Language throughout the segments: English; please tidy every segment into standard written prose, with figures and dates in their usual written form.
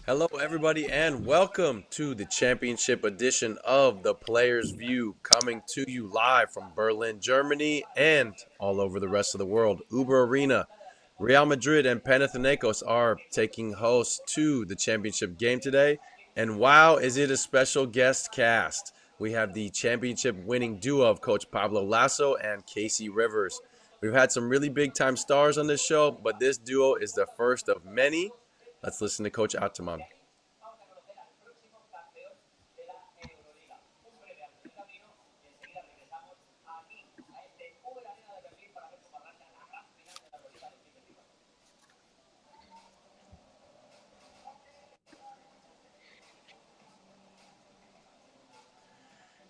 Hello, everybody, and welcome to the championship edition of the Players View, coming to you live from Berlin, Germany, and all over the rest of the world. Uber Arena, Real Madrid, and Panathinaikos are taking host to the championship game today. And wow, is it a special guest cast! We have the championship winning duo of Coach Pablo Laso and Casey Rivers. We've had some really big time stars on this show, but this duo is the first of many. Let's listen to Coach Ataman.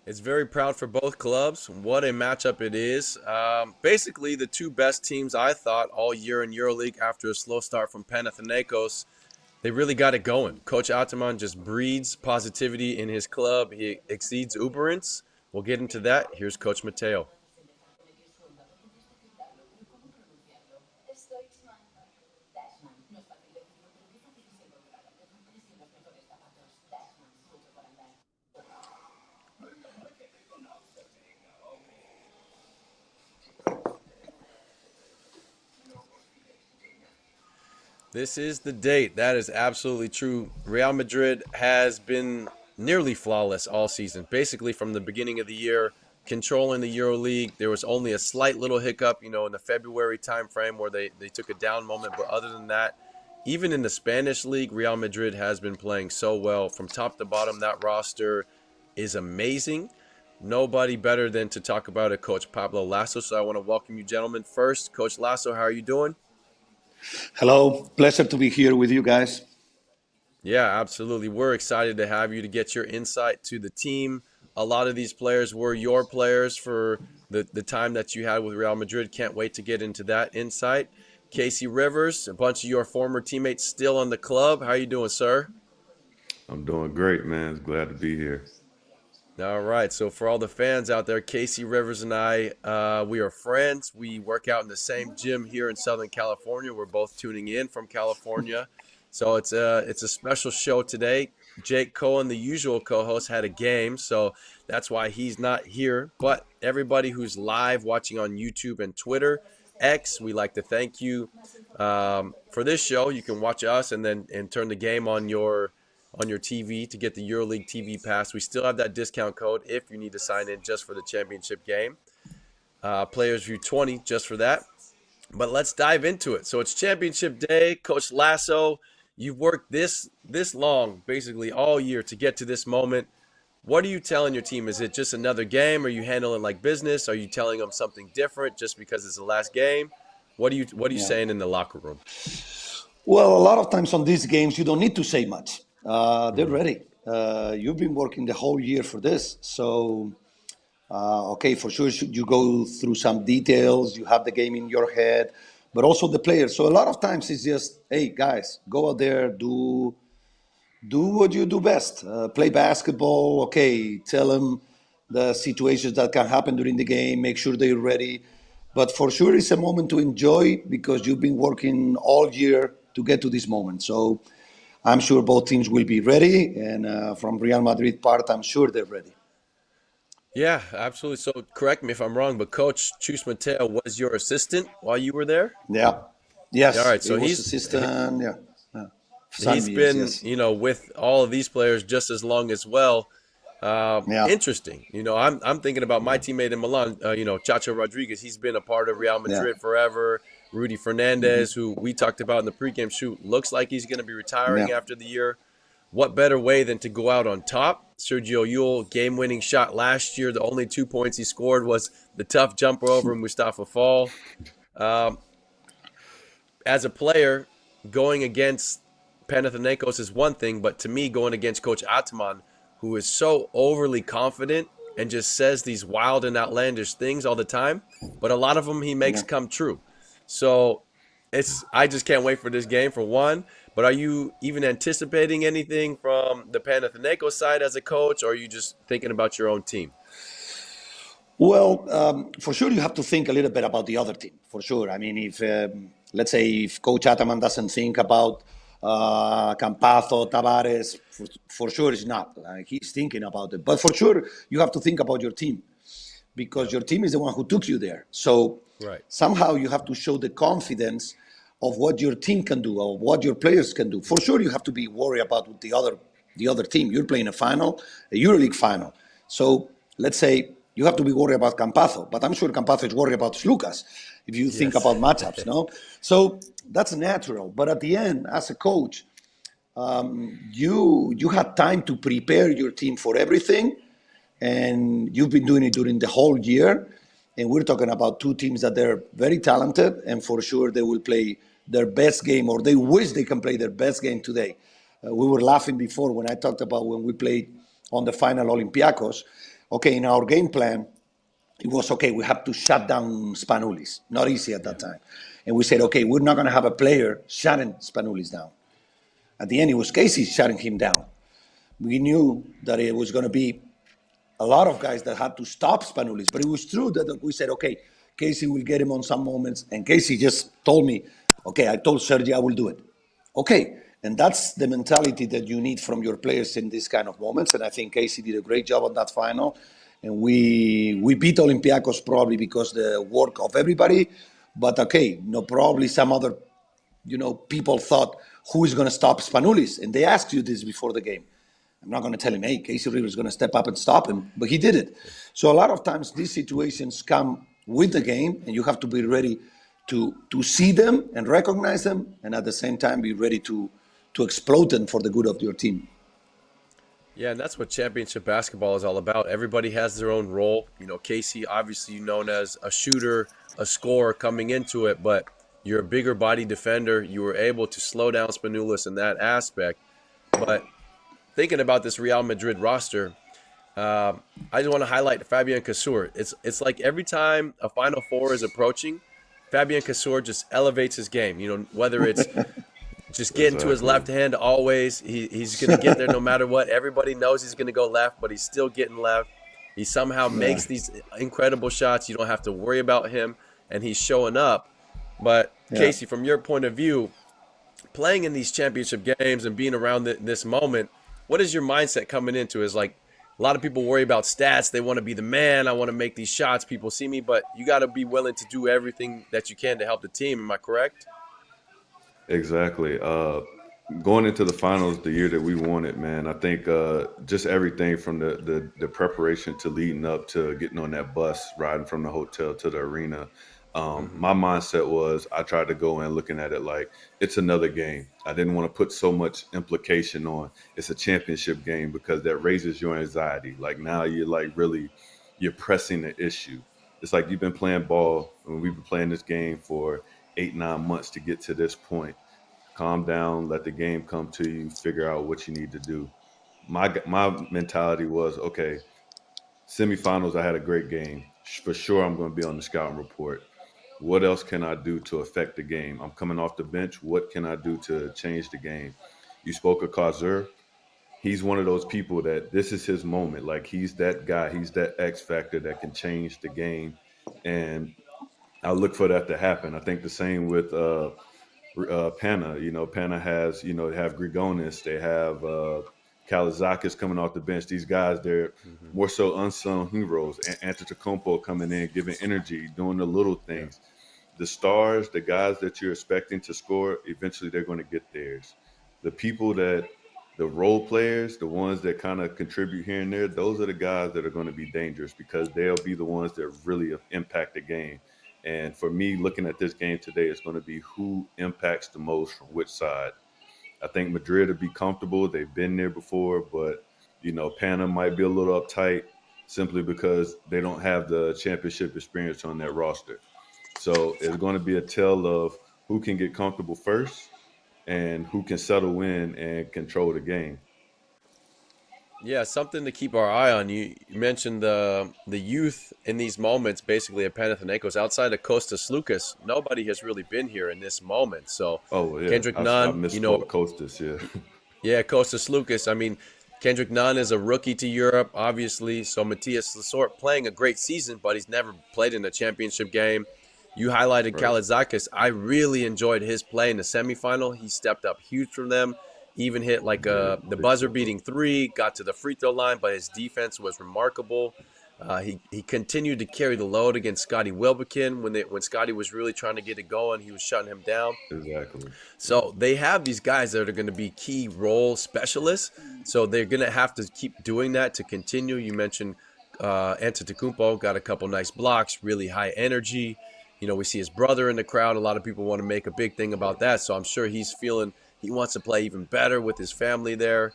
It's very proud for both clubs. What a matchup it is. Basically, the two best teams I thought all year in EuroLeague after a slow start from Panathinaikos. They really got it going. Coach Ataman just breeds positivity in his club. He exceeds uberance. We'll get into that. Here's Coach Mateo. This is the date. That is absolutely true. Real Madrid has been nearly flawless all season, basically from the beginning of the year, controlling the EuroLeague. There was only a slight little hiccup, in the February timeframe where they took a down moment. But other than that, even in the Spanish league, Real Madrid has been playing so well. From top to bottom, that roster is amazing. Nobody better than to talk about it, Coach Pablo Laso. So I want to welcome you, gentlemen. First, Coach Laso, how are you doing? Hello, pleasure to be here with you guys. Yeah, absolutely. We're excited to have you to get your insight to the team. A lot of these players were your players for the time that you had with Real Madrid. Can't wait to get into that insight. Casey Rivers, a bunch of your former teammates still on the club. How you doing, sir? I'm doing great, man. Glad to be here. All right. So for all the fans out there, Casey Rivers and I, we are friends. We work out in the same gym here in Southern California. We're both tuning in from California. So it's a special show today. Jake Cohen, the usual co-host, had a game, so that's why he's not here. But everybody who's live watching on YouTube and Twitter, X, we like to thank you for this show. You can watch us and turn the game on your TV to get the EuroLeague TV pass. We still have that discount code if you need to sign in just for the championship game. Players View 20 just for that. But let's dive into it. So it's championship day. Coach Laso, you've worked this long, basically all year to get to this moment. What are you telling your team? Is it just another game? Are you handling it like business? Are you telling them something different just because it's the last game? What are you saying in the locker room? Well, a lot of times on these games, you don't need to say much. They're ready. You've been working the whole year for this. So, okay, for sure, you go through some details. You have the game in your head, but also the players. So a lot of times it's just, hey, guys, go out there, do what you do best. Play basketball. Okay, tell them the situations that can happen during the game. Make sure they're ready. But for sure, it's a moment to enjoy because you've been working all year to get to this moment. So I'm sure both teams will be ready. And from Real Madrid part, I'm sure they're ready. Yeah, absolutely. So correct me if I'm wrong, but Coach Chus Mateo was your assistant while you were there? Yeah. All Yes. right. It So was assistant. Yeah. he's Some years. been, Yes. with all of these players just as long as well. Yeah. Interesting. I'm thinking about my teammate in Milan, Chacho Rodriguez. He's been a part of Real Yeah. Madrid forever. Rudy Fernandez, who we talked about in the pregame shoot, looks like he's going to be retiring Yeah. after the year. What better way than to go out on top? Sergio Yul, game-winning shot last year. The only 2 points he scored was the tough jumper over Mustafa Fall. Um, as a player, going against Panathinaikos is one thing, but to me, going against Coach Ataman, who is so overly confident and just says these wild and outlandish things all the time, but a lot of them he makes Yeah. come true. So I just can't wait for this game for one. But are you even anticipating anything from the Panathinaikos side as a coach, or are you just thinking about your own team? Well, for sure, you have to think a little bit about the other team. For sure. I mean, if let's say if Coach Ataman doesn't think about Campazzo, Tavares, for sure is not. He's thinking about it. But for sure, you have to think about your team because Yep. your team is the one who took you there. So Right. somehow you have to show the confidence of what your team can do or what your players can do. For sure, you have to be worried about the other team. You're playing a final, a EuroLeague final. So let's say you have to be worried about Campazzo, but I'm sure Campazzo is worried about Lucas if you think Yes. about matchups, no? So that's natural. But at the end, as a coach, you had time to prepare your team for everything, and you've been doing it during the whole year. And we're talking about two teams that they're very talented, and for sure they will play their best game, or they wish they can play their best game today. We were laughing before when I talked about when we played on the final Olympiacos. Okay, in our game plan, it was okay. We have to shut down Spanulis. Not easy at Yeah. that time. And we said, okay, we're not going to have a player shutting Spanulis down. At the end, it was Casey shutting him down. We knew that it was going to be a lot of guys that had to stop Spanulis, but it was true that we said, okay, Casey will get him on some moments, and Casey just told me, okay, I told Sergi I will do it. Okay, and that's the mentality that you need from your players in these kind of moments, and I think Casey did a great job on that final, and we beat Olympiacos probably because the work of everybody, but okay, no, probably some other people thought, who is going to stop Spanulis? And they asked you this before the game. I'm not going to tell him, hey, Casey Rivers is going to step up and stop him, but he did it. So a lot of times these situations come with the game, and you have to be ready to see them and recognize them, and at the same time be ready to explode them for the good of your team. Yeah, and that's what championship basketball is all about. Everybody has their own role. Casey, obviously known as a shooter, a scorer coming into it, but you're a bigger body defender. You were able to slow down Spanulis in that aspect. But thinking about this Real Madrid roster, uh, I just want to highlight Fabian Casur. It's like every time a Final Four is approaching, Fabian Casur just elevates his game. Whether it's just getting to his Exactly. left hand always. He's going to get there no matter what. Everybody knows he's going to go left, but he's still getting left. He somehow Yeah. makes these incredible shots. You don't have to worry about him, and he's showing up. But Yeah. Casey, from your point of view, playing in these championship games and being around this moment, what is your mindset coming into? Is like a lot of people worry about stats. They want to be the man. I want to make these shots. People see me, but you got to be willing to do everything that you can to help the team. Am I correct? Exactly. Going into the finals the year that we won it, man, I think just everything from the preparation to leading up to getting on that bus, riding from the hotel to the arena. Hmm. My mindset was I tried to go in looking at it like it's another game. I didn't want to put so much implication on it's a championship game because that raises your anxiety. Like now you're like really you're pressing the issue. It's like you've been playing ball and we've been playing this game for 8, 9 months to get to this point. Calm down, let the game come to you, figure out what you need to do. My mentality was okay. Semifinals, I had a great game. For sure, I'm going to be on the scouting report. What else can I do to affect the game? I'm coming off the bench. What can I do to change the game? You spoke of Kazur. He's one of those people that this is his moment. Like he's that guy. He's that X factor that can change the game. And I look for that to happen. I think the same with Pana. Pana has, they have Grigonis, they have Kalizakis coming off the bench. These guys, they're Hmm. more so unsung heroes. Antetokounmpo coming in, giving energy, doing the little Yeah. things. The stars, the guys that you're expecting to score, eventually they're going to get theirs. The people that, the role players, the ones that kind of contribute here and there, those are the guys that are going to be dangerous because they'll be the ones that really impact the game. And for me, looking at this game today, it's going to be who impacts the most from which side. I think Madrid will be comfortable. They've been there before, but Pana might be a little uptight simply because they don't have the championship experience on that roster. So it's going to be a tale of who can get comfortable first and who can settle in and control the game. Yeah, something to keep our eye on. You mentioned the youth in these moments, basically at Panathinaikos. Outside of Kostas Lukas, nobody has really been here in this moment. So Oh yeah, Kendrick I Nunn, misspoke. Costas, yeah. yeah, Kostas Lukas. I mean, Kendrick Nunn is a rookie to Europe, obviously. So Matthias Lesort playing a great season, but he's never played in a championship game. You highlighted Right. Kalazakis. I really enjoyed his play in the semifinal. He stepped up huge from them, even hit like Yeah. the Big step up. buzzer-beating three, got to the free throw line, but his defense was remarkable. He continued to carry the load against Scotty Wilbekin when Scotty was really trying to get it going. He was shutting him down. Exactly. So they have these guys that are going to be key role specialists. So they're going to have to keep doing that to continue. You mentioned Antetokounmpo got a couple nice blocks, really high energy. You know, we see his brother in the crowd. A lot of people want to make a big thing about that. So I'm sure he's feeling he wants to play even better with his family there.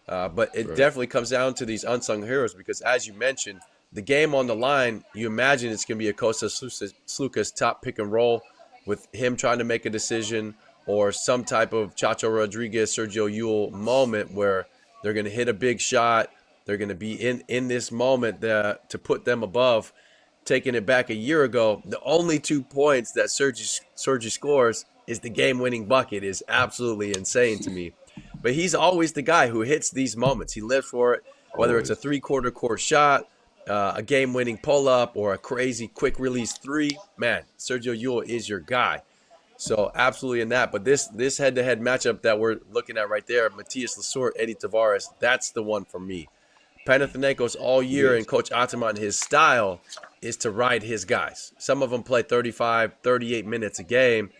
But it Right. definitely comes down to these unsung heroes because, as you mentioned, the game on the line, you imagine it's going to be a Kostas Sloukas top pick and roll with him trying to make a decision or some type of Chacho Rodriguez, Sergio Yul moment where they're going to hit a big shot. They're going to be in this moment to put them above. Taking it back a year ago, the only 2 points that Sergi scores is the game-winning bucket is absolutely insane to me. But he's always the guy who hits these moments. He lives for it, whether it's a Always. three-quarter court shot, a game-winning pull-up, or a crazy quick-release three. Man, Sergio Yul is your guy. So absolutely in that. But this head-to-head matchup that we're looking at right there, Matias Lesort, Eddie Tavares, that's the one for me. Panathinaikos all year Yes. and Coach Ataman, his style is to ride his guys. Some of them play 35, 38 minutes a game.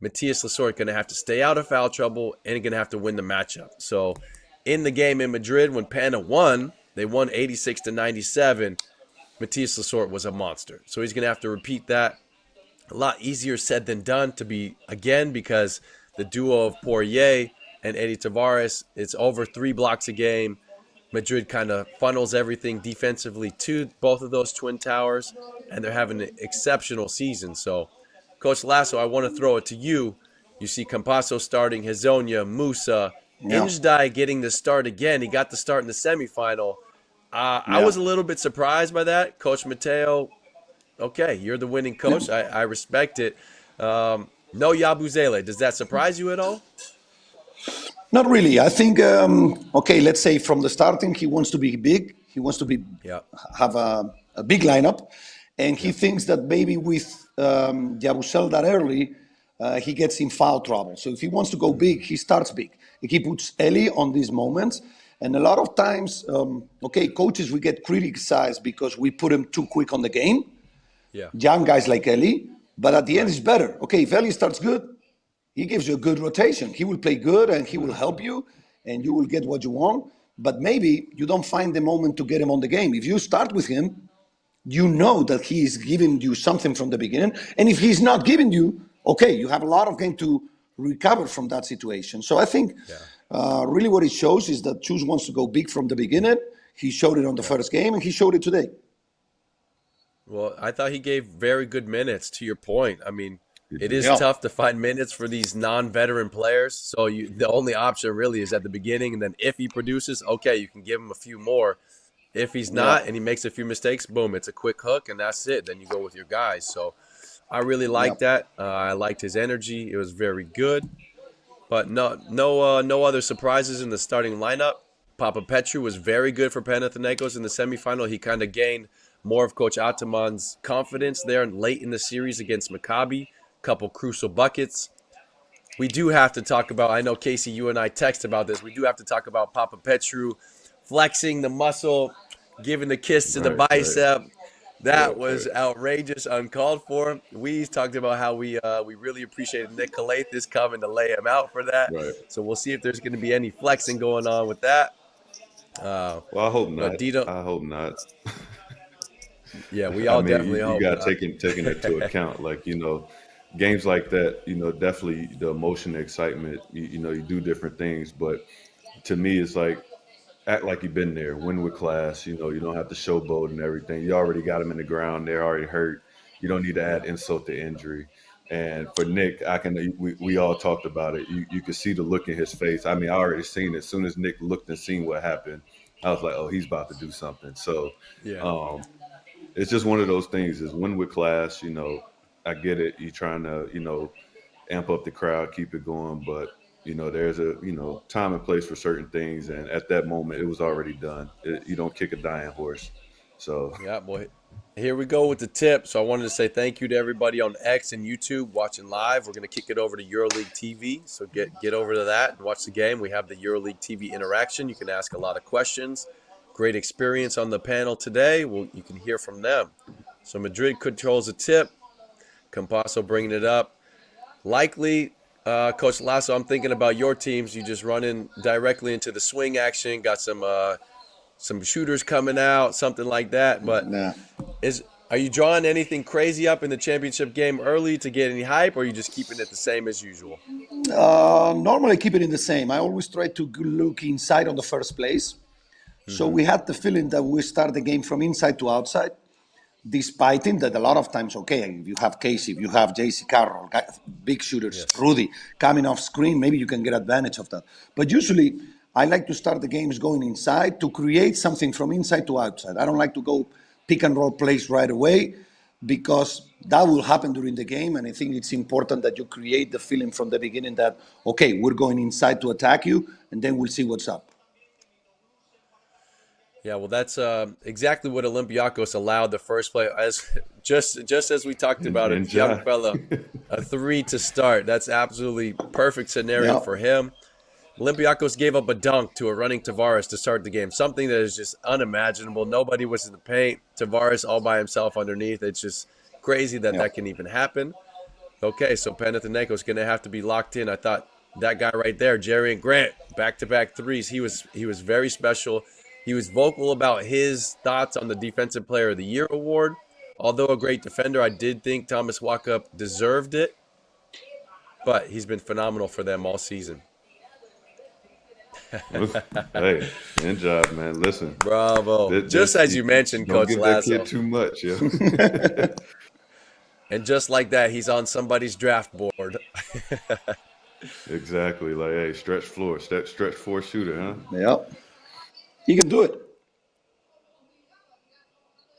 Matias Lesort going to have to stay out of foul trouble and going to have to win the matchup. So in the game in Madrid, when Pana won, they won 86-97. Matias Lesort was a monster. So he's going to have to repeat that. A lot easier said than done to be, again, because the duo of Poirier and Eddie Tavares, it's over 3 blocks a game. Madrid kind of funnels everything defensively to both of those twin towers, and they're having an exceptional season. So, Coach Lasso, I want to throw it to you. You see Campasso starting, Hazonia, Musa, Yeah, Injdi getting the start again. He got the start in the semifinal. I yeah. was a little bit surprised by that. Coach Mateo, okay, you're the winning coach. I respect it. No Yabusele. Does that surprise you at all? Not really. I think okay. Let's say from the starting, he wants to be big. He wants to be Yeah, have a big lineup, and he yeah, thinks that maybe with Yabusel that early, he gets in foul trouble. So if he wants to go big, he starts big. He puts Eli on these moments, and a lot of times, okay, coaches we get criticized because we put him too quick on the game. yeah, Young guys like Eli, but at the end right. it's better. Okay, if Eli starts good, he gives you a good rotation. He will play good and he will help you and you will get what you want. But maybe you don't find the moment to get him on the game. If you start with him, you know that he is giving you something from the beginning. And if he's not giving you, okay, you have a lot of game to recover from that situation. So I think Yeah, really what it shows is that Chus wants to go big from the beginning. He showed it on the yeah. first game and he showed it today. Well, I thought he gave very good minutes to your point. I mean, You it do. is Yeah, tough to find minutes for these non-veteran players. So the only option really is at the beginning. And then if he produces, okay, you can give him a few more. If he's yeah, not and he makes a few mistakes, boom, it's a quick hook and that's it. Then you go with your guys. So I really yeah. liked that. I liked his energy. It was very good. But no other surprises in the starting lineup. Papa Petru was very good for Panathinaikos in the semifinal. He kind of gained more of Coach Ataman's confidence there late in the series against Maccabi. Couple crucial buckets. We do have to talk about, I know, Casey, you and I text about this. We do have to talk about Papa Petru flexing the muscle, giving the kiss to the Right. Right. bicep. That Right. was Right. outrageous, uncalled for. We talked about how we really appreciated Nick Calathis coming to lay him out for that. Right. So we'll see if there's going to be any flexing going on with that. Uh, Well, I hope but not. Dito, I hope not. yeah, we I all mean, definitely you hope got not. taking into account, like, games like that. Definitely the emotion, the excitement. You do different things, but to me, it's like act like you've been there, win with class. You don't have to showboat and everything. You already got them in the ground. They're already hurt. You don't need to Yeah, add insult to injury. And for Nick, we all talked about it. You could see the look in his face. I mean, I already seen it. As soon as Nick looked and seen what happened, I was like, oh, he's about to do something. So yeah, um, it's just one of those things is win with class. I get it. You're trying to, amp up the crowd, keep it going. But, there's a, time and place for certain things. And at that moment, it was already done. You don't kick a dying horse. So Yeah, boy. Here we go with the tip. So I wanted to say thank you to everybody on X and YouTube watching live. We're going to kick it over to EuroLeague TV. So get over to that and watch the game. We have the EuroLeague TV interaction. You can ask a lot of questions. Great experience on the panel today. Well, you can hear from them. So Madrid controls the tip. Campasso bringing it up. Likely, Coach Laso, I'm thinking about your teams. You just run in directly into the swing action. Got some shooters coming out, something like that. But Nah. are you drawing anything crazy up in the championship game early to get any hype, or are you just keeping it the same as usual? Normally keep it in the same. I always try to look inside on the first place. So we had the feeling that we start the game from inside to outside, despite it that a lot of times, okay, if you have Casey, if you have JC Carroll, big shooters, Yes. Rudy coming off screen, maybe you can get advantage of that. But usually, I like to start the games going inside to create something from inside to outside. I don't like to go pick and roll plays right away because that will happen during the game. And I think it's important that you create the feeling from the beginning that, okay, we're going inside to attack you, and then we'll see what's up. Yeah, well, that's exactly what Olympiacos allowed the first play. As just as we talked about, a young enjoy. fella, a three to start. That's absolutely perfect scenario Yeah. for him. Olympiacos gave up a dunk to a running Tavares to start the game, something that is just unimaginable. Nobody was in the paint. Tavares all by himself underneath. It's just crazy that Yeah. that can even happen. Okay, so Panathinaikos is going to have to be locked in. I thought that guy right there, Jerry and Grant, back-to-back threes. He was very special. He was vocal about his thoughts on the Defensive Player of the Year award. Although a great defender, I did think Thomas Walkup deserved it, but he's been phenomenal for them all season. Hey, enjoy, man. Listen, Bravo. Just as you mentioned, don't Coach give that Lasso. kid too much, yo. And just like that, he's on somebody's draft board. Exactly. Like, hey, stretch floor, stretch floor shooter, huh? Yeah. He can do it.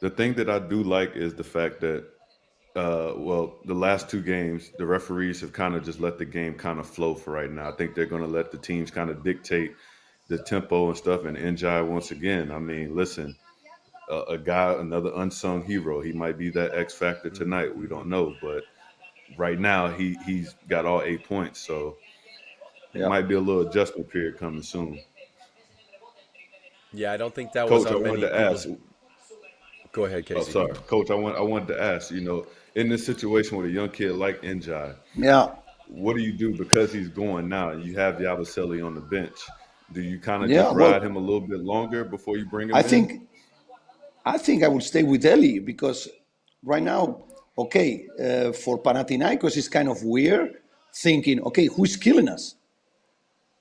The thing that I do like is the fact that, well, the last two games, the referees have kind of just let the game kind of flow for right now. I think they're going to let the teams kind of dictate the tempo and stuff. And Njai, once again, I mean, listen, a guy, another unsung hero. He might be that X factor tonight. We don't know, but right now he's got all 8 points. So it Yeah. might be a little adjustment period coming soon. Yeah, I don't think that was Coach, I on wanted many to ask. people's. Go ahead, Oh, Casey. sorry, Coach. I wanted to ask. In this situation with a young kid like Njai, Yeah. what do you do because he's going now? And you have Yabusele on the bench. Do you kind of just Yeah. ride Well, him a little bit longer before you bring him I in? think I think I will stay with Eli because right now, okay, for Panathinaikos, it's kind of weird thinking, okay, who's killing us?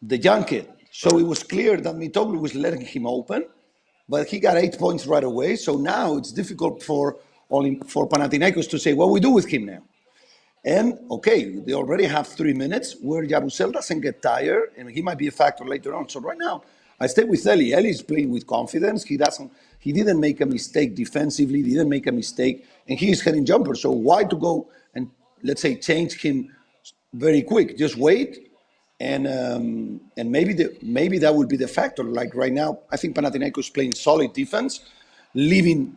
The young kid. So it Right. was clear that Mitoglu was letting him open, but he got 8 points right away. So now it's difficult for Panathinaikos to say what we do with him now. And okay, they already have 3 minutes where Yabusel doesn't get tired, and he might be a factor later on. So right now, I stay with Eli. Eli is playing with confidence. He didn't make a mistake defensively. Didn't make a mistake, and he is hitting jumpers. So why to go and let's say change him very quick? Just wait, and maybe that would be the factor. Like right now, I think Panathinaikos is playing solid defense, leaving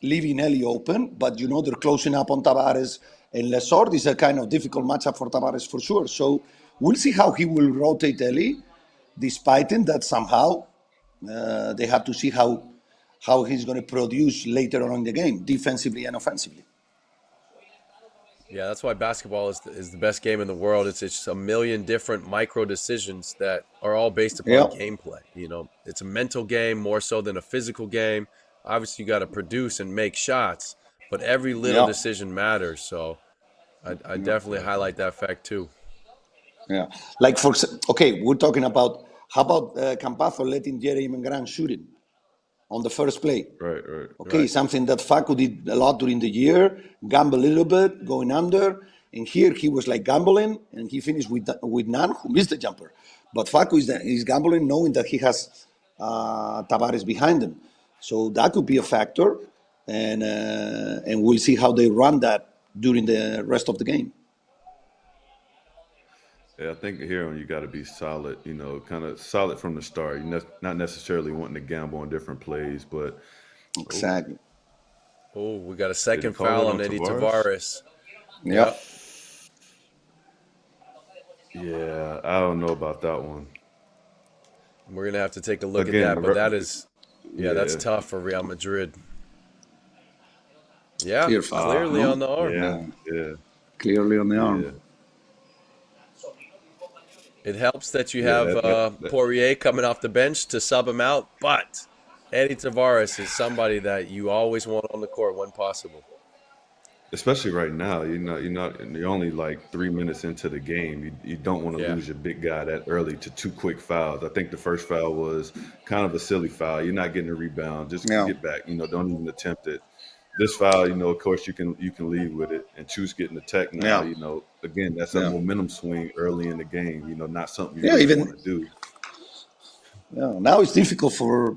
leaving Eli open, but they're closing up on Tavares and Lesord is a kind of difficult matchup for Tavares for sure. So we'll see how he will rotate Eli, despite him that somehow they have to see how he's going to produce later on in the game, defensively and offensively. Yeah, that's why basketball is the best game in the world. It's just a million different micro decisions that are all based upon Yeah, gameplay. It's a mental game more so than a physical game. Obviously, you got to produce and make shots, but every little yeah, decision matters. So I definitely highlight that fact too. yeah. Like okay, we're talking about how about Campazzo letting Jerry Grant shoot it on the first play. Right. Okay, Right. something that Facu did a lot during the year, gamble a little bit, going under. And here he was like gambling, and he finished with none, who missed the jumper. But Facu is gambling, knowing that he has Tavares behind him. So that could be a factor, and we'll see how they run that during the rest of the game. Yeah, I think here you got to be solid. Kind of solid from the start. You're not necessarily wanting to gamble on different plays, but Oh, Exactly. oh, we got a Did he second call foul it on on Eddie Tavares? Tavares. Yep. Yep. Yeah, I don't know about that one. We're gonna have to take a look at Again, that, but that is, yeah, that's yeah, tough for Real Madrid. Yeah, Clear foul. ah, clearly No? on the arm. yeah, Yeah. yeah, Clearly on the arm. yeah, It helps that you yeah. have That Poirier coming off the bench to sub him out, but Eddie Tavares is somebody that you always want on the court when possible. especially right now, you're only like 3 minutes into the game. You don't want to Yeah, lose your big guy that early to two quick fouls. I think the first foul was kind of a silly foul. You're not getting a rebound. Just Yeah. get back. Don't even attempt it. This foul, of course, you can lead with it and choose getting the tech now. Yeah. Again, that's a Yeah. momentum swing early in the game. Not something you Yeah. really Even want to do. yeah. Now it's difficult for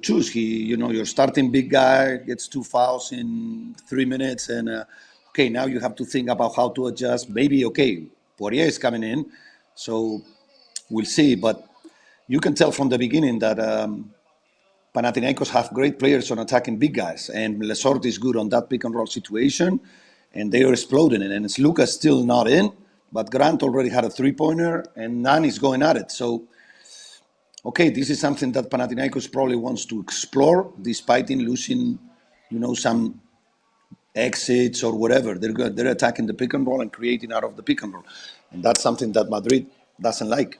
choose. Your starting big guy gets 2 fouls in 3 minutes, and okay, now you have to think about how to adjust. Maybe okay, Poirier is coming in, so we'll see. But you can tell from the beginning that Panathinaikos have great players on attacking big guys, and Lesort is good on that pick and roll situation, and they are exploding it. And it's Lucas still not in, but Grant already had a 3-pointer, and Nan is going at it. So, okay, this is something that Panathinaikos probably wants to explore, despite in losing, some exits or whatever. They're attacking the pick and roll and creating out of the pick and roll, and that's something that Madrid doesn't like.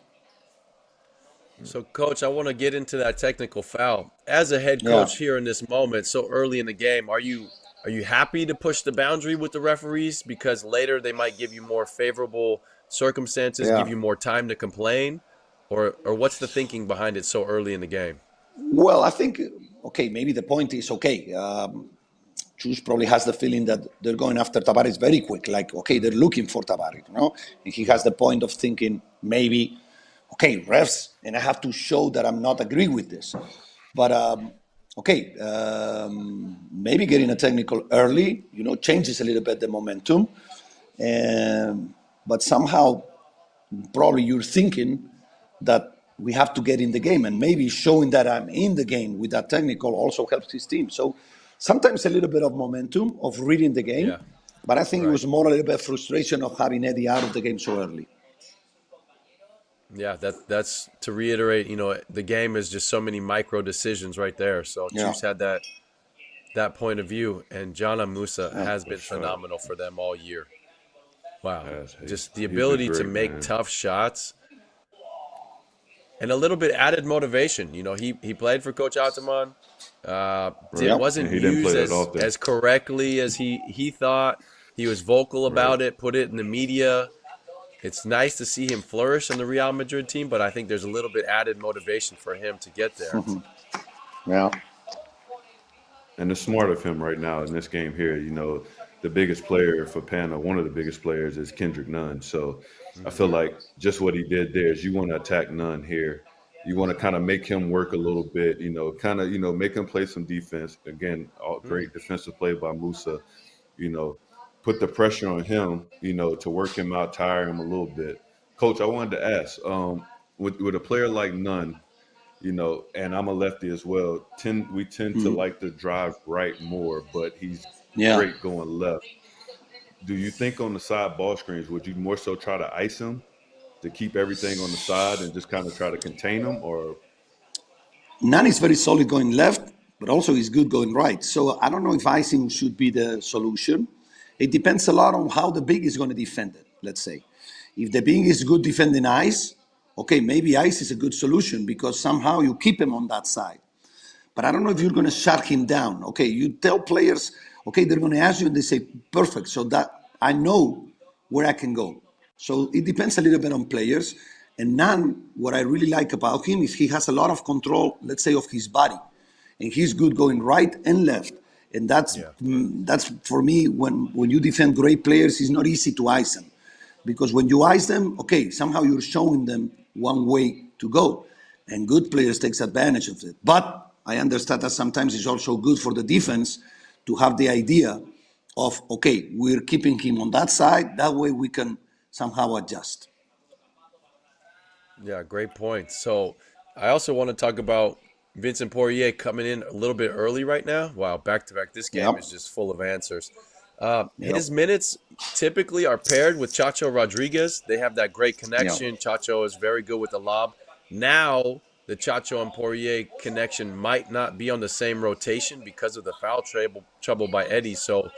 so, Coach, I want to get into that technical foul. As a head Yeah, coach here in this moment, so early in the game, are you happy to push the boundary with the referees because later they might give you more favorable circumstances, give yeah. you more time to complain, or what's the thinking behind it so early in the game? Well, I think okay. Maybe the point is okay. Chus probably has the feeling that they're going after Tavares very quick. Like, okay, they're looking for Tavares. And he Yeah, has the point of thinking maybe, okay, refs, and I have to show that I'm not agree with this. But okay, maybe getting a technical early, changes a little bit the momentum. But somehow, probably you're thinking that we have to get in the game, and maybe showing that I'm in the game with that technical also helps his team. So sometimes a little bit of momentum of reading the game, yeah, but I think it right. was more a little bit frustration of having Eddie out of the game so early. Yeah, that's to reiterate, the game is just so many micro decisions right there. So Yeah, Chus had that point of view, and Jana Musa yeah, has For been sure. phenomenal for them all year. Wow. Just the He's been ability to great, make man. tough shots and a little bit added motivation. He played for Coach Ataman. It Right. yeah, And wasn't he didn't play used that as often. correctly as he thought. He was vocal Right. about it, put it in the media. It's nice to see him flourish on the Real Madrid team, but I think there's a little bit added motivation for him to get there. yeah, And it's smart of him right now in this game here. The biggest player for Pana, one of the biggest players is Kendrick Nunn. So I feel Hmm. like just what he did there is you want to attack Nunn here. You want to kind of make him work a little bit, kind of, make him play some defense. Again, all Mm. great defensive play by Musa, you know, put the pressure on him, to work him out, tire him a little bit. Coach, I wanted to ask, with a player like Nunn, and I'm a lefty as well. We tend to like to drive right more, but he's yeah. great going left. Do you think on the side ball screens, would you more so try to ice him to keep everything on the side and just kind of try to contain him, or Nan is very solid going left, but also he's good going right. So I don't know if icing should be the solution. It depends a lot on how the big is going to defend it, let's say. If the big is good defending ice, okay, maybe ice is a good solution because somehow you keep him on that side. But I don't know if you're going to shut him down. Okay, you tell players, okay, they're going to ask you and they say, perfect. So that I know where I can go. So it depends a little bit on players. And Nan, what I really like about him is he has a lot of control, let's say, of his body. And he's good going right and left. And that's Yeah. that's for me when you defend great players, it's not easy to ice them. Because when you ice them, okay, somehow you're showing them one way to go. And good players takes advantage of it. But I understand that sometimes it's also good for the defense to have the idea of, okay, we're keeping him on that side. That way we can somehow adjust. Yeah, great point. So I also want to talk about Vincent Poirier coming in a little bit early right now. Wow, back to back. This game Yep. is just full of answers. Yep. His minutes typically are paired with Chacho Rodriguez. They have that great Yep. connection. Chacho is very good with the lob. Now, the Chacho and Poirier connection might not be on the same rotation because of the foul trouble by Eddie. So,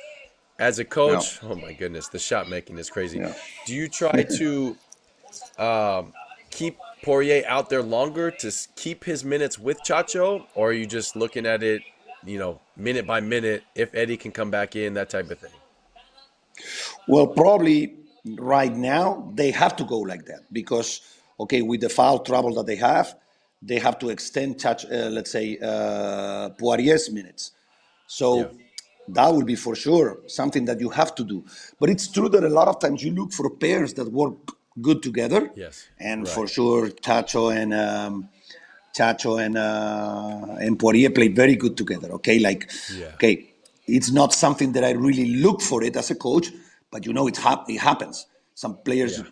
as a Yep. coach, oh my goodness, the shot making is crazy. Yep. Do you try to um, keep Poirier out there longer to keep his minutes with Chacho, or are you just looking at it, minute by minute, if Eddie can come back in, that type of thing? Well, probably right now they have to go like that because, okay, with the foul trouble that they have to extend let's say, Poirier's minutes. Yeah. So that would be for sure something that you have to do. But it's true that a lot of times you look for pairs that work good together, Yes. and Right. for sure Chacho and Poirier played very good together. Okay, like, Yeah. okay, it's not something that I really look for it as a coach, but it happens. Some players Yeah.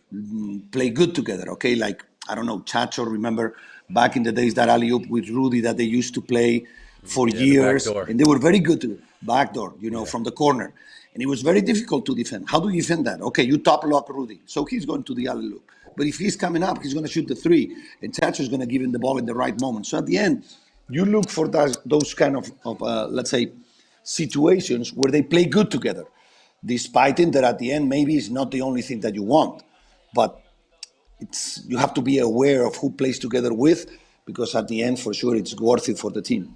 play good together. Okay, like, I don't know, Chacho. Remember back in the days that alley oop with Rudy that they used to play for Yeah. The back years, door. and they were very good to backdoor, Yeah. from the corner, and it was very difficult to defend. How do you defend that? Okay, you top lock Rudy, so he's going to the alley oop. But if he's coming up, he's going to shoot the three, and Chacho is going to give him the ball in the right moment. So at the end, you look for those kind of let's say, situations where they play good together, despite it that at the end maybe it's not the only thing that you want, but you have to be aware of who plays together with, because at the end, for sure, it's worth it for the team.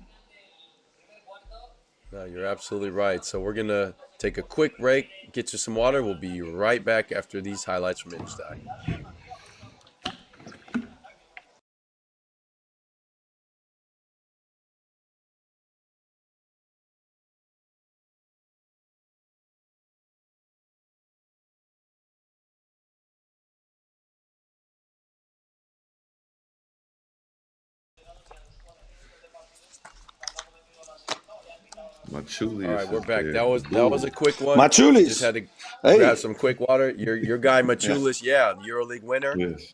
No, you're absolutely right. So we're gonna take a quick break, get you some water. We'll be right back after these highlights from Insta. All right, Machulius we're is back. there. That was a quick one. Just Machulis, had to grab hey, some quick water. Your guy yeah, Machulis, yeah, EuroLeague winner. Yes,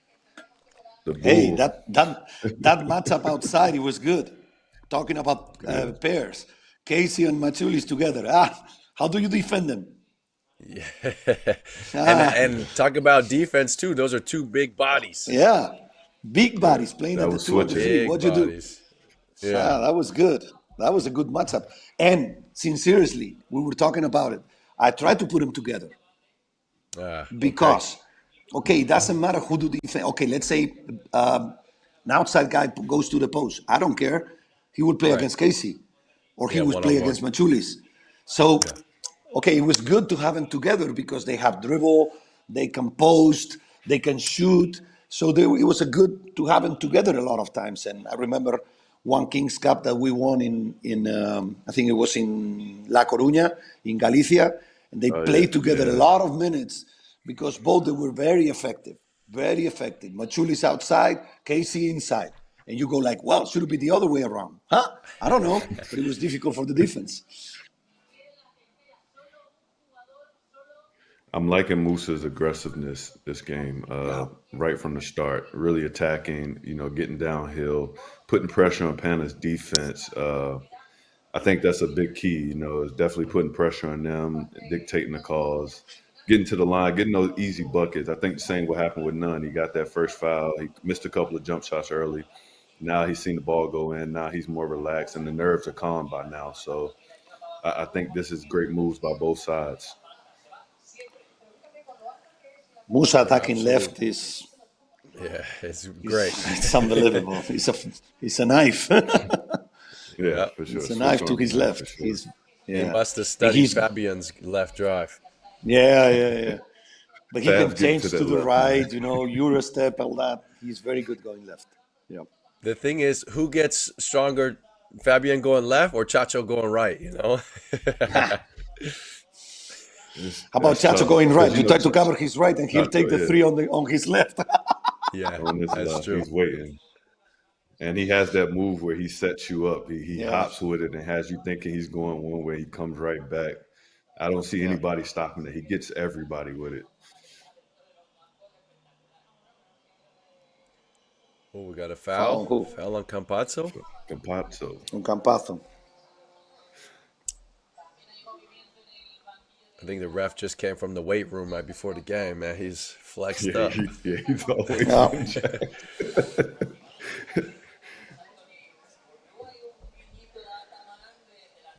the hey, bull. that matchup outside, it was good. Talking about Yeah. pairs, Casey and Machulis together. Ah, how do you defend them? Yeah. and Ah, and talk about defense too. Those are two big bodies. yeah, big Yeah, bodies playing that at the was 2 and the 3. switching. Big What you do? bodies. Yeah. Ah, that was good. That was a good matchup. And sincerely, we were talking about it. I tried to put them together Okay. because, okay, it doesn't matter who do defend. Okay, let's say um, an outside guy goes to the post. I don't care. He would play Right. against Casey, or he Yeah, would one play on one. against Machulis. So, Yeah. okay, it was good to have them together because they have dribble, they can post, they can shoot. So it was a good to have them together a lot of times. And I remember one Kings Cup that we won in I think it was in La Coruña in Galicia, and they Oh yeah, played together a yeah. lot of minutes because both they were very effective, very effective. Machulis outside, Casey inside, and you go like, well, should it be the other way around? Huh? I don't know, but it was difficult for the defense. I'm liking Musa's aggressiveness this game, Yeah. right from the start. Really attacking, getting downhill, putting pressure on Pana's defense. I think that's a big key. Is definitely putting pressure on them, dictating the calls, getting to the line, getting those easy buckets. I think the same what happened with Nunn. He got that first foul. He missed a couple of jump shots early. Now he's seen the ball go in. Now he's more relaxed, and the nerves are calm by now. So I think this is great moves by both sides. Musa No, attacking left absolutely. is Yeah, it's is great. it's unbelievable. It's a knife. Yeah, Yeah. for sure. It's a Switch knife to on his man, for left. sure. He Yeah, must have and studied Fabian's left drive. yeah. But he can Fab getting to change to that the left, man. right. Euro step, all that. He's very good going left. Yeah. The thing is, who gets stronger, Fabian going left or Chacho going right, you know? How about That's Chacho tough going because right? You try to cover his right, and he'll take Chacho, the yeah, three on his left. Yeah, on his that's left, true. he's waiting, and he has that move where he sets you up. He Yeah, hops with it and has you thinking he's going one way. He comes right back. I don't see yeah. anybody stopping it. He gets everybody with it. Oh, we got a Foul foul. on who? Foul on Campazzo. Campazzo. On Campazzo. I think the ref just came from the weight room right before the game, man. He's flexed Yeah, up. he's always Yeah. been jacked.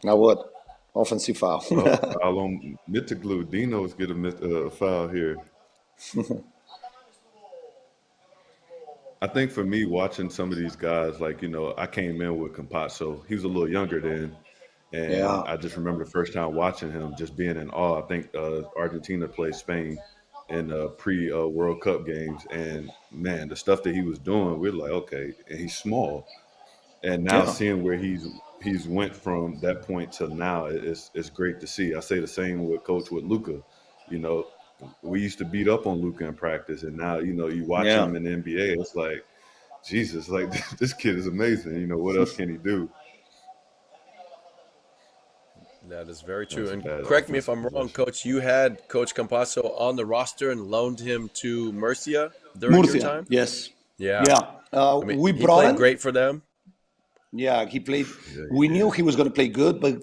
Now what? Offensive foul. Foul on Mitoglu. Dino's get a foul here. I think for me, watching some of these guys, like, I came in with Campazzo. He was a little younger then. And Yeah. I just remember the first time watching him just being in awe. I think Argentina played Spain in pre-World Cup games. And, man, the stuff that he was doing, we're like, okay, and he's small. And now Yeah. seeing where he's went from that point till now, it's great to see. I say the same with Luka. You know, we used to beat up on Luka in practice, and now you watch Yeah. him in the NBA. It's like Jesus, like this kid is amazing. What else can he do? That is very That was true. a And bad correct me if offensive I'm wrong, possession. Coach. You had Coach Campazzo on the roster and loaned him to Murcia during your Murcia. time? Yes. Yeah. Yeah. I mean, We he brought played him. great for them. Yeah, he played. Yeah, We he knew did. he was going to play good, but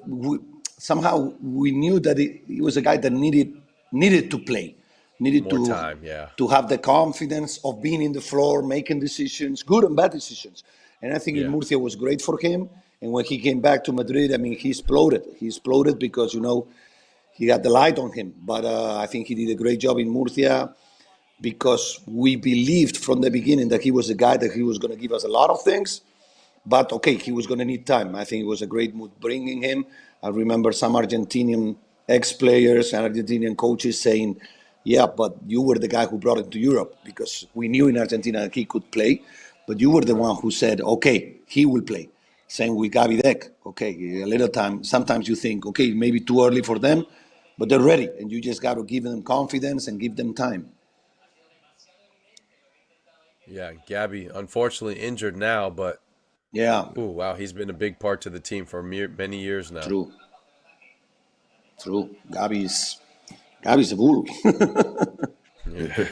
somehow we knew that he was a guy that needed to play, needed More time, yeah. to have the confidence of being in the floor, making decisions, good and bad decisions. And I think in Yeah. Murcia was great for him. And when he came back to Madrid, I mean, he exploded. He exploded because he got the light on him. But I think he did a great job in Murcia because we believed from the beginning that he was a guy that he was going to give us a lot of things. But okay, he was going to need time. I think it was a great move bringing him. I remember some Argentinian ex-players and Argentinian coaches saying, "Yeah, but you were the guy who brought him to Europe because we knew in Argentina that he could play, but you were the Right. one who said, okay, he will play." Same with Gavi Deck. Okay, a little time. Sometimes you think, okay, maybe too early for them, but they're ready, and you just got to give them confidence and give them time. Yeah. Gabby, unfortunately injured now, but Yeah, oh wow, he's been a big part to the team for many years now. true, true. Gavi's a bull. Yeah.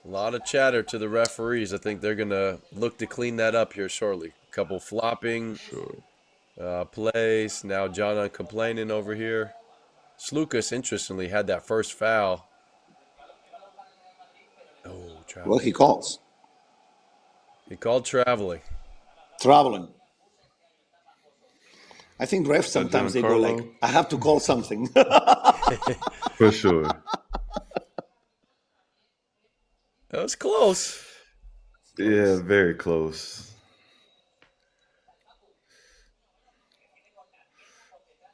A lot of chatter to the referees. I think they're gonna look to clean that up here shortly. A couple flopping Sure. plays. Now John complaining over here. Slukas, interestingly, had that first foul. Oh, Well, traveling. he calls He called traveling. traveling. I think refs Is that sometimes they go like, Giancarlo? I have to call something. For sure. That was close. Yeah, very close.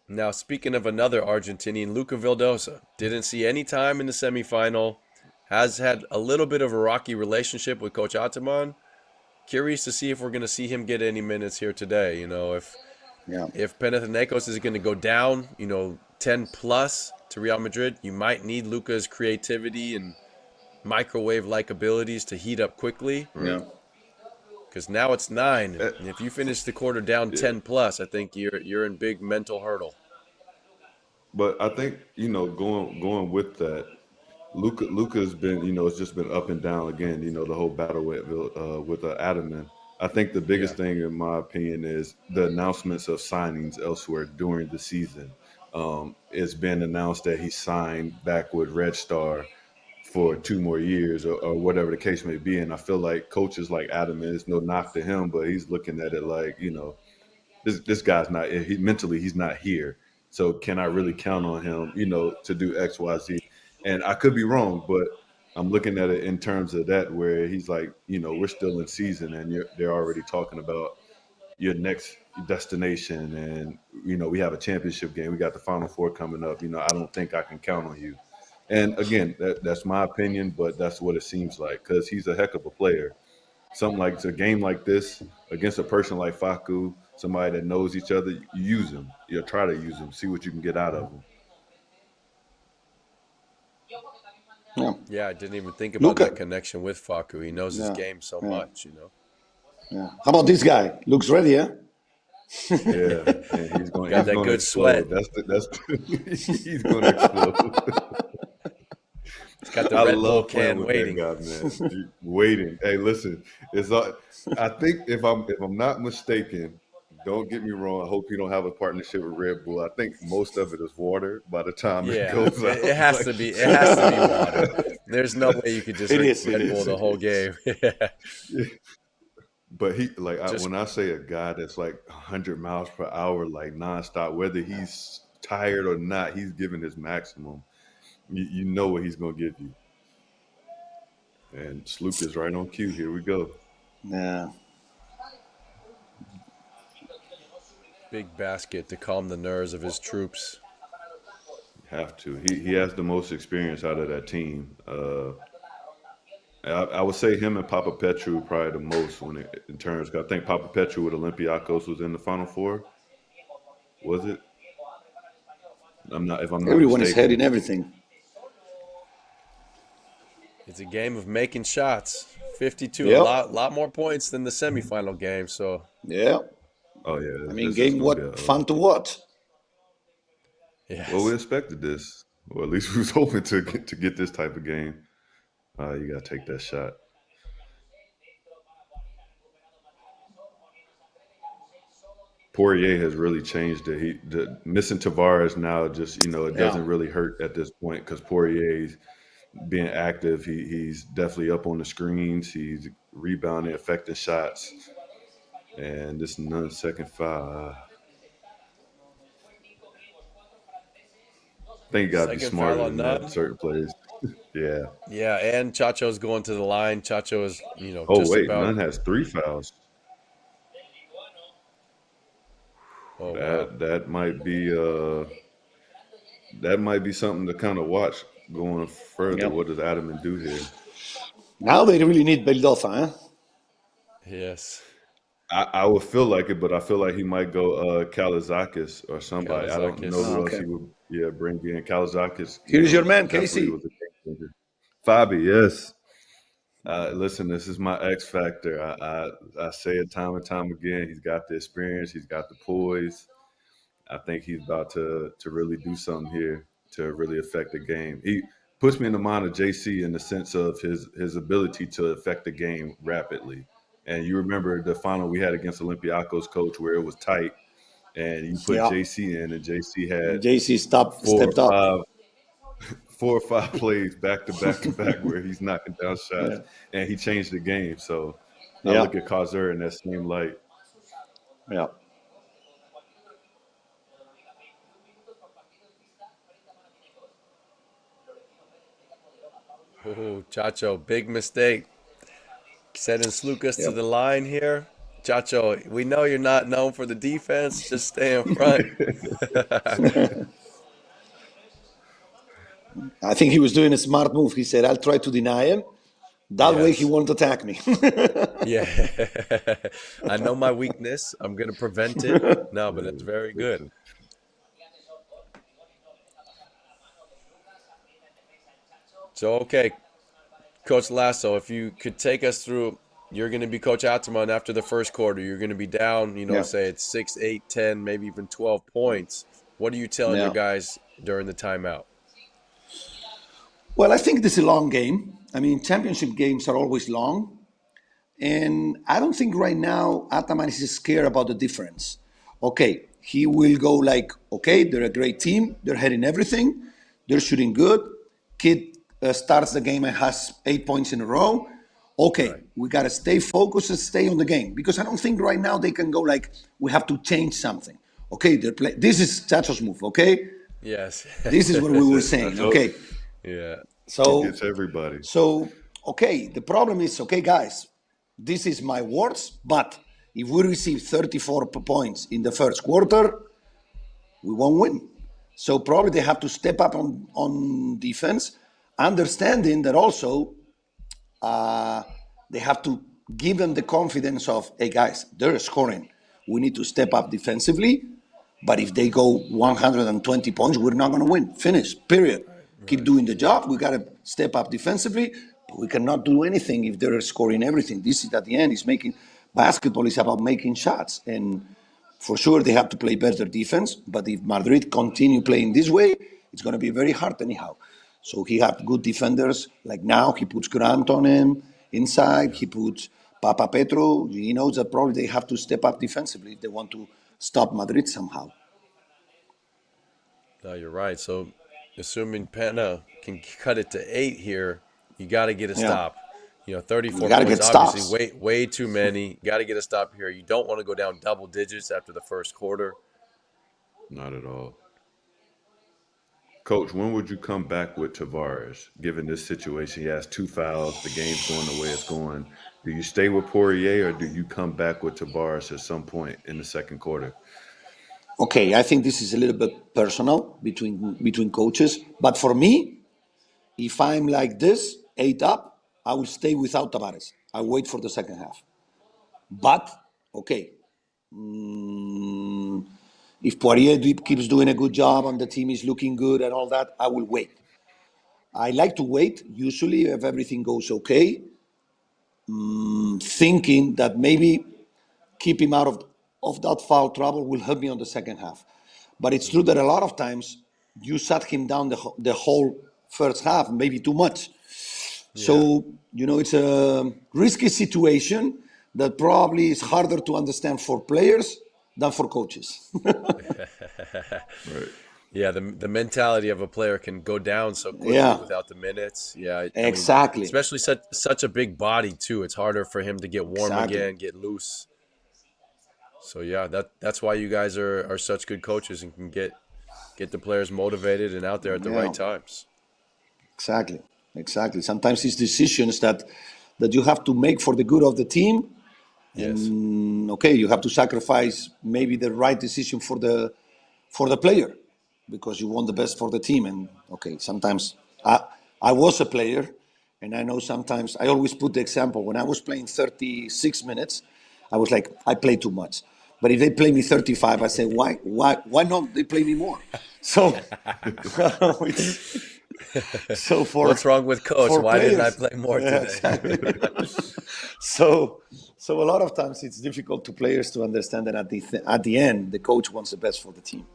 Now, speaking of another Argentinian, Luca Vildosa, didn't see any time in the semifinal, has had a little bit of a rocky relationship with Coach Ataman. Curious to see if we're going to see him get any minutes here today. Yeah, If Panathinaikos is going to go down, 10 plus to Real Madrid, you might need Luca's creativity and microwave-like abilities to heat up quickly. yeah, Because now it's 9, Uh, and if you finish the quarter down yeah. 10 plus, I think you're in big mental hurdle. But I think, going with that, Luca's been, it's just been up and down again, the whole battle with Ataman. I think the Yeah. biggest thing, in my opinion, is the announcements of signings elsewhere during the season. It's been announced that he signed back with Red Star for 2 more years, or whatever the case may be. And I feel like coaches like Ataman, it's no knock to him, but he's looking at it like, this guy's not, mentally he's not here. So can I really count on him, to do X, Y, Z? And I could be wrong, but I'm looking at it in terms of that, where he's like, we're still in season, and they're already talking about your next destination, and we have a championship game, we got the Final Four coming up. I don't think I can count on you. And again, that's my opinion, but that's what it seems like, because he's a heck of a player. Something like a game like this against a person like Facu, somebody that knows each other, you use him. You try to use him, see what you can get out of him. yeah. Yeah, I didn't even think about that Luca, connection with Facu. He knows his yeah, game so yeah, much. yeah. How about this guy? Looks ready, huh? Yeah, and Got he's that gonna good sweat. explode. He's gonna explode. He's got the I Red Bull love playing can with that waiting. guy, man. Waiting. Hey, listen, I think if I'm not mistaken, don't get me wrong. I hope you don't have a partnership with Red Bull. I think most of it is water by the time it Yeah, goes out. it has Like, to be. It has to be water. There's no way you could just It drink is. It Red Bull is. the It whole is. game. Yeah. but Just when I say a guy that's like 100 miles per hour, like nonstop, whether he's tired or not, he's giving his maximum. You know what he's gonna give you. And Sloop is right on cue. Here we go. Yeah. big basket to calm the nerves of his troops. Have to. He has the most experience out of that team. I would say him and Papa Petru probably the most in terms. I think Papa Petru with Olympiacos was in the Final Four. Was it? If I'm not Everyone is mistaken. heading everything. It's a game of making shots. 52, a Yep. lot more points than the semifinal game. So Yeah. Oh yeah, I mean, this is game gonna be what fun to watch. well, we yes, expected this. Or at least we was hoping to get this type of game. You gotta take that shot. Poirier has really changed it. Missing Tavares now just it Yeah. doesn't really hurt at this point because Poirier's being active. He's definitely up on the screens. He's rebounding, affecting shots, and this second foul. I think you gotta be second foul smarter on than that in Nunn. certain plays. Yeah. Yeah, and Chacho's going to the line. Chacho is, Oh just wait, about. Nunn has 3 fouls. Oh wow. That might be something to kind of watch going further. Yeah. What does Ataman do here? Now they really need Beldofa, huh? Yes, I would feel like it, but I feel like he might go Kalazakis or somebody. I don't know Ah, Kalizakis. who else okay. he would. Yeah, bring in Kalazakis. Here's your man, Definitely Casey. was a game changer. Fabi, yes. Listen, this is my X factor. I say it time and time again. He's got the experience. He's got the poise. I think he's about to really do something here to really affect the game. He puts me in the mind of JC in the sense of his ability to affect the game rapidly. And you remember the final we had against Olympiacos, coach, where it was tight, and you put Yeah. JC in, and JC had JC four or stepped up. five four or five plays back to back to back where he's knocking down shots, Yeah. and he changed the game. So I Yeah. look at Kaiser in that same light. Yeah. Oh, Chacho, big mistake. Sending Slukas to Yep. the line here. Chacho, we know you're not known for the defense. Just stay in front. I think he was doing a smart move. He said, I'll try to deny him. That way he Yes. won't attack me. Yeah. I know my weakness. I'm going to prevent it. No, but it's very good. So, okay, Coach Lasso, if you could take us through, you're going to be Coach Ataman after the first quarter. You're going to be down, Yeah. say it's 6, 8, 10, maybe even 12 points. What are you telling your Yeah. guys during the timeout? Well, I think this is a long game. I mean, championship games are always long. And I don't think right now Ataman is scared about the difference. Okay, he will go like, okay, they're a great team. They're heading everything. They're shooting good. Kid starts the game and has 8 points in a row. Okay, Right. we got to stay focused and stay on the game. Because I don't think right now they can go like, we have to change something. Okay, this is Chacho's move, okay? Yes. This is what we were saying, So okay? Yeah. he So gets everybody. Okay, the problem is, okay, guys, this is my words, but if we receive 34 points in the first quarter, we won't win. So probably they have to step up on defense, understanding that also they have to give them the confidence of, hey, guys, they're scoring. We need to step up defensively. But if they go 120 points, we're not going to win. Finish, period. Keep doing the job. We got to step up defensively. But we cannot do anything if they're scoring everything. This is at the end. It's making basketball is about making shots. And For sure, they have to play better defense. But if Madrid continue playing this way, it's going to be very hard anyhow. So he have good defenders. Like now, he puts Grant on him inside. Yeah. He puts Papa Petro. He knows that probably they have to step up defensively if they want to stop Madrid somehow. No, you're right. So, assuming Pana can cut it to 8 here, you got to get a Yeah, stop. you 34 got to points, get obviously, stops. way too many. Got to get a stop here. You don't want to go down double digits after the first quarter. Not at all. Coach, when would you come back with Tavares, given this situation? He has 2 fouls. The game's going the way it's going. Do you stay with Poirier or do you come back with Tavares at some point in the second quarter? Okay, I think this is a little bit personal between coaches. But for me, if I'm like this, 8 up, I will stay without Tavares. I wait for the second half. But okay, if Poirier keeps doing a good job and the team is looking good and all that, I will wait. I like to wait usually if everything goes okay, thinking that maybe keep him out of that foul trouble will help me on the second half. But it's true that a lot of times you sat him down the whole first half, maybe too much. Yeah. So, it's a risky situation that probably is harder to understand for players than for coaches. Right. Yeah, the mentality of a player can go down so quickly Yeah, without the minutes. Yeah, I mean, exactly. especially such a big body too. It's harder for him to get warm Exactly. again, get loose. So yeah, that's why you guys are such good coaches and can get the players motivated and out there at the Yeah, right times. exactly. Exactly. Sometimes it's decisions that you have to make for the good of the team. Yes. And okay, you have to sacrifice maybe the right decision for the player because you want the best for the team. And okay, sometimes I was a player, and I know sometimes I always put the example when I was playing 36 minutes, I was like I play too much. But if they play me 35, I say why not they play me more? So it's, so What's wrong with coach? for Why didn't I players, play more yeah, today? exactly. So a lot of times it's difficult to players to understand that at the end the coach wants the best for the team.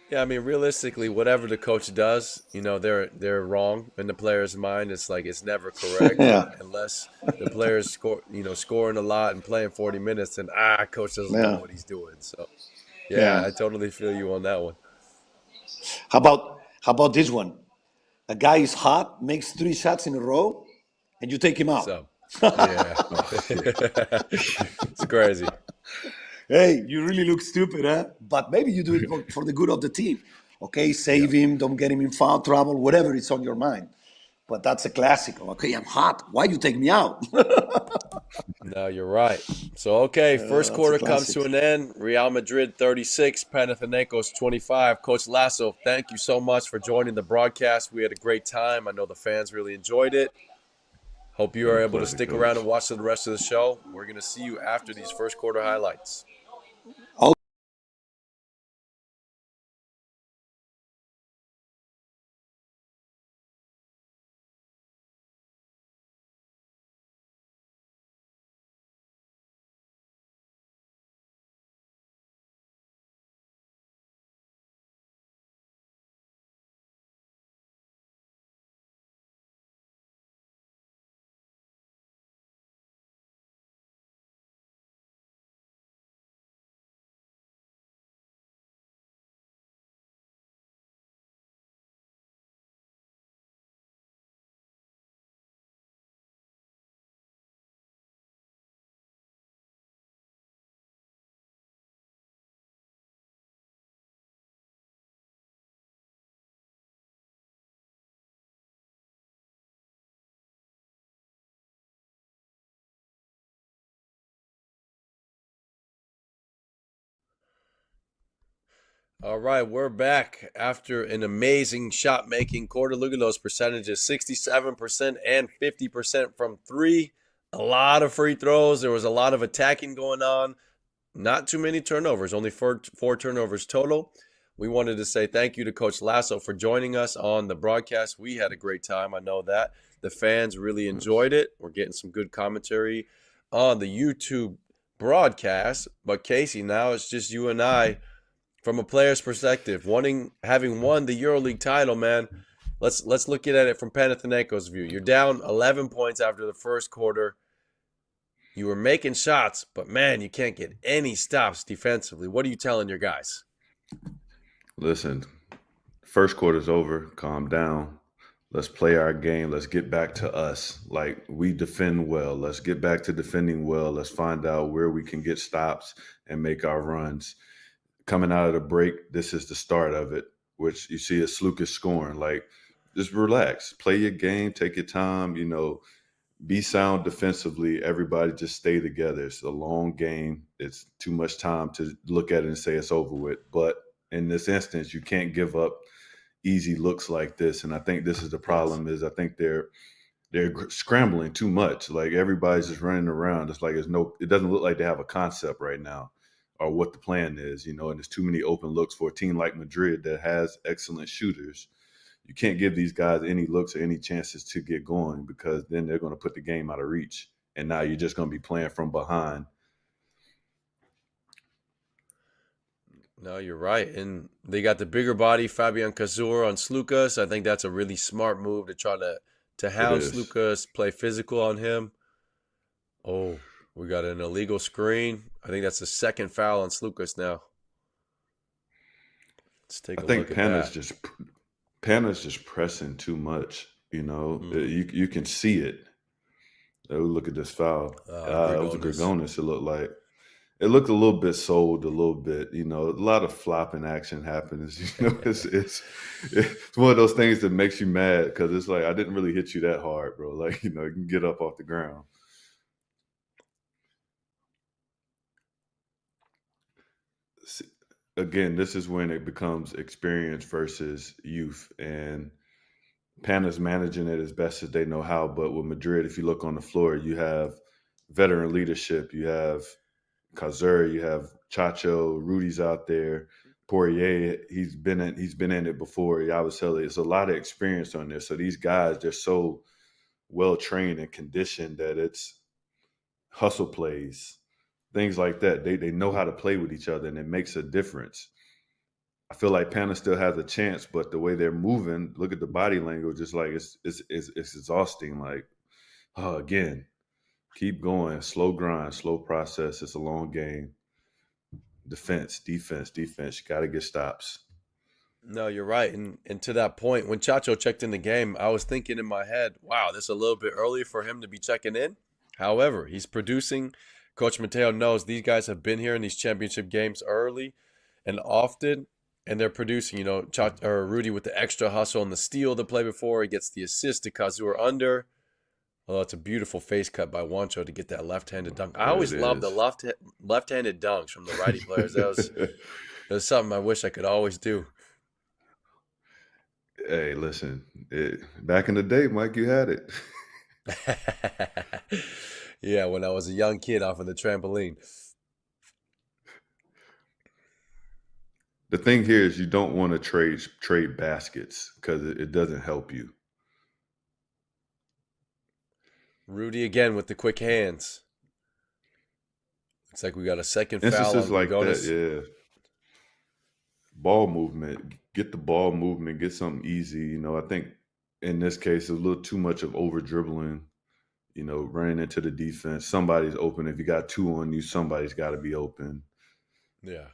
Yeah, I mean, realistically, whatever the coach does, they're wrong in the player's mind. It's like it's never correct Yeah, unless the player's scoring a lot and playing 40 minutes, and coach doesn't know yeah, what he's doing. So yeah, yeah. I totally feel you on that one. How about this one? A guy is hot, makes 3 shots in a row, and you take him out. So yeah, Oh, yeah. it's crazy. Hey, you really look stupid, huh? But maybe you do it for the good of the team. Okay, Yeah. save him, don't get him in foul trouble, whatever is on your mind. But that's a classic. Okay, I'm hot. Why you take me out? No, you're right. So, okay, first That's a quarter comes to classic. an end. Real Madrid 36, Panathinaikos 25. Coach Lasso, thank you so much for joining the broadcast. We had a great time. I know the fans really enjoyed it. Hope you are My able to pleasure, stick around Coach. and watch the rest of the show. We're going to see you after these first quarter highlights. All right, we're back after an amazing shot making quarter. Look at those percentages 67% and 50% from three. A lot of free throws. There was a lot of attacking going on. Not too many turnovers, only four turnovers total. We wanted to say thank you to Coach Lasso for joining us on the broadcast. We had a great time. I know that. The fans really Yes. enjoyed it. We're getting some good commentary on the YouTube broadcast. But Casey, now it's just you and I from a player's perspective, having won the EuroLeague title, man. Let's look at it from Panathinaikos' view. You're down 11 points after the first quarter. You were making shots, but man, you can't get any stops defensively. What are you telling your guys? Listen, first quarter's over. Calm down. Let's play our game. Let's get back to us. Like, we defend well. Let's get back to defending well. Let's find out where we can get stops and make our runs. Coming out of the break, this is the start of it, which you see is Lucas scoring. Like, just relax. Play your game. Take your time. Be sound defensively. Everybody just stay together. It's a long game. It's too much time to look at it and say it's over with. But in this instance, you can't give up easy looks like this. And I think this is the problem. Is I think they're scrambling too much. Like, everybody's just running around. It's like it doesn't look like they have a concept right now or what the plan is, and there's too many open looks for a team like Madrid that has excellent shooters. You can't give these guys any looks or any chances to get going, because then they're going to put the game out of reach. And now you're just going to be playing from behind. No, you're right. And they got the bigger body, Fabian Cazor on Slukas. I think that's a really smart move to try to hound Slukas, play physical on him. Oh, we got an illegal screen. I think that's the second foul on Slukas now. Let's take a look at that. I think Pana's just pressing too much. You can see it. Oh, look at this foul. It was a Grigonis, it looked like. It looked a little bit sold, a little bit, a lot of flopping action happens. It's one of those things that makes you mad, because it's like, I didn't really hit you that hard, bro. Like, you can get up off the ground. Again, this is when it becomes experience versus youth, and Pana's managing it as best as they know how. But with Madrid, if you look on the floor, you have veteran leadership. You have Cazur, you have Chacho, Rudy's out there. Poirier, he's been in it before. Yabusele, it's a lot of experience on there. So these guys, they're so well trained and conditioned that it's hustle plays, things like that. They know how to play with each other, and it makes a difference. I feel like Pana still has a chance, but the way they're moving, look at the body language, it's like it's exhausting. Like, again, keep going, slow grind, slow process. It's a long game. Defense. You got to get stops. No, you're right. And to that point, when Chacho checked in the game, I was thinking in my head, wow, this is a little bit early for him to be checking in. However, he's producing. Coach Mateo knows these guys have been here in these championship games early and often, and they're producing. Rudy with the extra hustle and the steal the play before. He gets the assist to Cazur under. Oh, it's a beautiful face cut by Juancho to get that left-handed dunk. I always love the left-handed dunks from the righty players. That was something I wish I could always do. Hey, listen, back in the day, Mike, you had it. Yeah, when I was a young kid off of the trampoline. The thing here is you don't want to trade baskets, because it doesn't help you. Rudy again with the quick hands. Looks like we got a second foul on Instances like Grigonis. that, yeah. Ball movement. Get the ball movement. Get something easy. I think in this case, a little too much of over dribbling, running into the defense. Somebody's open. If you got two on you, somebody's got to be open. Yeah.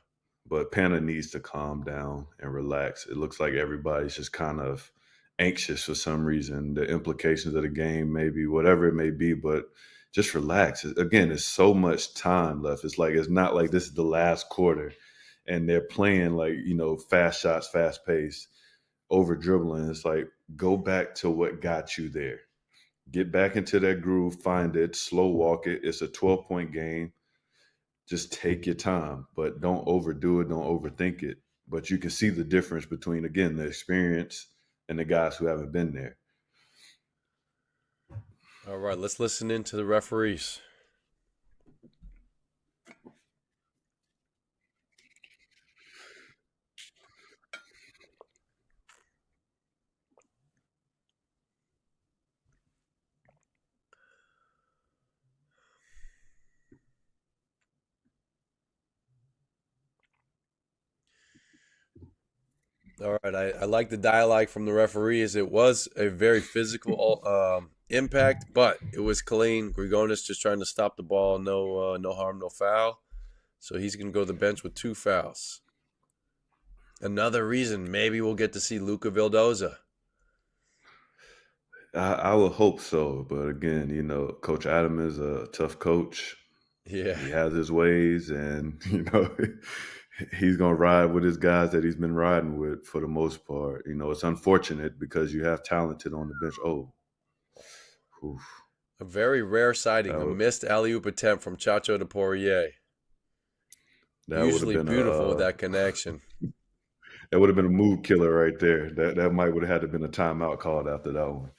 But Pana needs to calm down and relax. It looks like everybody's just kind of anxious for some reason. The implications of the game, maybe, whatever it may be, but just relax. Again, there's so much time left. It's not like this is the last quarter and they're playing like, fast shots, fast pace, over dribbling. It's like, go back to what got you there. Get back into that groove, find it, slow walk it. It's a 12-point game. Just take your time, but don't overdo it. Don't overthink it. But you can see the difference between, again, the experience and the guys who haven't been there. All right, let's listen in to the referees. All right, I like the dialogue from the referees. It was a very physical impact, but it was clean. Grigonis just trying to stop the ball. No, no harm, no foul. So he's going to go to the bench with 2 fouls. Another reason maybe we'll get to see Luca Vildoza. I would hope so, but again, Coach Adam is a tough coach. Yeah. He has his ways, and he's gonna ride with his guys that he's been riding with for the most part. It's unfortunate because you have talented on the bench. Oh, oof. A very rare sighting, That a would, missed alley-oop attempt from Chacho to Poirier. that would have Usually been beautiful with that connection. that would have been a mood killer right there. That might would have had to been a timeout called after that one.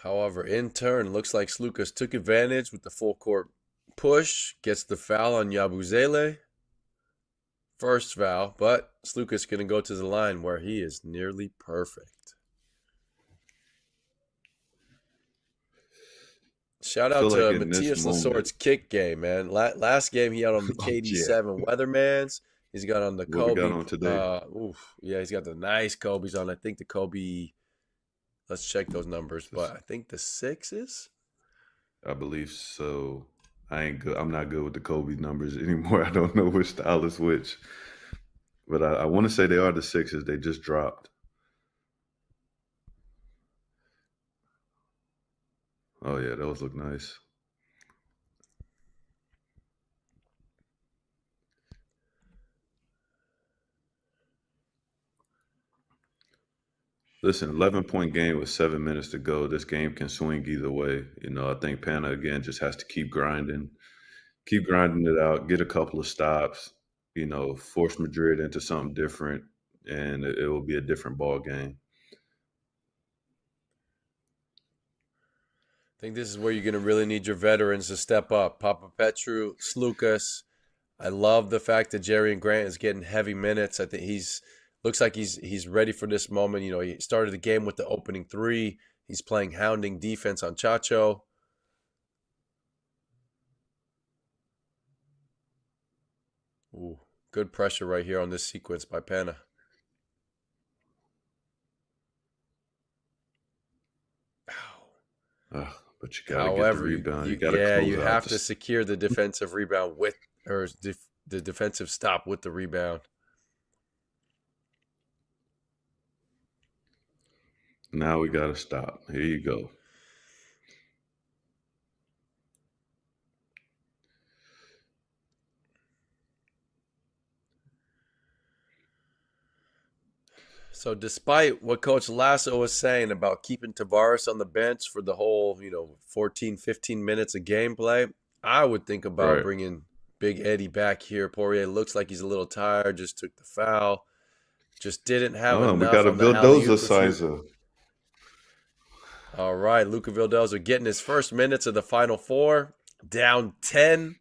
However, in turn, looks like Slukas took advantage with the full court push, gets the foul on Yabusele. First foul, but Slukas going to go to the line where he is nearly perfect. Shout I out feel like to in this Matthias moment, Lasort's kick game, man. Last game he had on the oh yeah, KD7 Weathermans. He's got on the what we got Kobe. on today? Yeah, he's got the nice Kobe's on. I think the Kobe. Let's check those numbers, but I think the 6s. I believe so. I ain't good. I'm not good with the Kobe numbers anymore. I don't know which style is which, but I want to say they are the 6s. They just dropped. Oh yeah, those look nice. Listen, 11-point game with 7 minutes to go. This game can swing either way. I think Pana again just has to keep grinding it out, get a couple of stops. Force Madrid into something different, and it will be a different ball game. I think this is where you're going to really need your veterans to step up. Papa Petru, Slukas. I love the fact that Jerry and Grant is getting heavy minutes. I think looks like he's ready for this moment. He started the game with the opening 3. He's playing hounding defense on Chacho. Ooh, good pressure right here on this sequence by Pana. But you got to get the However, rebound. You got to close you out have to secure the defensive rebound the defensive stop with the rebound. Now we got to stop. Here you go. So despite what Coach Lasso was saying about keeping Tavares on the bench for the whole, 14, 15 minutes of gameplay, I would think about Right. bringing Big Eddie back here. Poirier looks like he's a little tired, just took the foul. Just didn't have Oh, we enough got a on the alley-oop. Vildoza sizer. All right, Luca Vildoza getting his first minutes of the Final Four. Down 10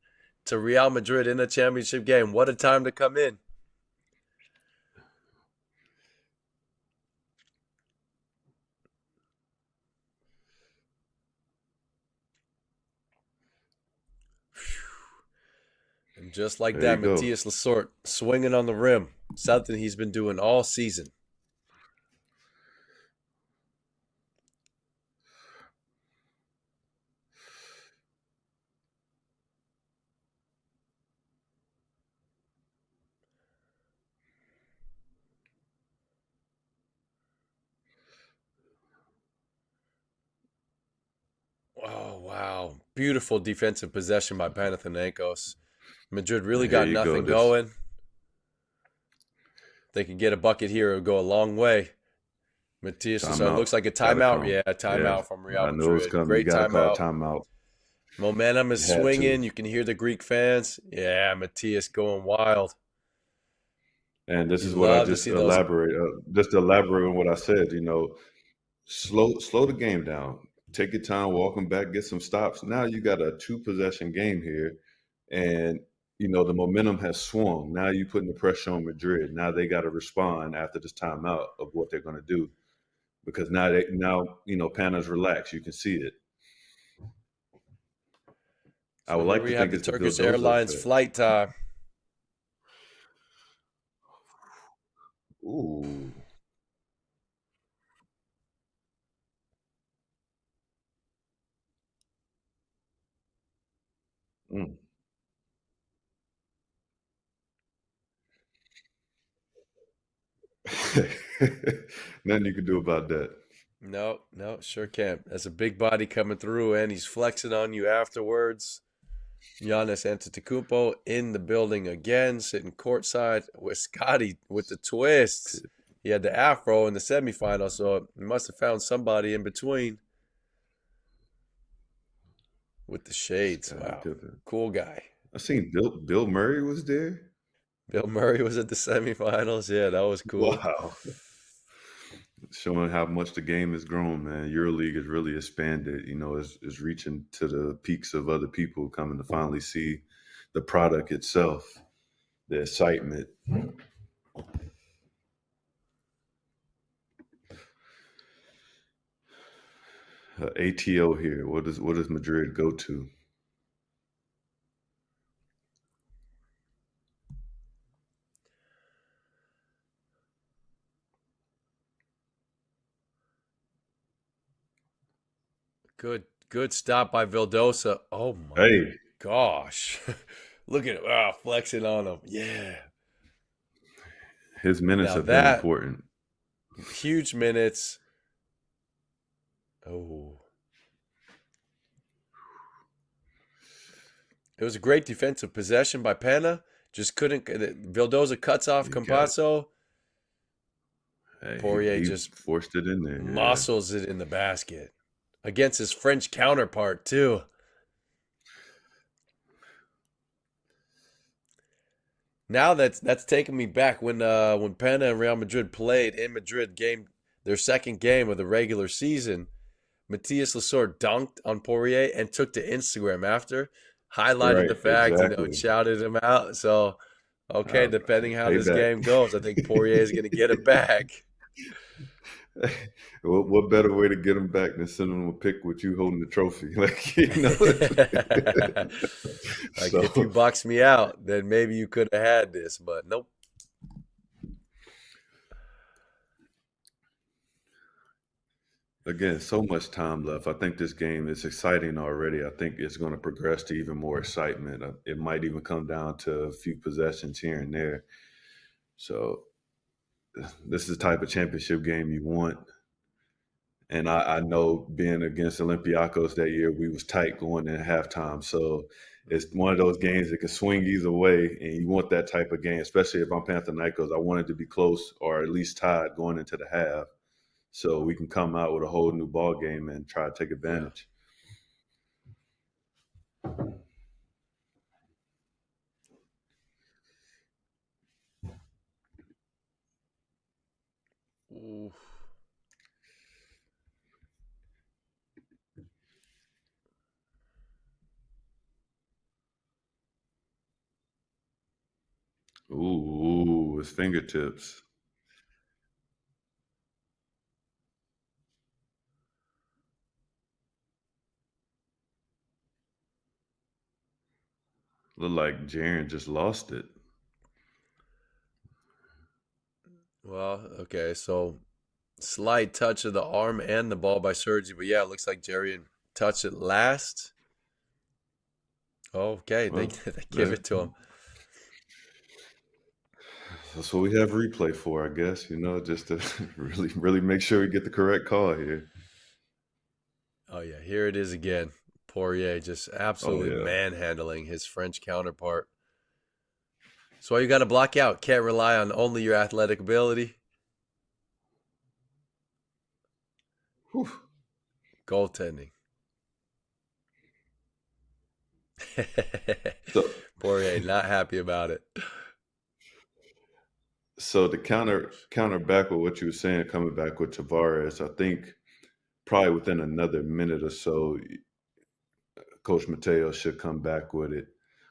to Real Madrid in a championship game. What a time to come in. And just like There you that, go. Matthias Lasort swinging on the rim. Something he's been doing all season. Oh, wow. Beautiful defensive possession by Panathinaikos. Madrid really And here got you go. nothing going. They could get a bucket here. It would go a long way. Matthias, so it Timeout. looks like a Gotta timeout. come. Yeah, Yeah. timeout from Real I knew it was Madrid. coming. You Great got to call timeout. timeout. Momentum is You had swinging. to. You can hear the Greek fans. Yeah, Matthias going wild. And this You is what I love to see those. just to elaborate on what I said. Slow the game down. Take your time, walk them back, get some stops. Now you got a 2-possession game here, and the momentum has swung. Now you're putting the pressure on Madrid. Now they got to respond after this timeout of what they're going to do, because now Pana's relaxed. You can see it. I So would here like we to have think the it's the Turkish Vildoza Airlines effect. flight time. Ooh. Mm. Nothing you can do about that. No, no, sure can't. That's a big body coming through, and he's flexing on you afterwards. Giannis Antetokounmpo in the building again, sitting courtside with Scotty with the twists. He had the afro in the semifinal, so he must have found somebody in between with the shades. Scottie Wow, Pippen. cool guy. I seen Bill Murray was there. Bill Murray was at the semifinals. Yeah, that was cool. Wow. Showing how much the game has grown, man. EuroLeague has really expanded. Is reaching to the peaks of other people coming to finally see the product itself, the excitement. ATO here. What does Madrid go to? Good stop by Vildosa. Oh my Hey, gosh. Look at him. Ah, flexing on him. Yeah. his minutes Now have been that important. huge minutes. Oh. It was a great defensive possession by Pana. Just couldn't. Vildosa cuts off He got it. Campazzo. Hey, Poirier he just forced it in there. Yeah. muscles it in the basket against his French counterpart too. Now that's taking me back when Pana and Real Madrid played in Madrid their second game of the regular season. Matthias Lasor dunked on Poirier and took to Instagram after, highlighted Right. the fact, Exactly. shouted him out. So, okay, Uh, depending how this Payback. game goes, I think Poirier is going to get it back. What better way to get him back than send him a pic with you holding the trophy? Like, if you So box me out, then maybe you could have had this, but nope. again, so much time left. I think this game is exciting already. I think it's going to progress to even more excitement. It might even come down to a few possessions here and there. So this is the type of championship game you want. And I know being against Olympiacos that year, we was tight going in halftime. So it's one of those games that can swing either way, and you want that type of game, especially if I'm Panathinaikos. I want it to be close or at least tied going into the half, so we can come out with a whole new ball game and try to take Yeah. advantage. Ooh. Ooh, his fingertips look like Jaren just lost it. Well, okay, so slight touch of the arm and the ball by Sergi, but yeah, it looks like Jerry touched it last. Okay, they, Well, they give that, it to him. that's what we have replay for, I guess. Just to really make sure we get the correct call here. Oh yeah, here it is again. Poirier just Oh absolutely yeah. manhandling his French counterpart. So you got to block out. Can't rely on only your athletic ability. Whew. Goaltending. So Poirier not happy about it. So to counter back with what you were saying, coming back with Tavares, I think probably within another minute or so, Coach Mateo should come back with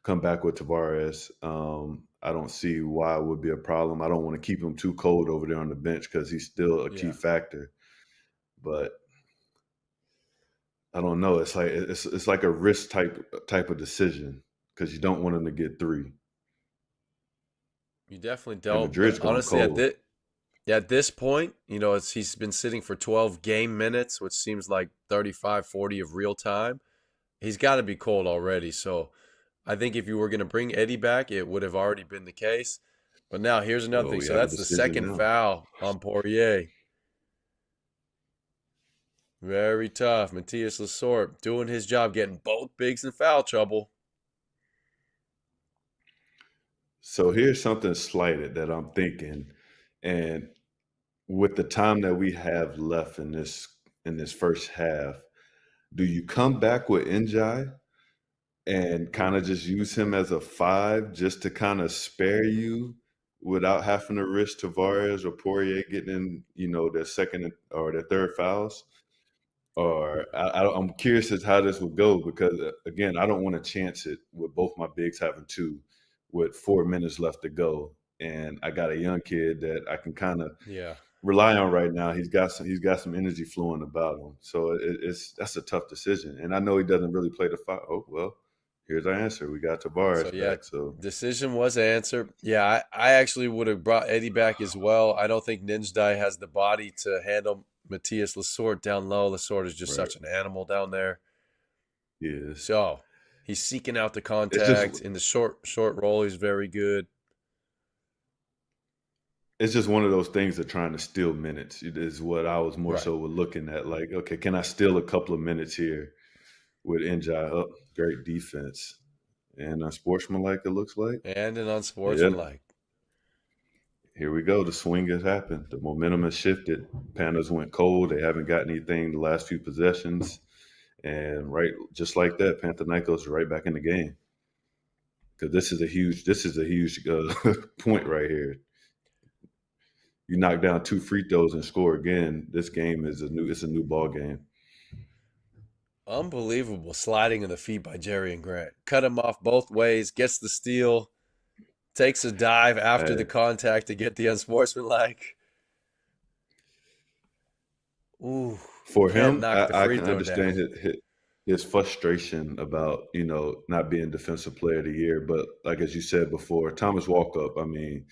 Tavares. I don't see why it would be a problem. I don't want to keep him too cold over there on the bench because he's still a key Yeah, factor. But I don't know. It's like a risk type of decision because you don't want him to get three. you definitely And don't. But Madrid's going honestly, cold. At this point, he's been sitting for 12 game minutes, which seems like 35, 40 of real time. He's got to be cold already. So I think if you were going to bring Eddie back, it would have already been the case. But now here's another Well, thing. we So have a that's the decision second now. foul on Poirier. Very tough. Matthias Lasort doing his job, getting both bigs in foul trouble. So here's something slighted that I'm thinking, and with the time that we have left in this first half, do you come back with Njai and kind of just use him as a five just to kind of spare you without having to risk Tavares or Poirier getting in, their second or their third fouls? Or I'm curious as how this would go because again, I don't want to chance it with both my bigs having two with 4 minutes left to go, and I got a young kid that I can kind of Yeah. rely on right now. He's got some energy flowing about him, so that's a tough decision. And I know he doesn't really play the five. Oh well, here's our answer. We got So Tavares yeah, back. So decision was answered. Yeah, I actually would have brought Eddie back as well. I don't think Ninjai has the body to handle Matthias Lasort down low. Lasort is just right, such an animal down there. yes, So he's seeking out the it's just contact in the short roll. He's very good. it's just one of those things of trying to steal minutes. It is what I was more Right. so looking at. Like, okay, can I steal a couple of minutes here with Njai up? Great defense and unsportsmanlike. It looks like. And an Yeah, unsportsmanlike. here we go. The swing has happened. The momentum has shifted. Panthers went cold. They haven't got anything the last few possessions, and right, just like that, Panathinaikos is right back in the game because this is a huge point right here. You knock down two free throws and score again. This game is it's a new ball game. Unbelievable sliding of the feet by Jerry and Grant. Cut him off both ways, gets the steal, takes a dive after the Hey, contact to get the unsportsmanlike. Ooh, for can't him, knock the I free can throw understand down. his frustration about not being defensive player of the year. But like as you said before, Thomas Walkup. I mean,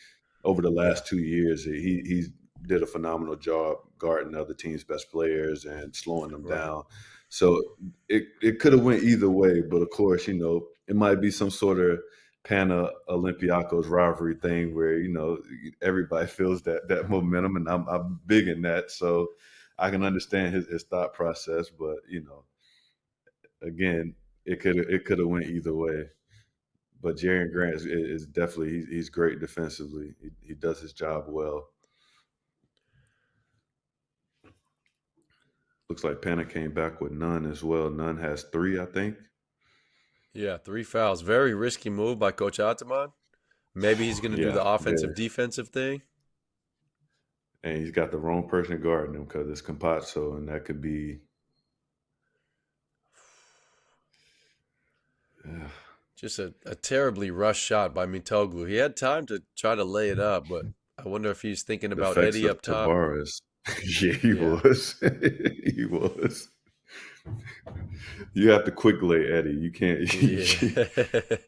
over the Yeah, last 2 years, he's did a phenomenal job guarding other teams' best players and slowing them right. down. So it could have went either way, but of course, it might be some sort of Pana Olympiacos rivalry thing where everybody feels that momentum, and I'm big in that. So I can understand his thought process, but again, it could have went either way. But Jarian Grant is definitely he's great defensively. He does his job well. Looks like Pena came back with none as well. None has three, I think. Yeah, three fouls. Very risky move by Coach Ataman. Maybe he's going to do Yeah, the offensive very. defensive thing. And he's got the wrong person guarding him because it's Compazzo, and that could be. Uh, Just a terribly rushed shot by Mitoglu. He had time to try to lay it up, but I wonder if he's thinking the about effects Eddie of up top. Tavares. Yeah, he Yeah. was. He was. You have to quick lay Eddie. You can't. Yeah.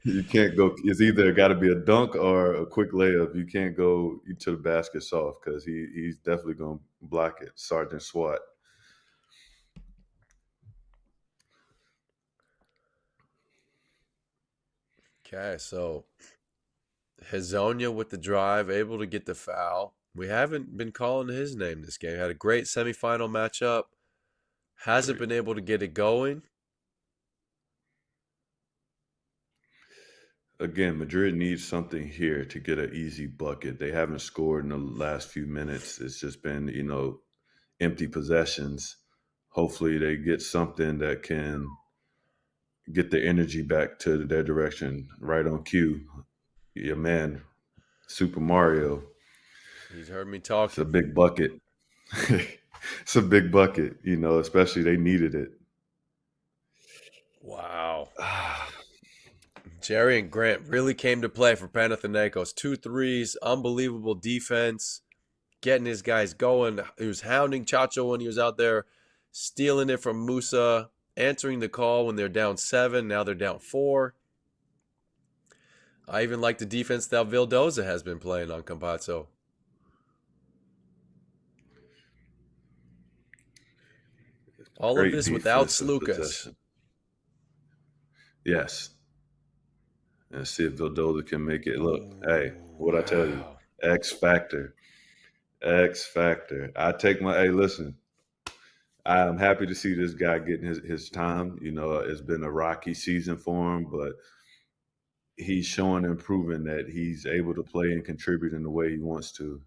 You can't go. It's either got to be a dunk or a quick layup. You can't go to the basket soft because he's definitely going to block it. Sergeant SWAT. Okay, so Hazonia with the drive, able to get the foul. We haven't been calling his name this game. Had a great semifinal matchup. Hasn't Great. been able to get it going. Again, Madrid needs something here to get an easy bucket. They haven't scored in the last few minutes. It's just been, empty possessions. Hopefully, they get something that can get the energy back to their direction. Right on cue, your man, Super Mario. He's heard me It's a talking. big bucket. It's a big bucket, especially they needed it. Wow. Jerry and Grant really came to play for Panathinaikos. Two threes, unbelievable defense, getting his guys going. He was hounding Chacho when he was out there, stealing it from Musa, answering the call when they're down 7. Now they're down 4. I even like the defense that Vildoza has been playing on Campazzo. All of Great this without defensive Slucas. possession. Yes. And see if Vildoza can make it. Look, hey, what I tell you, Wow. X factor, X factor. Hey, listen, I'm happy to see this guy getting his time. You know, it's been a rocky season for him, but he's showing and proving that he's able to play and contribute in the way he wants to.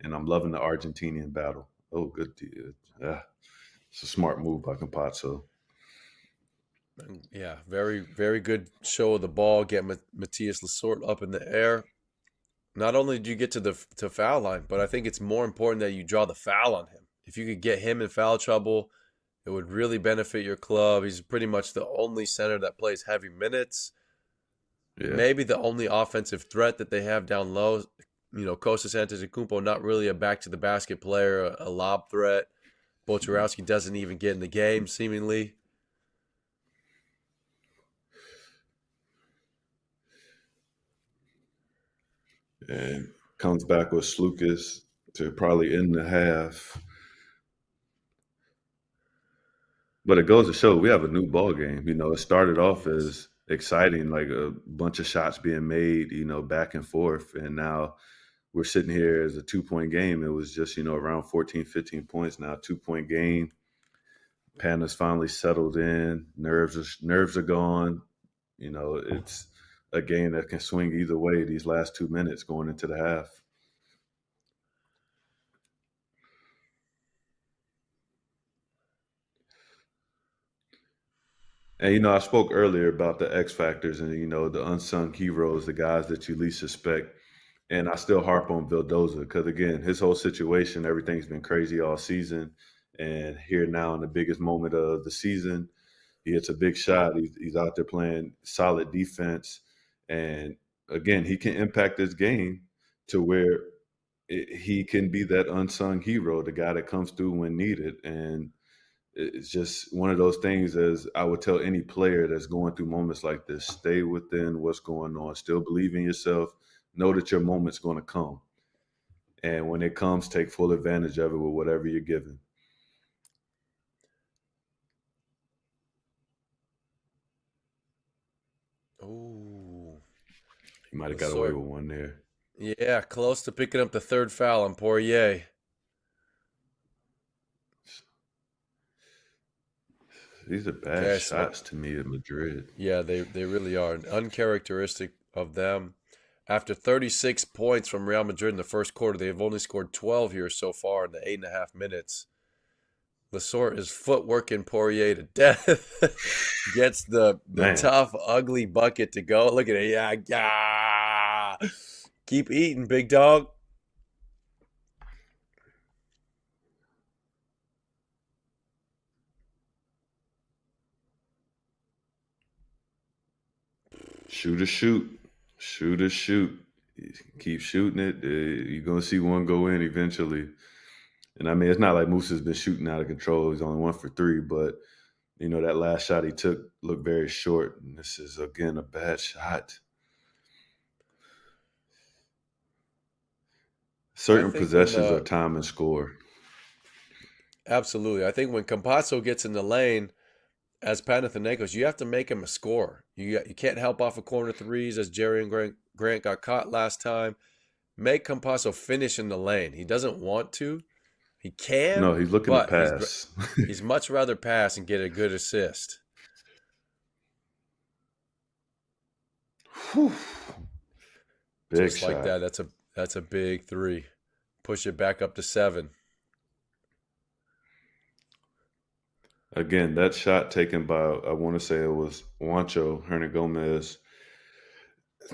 And I'm loving the Argentinian battle. Oh, good deal. Yeah, it's a smart move by Campazzo. Yeah, very, very good show of the ball. Get Matthias Lasort up in the air. Not only do you get to the foul line, but I think it's more important that you draw the foul on him. If you could get him in foul trouble, it would really benefit your club. He's pretty much the only center that plays heavy minutes. Yeah. Maybe the only offensive threat that they have down low. You know, Kostas Antetokounmpo, not really a back to the basket player, a lob threat. Bojarowski doesn't even get in the game, seemingly. And comes back with Slucas to probably end the half. But it goes to show we have a new ball game. You know, it started off as exciting, like a bunch of shots being made, you know, back and forth. And now we're sitting here as a 2-point game. It was just, you know, around 14, 15 points now, 2-point game. Pana's finally settled in. Nerves are gone. You know, it's a game that can swing either way these last 2 minutes going into the half. And, you know, I spoke earlier about the X factors and, you know, the unsung heroes, the guys that you least suspect. And I still harp on Vildoza because, again, his whole situation, everything's been crazy all season. And here now in the biggest moment of the season, he hits a big shot. He's out there playing solid defense. And, again, he can impact this game to where he can be that unsung hero, the guy that comes through when needed. And it's just one of those things, as I would tell any player that's going through moments like this, stay within what's going on, still believe in yourself, know that your moment's going to come. And when it comes, take full advantage of it with whatever you're given. Ooh. He might have got away with one there. Yeah, close to picking up the third foul on Poirier. These are bad shots to me at Madrid. Yeah, they really are. Uncharacteristic of them. After 36 points from Real Madrid in the first quarter, they've only scored 12 here so far in the 8.5 minutes. Lasort is footworking Poirier to death. Gets the tough, ugly bucket to go. Look at it. Yeah, yeah. Keep eating, big dog. Shoot or shoot. Shoot or shoot. Keep shooting it. You're going to see one go in eventually. And I mean, it's not like Musa's been shooting out of control. He's only 1 for 3, but you know, that last shot he took looked very short. And this is, again, a bad shot. Certain possessions are time and score. Absolutely. I think when Campazzo gets in the lane as Panathinaikos, you have to make him a scorer. You can't help off of corner threes as Jerry and Grant got caught last time. Make Campazzo finish in the lane. He doesn't want to. He can. No, he's looking to pass. He's much rather pass and get a good assist. Big Just shot. like that. That's a big three. Push it back up to 7. Again, that shot taken by, I want to say it was Juancho Hernangomez.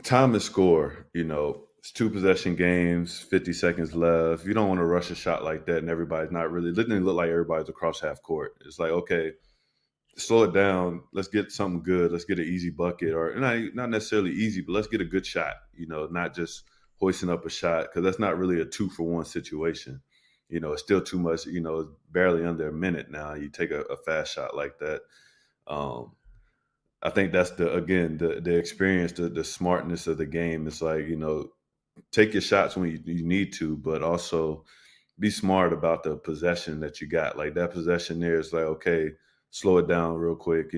Time and score, you know, it's 2 possession games, 50 seconds left. You don't want to rush a shot like that and everybody's not really, it didn't look like everybody's across half court. It's like, okay, slow it down. Let's get something good. Let's get an easy bucket, or not necessarily easy, but let's get a good shot, you know, not just hoisting up a shot, because that's not really a 2-for-1 situation. You know, it's still too much, you know, it's barely under a minute now. You take a fast shot like that. I think that's the experience, the smartness of the game. It's like, you know, take your shots when you need to, but also be smart about the possession that you got. Like that possession there is like, okay, slow it down real quick.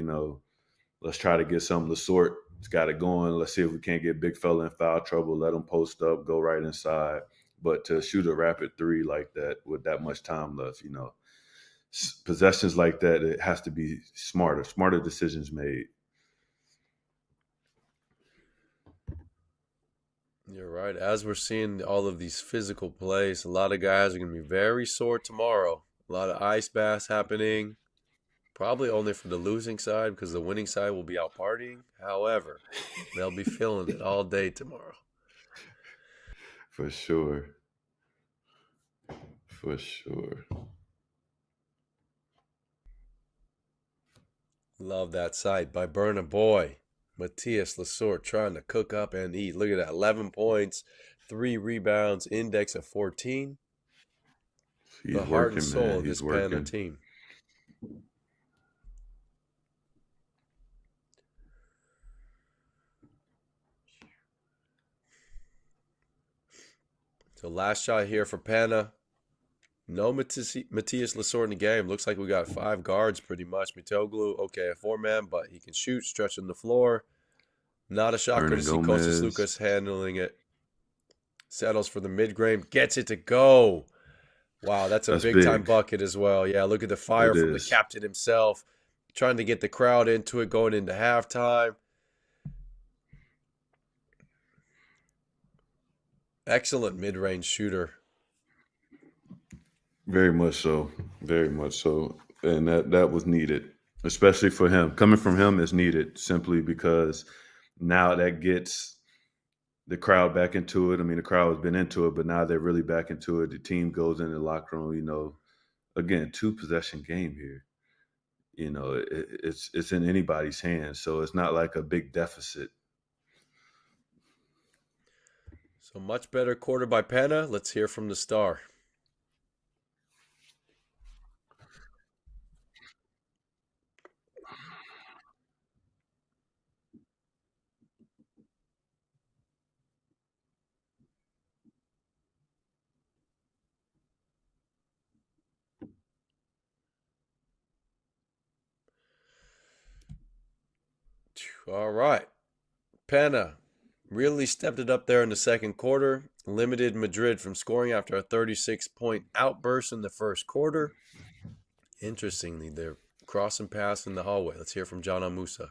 Let's try to get some Lasort. It's got it going. Let's see if we can't get big fella in foul trouble. Let him post up, go right inside. But to shoot a rapid three like that with that much time left, possessions like that, it has to be smarter decisions made. You're right. As we're seeing all of these physical plays, a lot of guys are going to be very sore tomorrow. A lot of ice baths happening. Probably only for the losing side because the winning side will be out partying. However, they'll be feeling it all day tomorrow. For sure. For sure. Love that sight by Burna Boy. Matthias Lasort trying to cook up and eat. Look at that. 11 points, 3 rebounds, index of 14. He's The heart and working, soul man. of He's this Pana working. team. So last shot here for Pana. No Matthias Lasort in the game. Looks like we got 5 guards pretty much. Mitoglu, okay, a 4-man, but he can shoot, stretching the floor. Not a shot Hernan courtesy Kostas Gomez. Lucas handling it. Settles for the mid-game, gets it to go. Wow, that's a That's big-time big. bucket as well. Yeah, look at the fire It from the is. captain himself, trying to get the crowd into it going into halftime. Excellent mid-range shooter. Very much so. Very much so. And that was needed, especially for him. Coming from him is needed simply because now that gets the crowd back into it. I mean, the crowd has been into it, but now they're really back into it. The team goes in the locker room, again, 2-possession game here. It's in anybody's hands. So it's not like a big deficit. So much better quarter by Pana. Let's hear from the star. All right. Pana really stepped it up there in the second quarter, limited Madrid from scoring after a 36-point outburst in the first quarter. Interestingly, they're crossing paths in the hallway. Let's hear from John Amusa.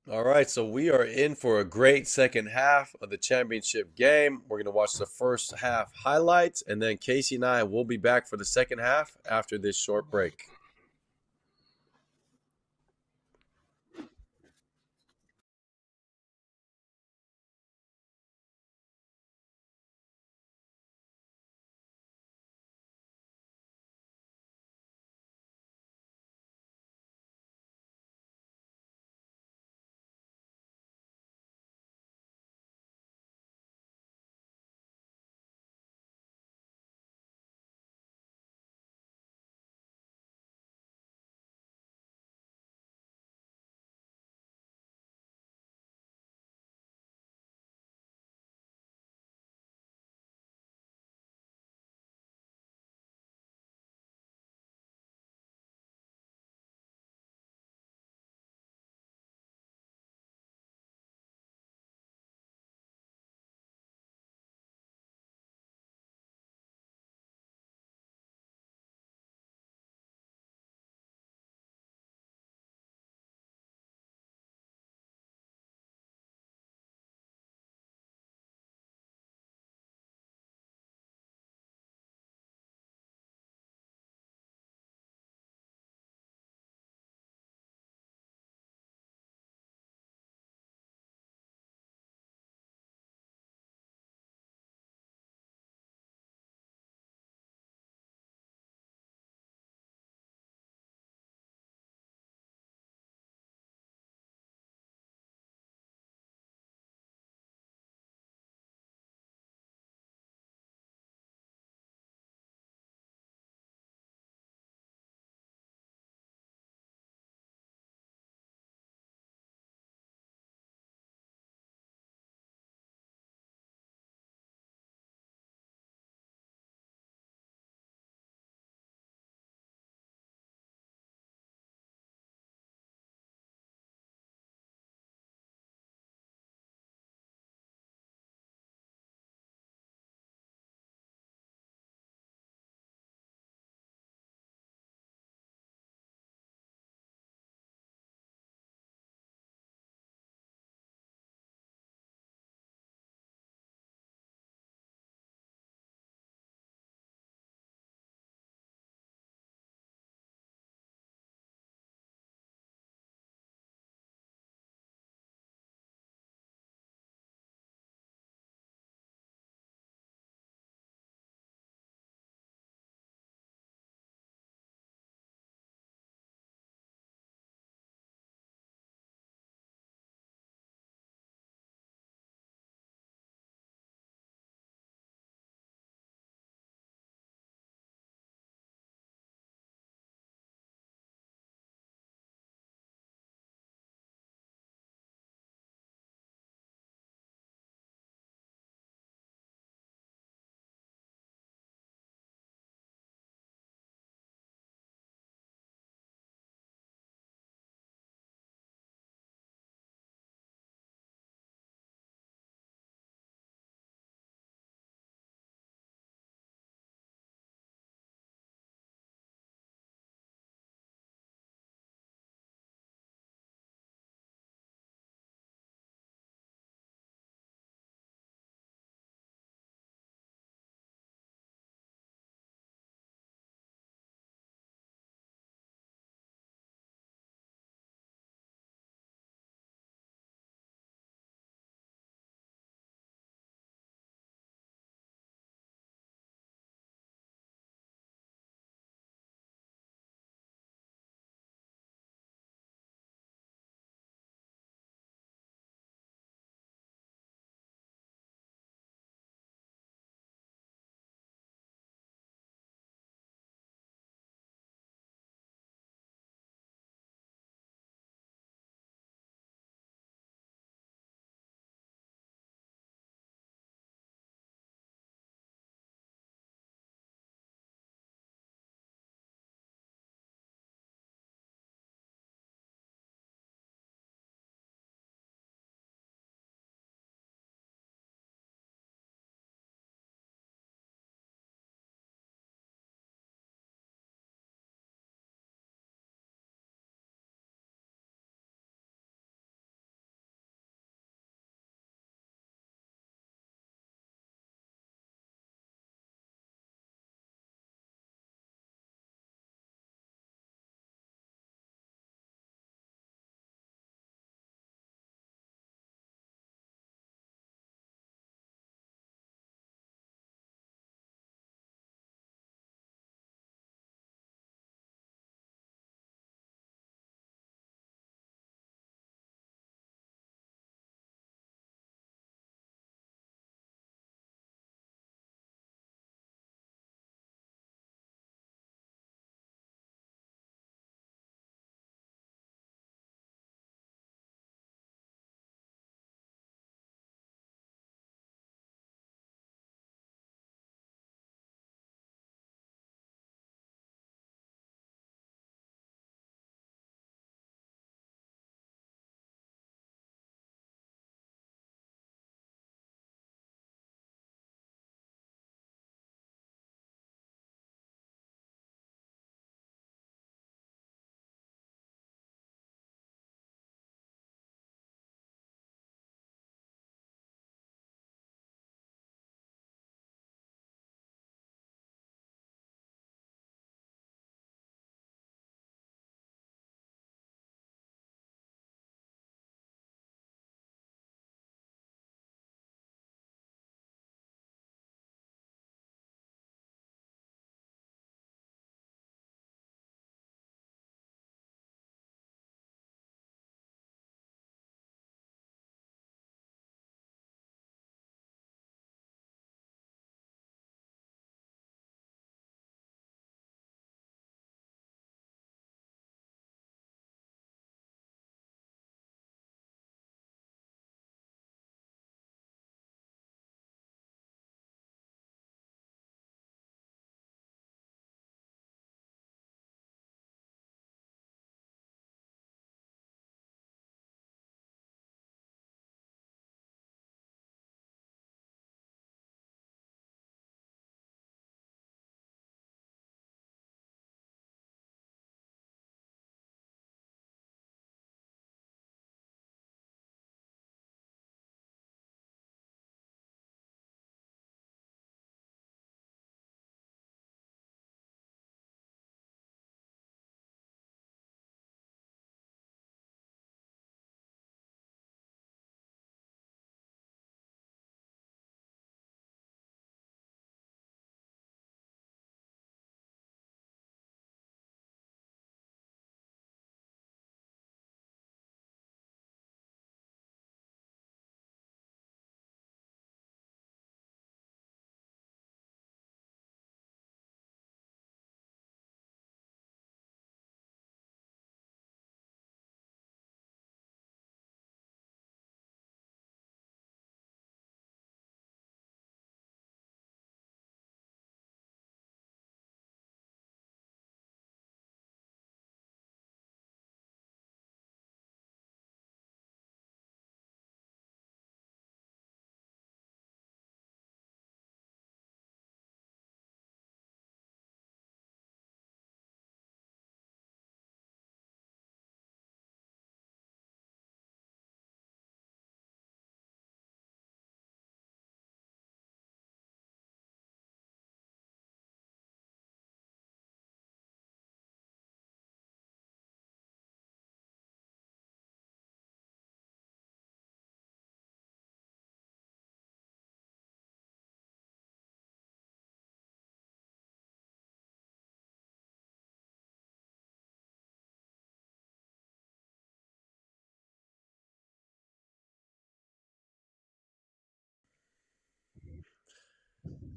All right, so we are in for a great second half of the championship game. We're going to watch the first half highlights, and then Casey and I will be back for the second half after this short break.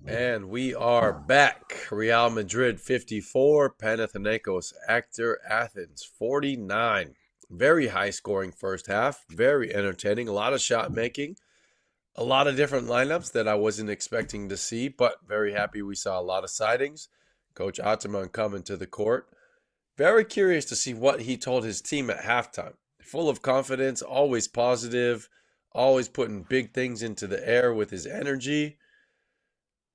And we are back. Real Madrid 54, Panathinaikos Actor Athens 49. Very high scoring first half, very entertaining, a lot of shot making, a lot of different lineups that I wasn't expecting to see, but very happy we saw a lot of sightings. Coach Ataman coming to the court. Very curious to see what he told his team at halftime. Full of confidence, always positive, always putting big things into the air with his energy.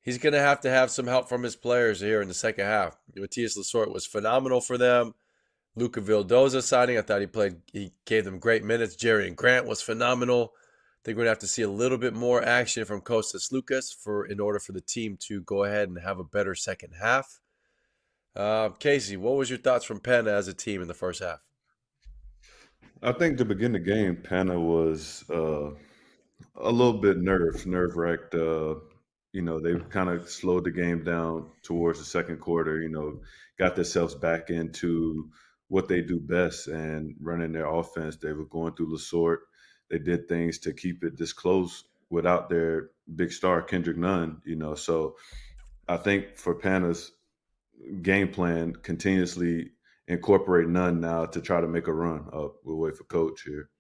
He's going to have some help from his players here in the second half. Matthias Lasort was phenomenal for them. Luca Vildoza signing, I thought he gave them great minutes. Jerry and Grant was phenomenal. I think we're going to have to see a little bit more action from Kostas Lukas in order for the team to go ahead and have a better second half. Casey, what was your thoughts from Penn as a team in the first half? I think to begin the game, Pana was a little bit nerve-wracked. They kind of slowed the game down towards the second quarter, got themselves back into what they do best and running their offense. They were going through Lasort. They did things to keep it this close without their big star, Kendrick Nunn, So I think for Pana's game plan, continuously incorporate Nunn now to try to make a run. We'll wait for Coach here.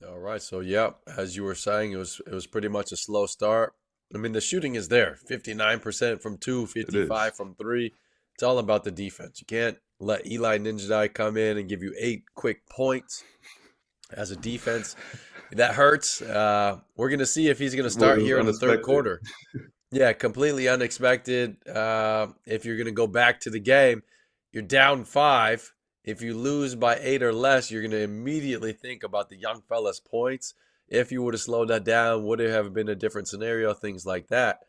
All right, so yeah, as you were saying, it was pretty much a slow start. I mean, the shooting is there, 59% from two, It is. 55 from three. It's all about the defense. You can't let Eli Ninjadai come in and give you 8 quick points as a defense. That hurts. We're gonna see if he's gonna Well, start it was here in the third unexpected. quarter. Yeah, completely unexpected. If you're going to go back to the game, you're down five. If you lose by eight or less, you're going to immediately think about the young fella's points. If you would have slowed that down, would it have been a different scenario? Things like that.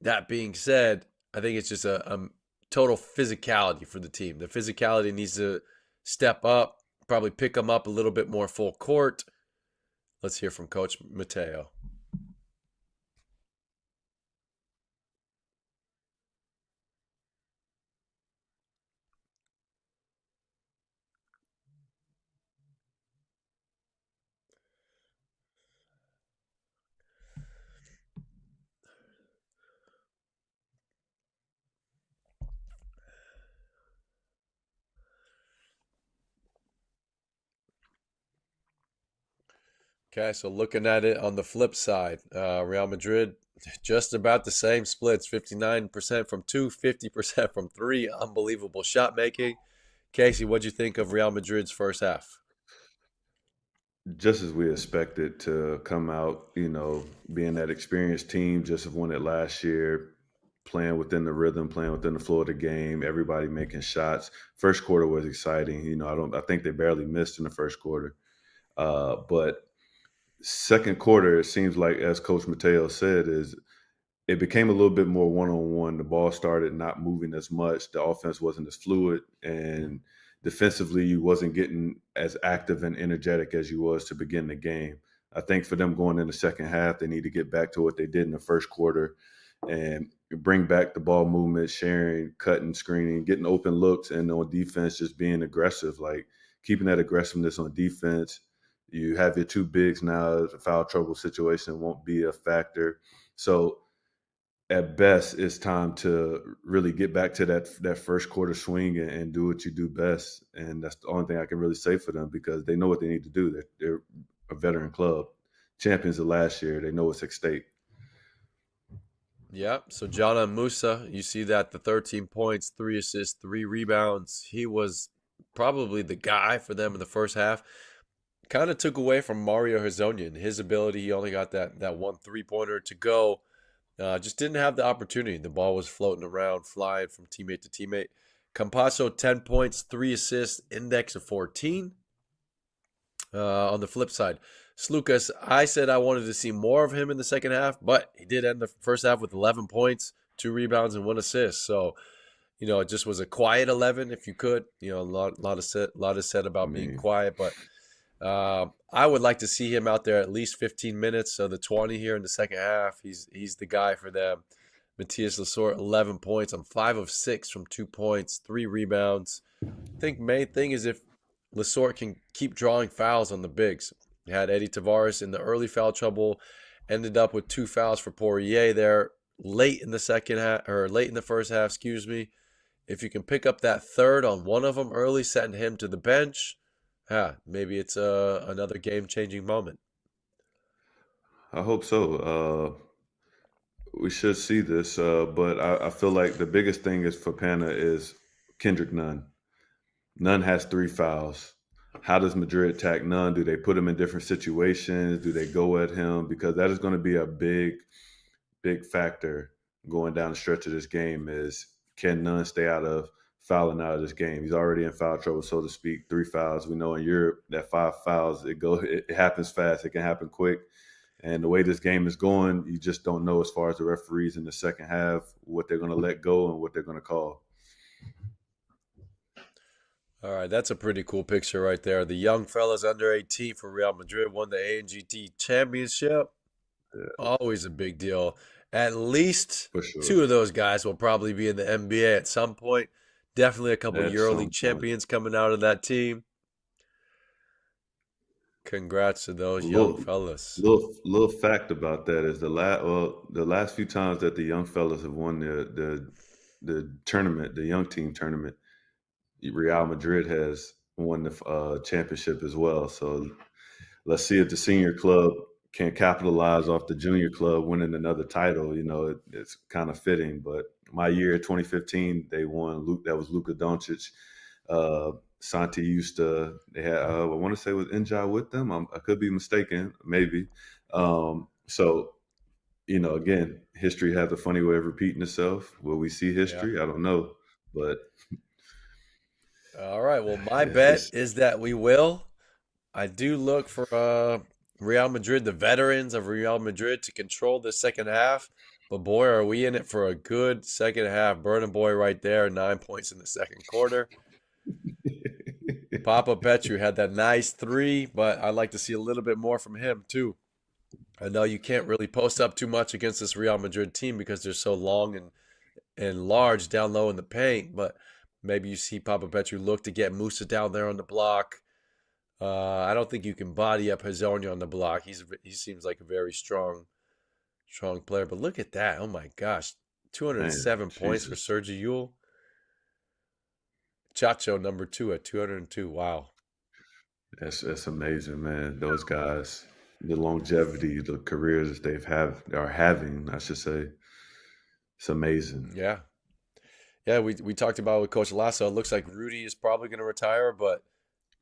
That being said, I think it's just a total physicality for the team. The physicality needs to step up, probably pick them up a little bit more full court. Let's hear from Coach Mateo. Okay, so looking at it on the flip side, Real Madrid just about the same splits, 59% from two, 50% from three. Unbelievable shot making. Casey, what'd you think of Real Madrid's first half? Just as we expected to come out, being that experienced team, just have won it last year, playing within the rhythm, playing within the flow of the game, everybody making shots. First quarter was exciting. I think they barely missed in the first quarter. But second quarter, it seems like, as Coach Mateo said, is it became a little bit more one-on-one. The ball started not moving as much. The offense wasn't as fluid, and defensively, you wasn't getting as active and energetic as you was to begin the game. I think for them going in the second half, they need to get back to what they did in the first quarter and bring back the ball movement, sharing, cutting, screening, getting open looks, and on defense, just being aggressive, like keeping that aggressiveness on defense. You have your two bigs now. The foul trouble situation won't be a factor. So at best, it's time to really get back to that first quarter swing and do what you do best. And that's the only thing I can really say for them, because they know what they need to do. They're a veteran club, champions of last year. They know what's at stake. Yeah, so Jana Musa, you see that the 13 points, 3 assists, 3 rebounds. He was probably the guy for them in the first half. Kind of took away from Mario Hezonja, his ability. He only got that one 3-pointer to go. Just didn't have the opportunity. The ball was floating around, flying from teammate to teammate. Campasso, 10 points, 3 assists, index of 14. On the flip side, Slucas, I said I wanted to see more of him in the second half, but he did end the first half with 11 points, 2 rebounds, and 1 assist. So, it just was a quiet 11 if you could. A lot is said I about being mean, quiet, but I would like to see him out there at least 15 minutes. So the 20 here in the second half, he's the guy for them. Matthias Lasort, 11 points. I'm 5 of 6 from 2 points, 3 rebounds. I think main thing is if Lasort can keep drawing fouls on the bigs. He had Eddie Tavares in the early foul trouble, ended up with 2 fouls for Poirier there late in the second half or late in the first half, excuse me. If you can pick up that third on one of them early, send him to the bench, maybe it's another game-changing moment. I hope so. We should see this, but I feel like the biggest thing is for Pana is Kendrick Nunn. Nunn has 3 fouls. How does Madrid attack Nunn? Do they put him in different situations? Do they go at him? Because that is going to be a big factor going down the stretch of this game is can Nunn stay out of fouling out of this game? He's already in foul trouble, so to speak. 3 fouls. We know in Europe that 5 fouls, it happens fast. It can happen quick. And the way this game is going, you just don't know as far as the referees in the second half, what they're going to let go and what they're going to call. All right, that's a pretty cool picture right there. The young fellas under 18 for Real Madrid won the ANGT championship. Yeah, Always a big deal. At least for sure. two of those guys will probably be in the NBA at some point. Definitely a couple At some EuroLeague point. champions coming out of that team. Congrats to those young Little, fellas. little fact about that is the last few times that the young fellas have won the tournament, the young team tournament, Real Madrid has won the championship as well. So let's see if the senior club can capitalize off the junior club winning another title. It's kind of fitting. But my year, 2015, they won. That was Luka Doncic. Santi used to. They had. I want to say was Enjai with them. I could be mistaken, maybe. So again, history has a funny way of repeating itself. Will we see Yeah. history? I don't know, but All right. Well, my yeah, bet is that we will. I do look for Real Madrid, the veterans of Real Madrid, to control the second half. But boy, are we in it for a good second half. Burning Boy right there, 9 points in the second quarter. Papa Petru had that nice three, but I'd like to see a little bit more from him too. I know you can't really post up too much against this Real Madrid team because they're so long and large down low in the paint, but maybe you see Papa Petru look to get Musa down there on the block. I don't think you can body up Hazonia on the block. He seems like a very strong player. But look at that! Oh my gosh, man, 207 points for Jesus. Sergio Yul. Chacho number 2 at 202. Wow. That's amazing, man. Those guys, the longevity, the careers are having, I should say, it's amazing. Yeah. Yeah, we talked about with Coach Lasso. It looks like Rudy is probably going to retire, but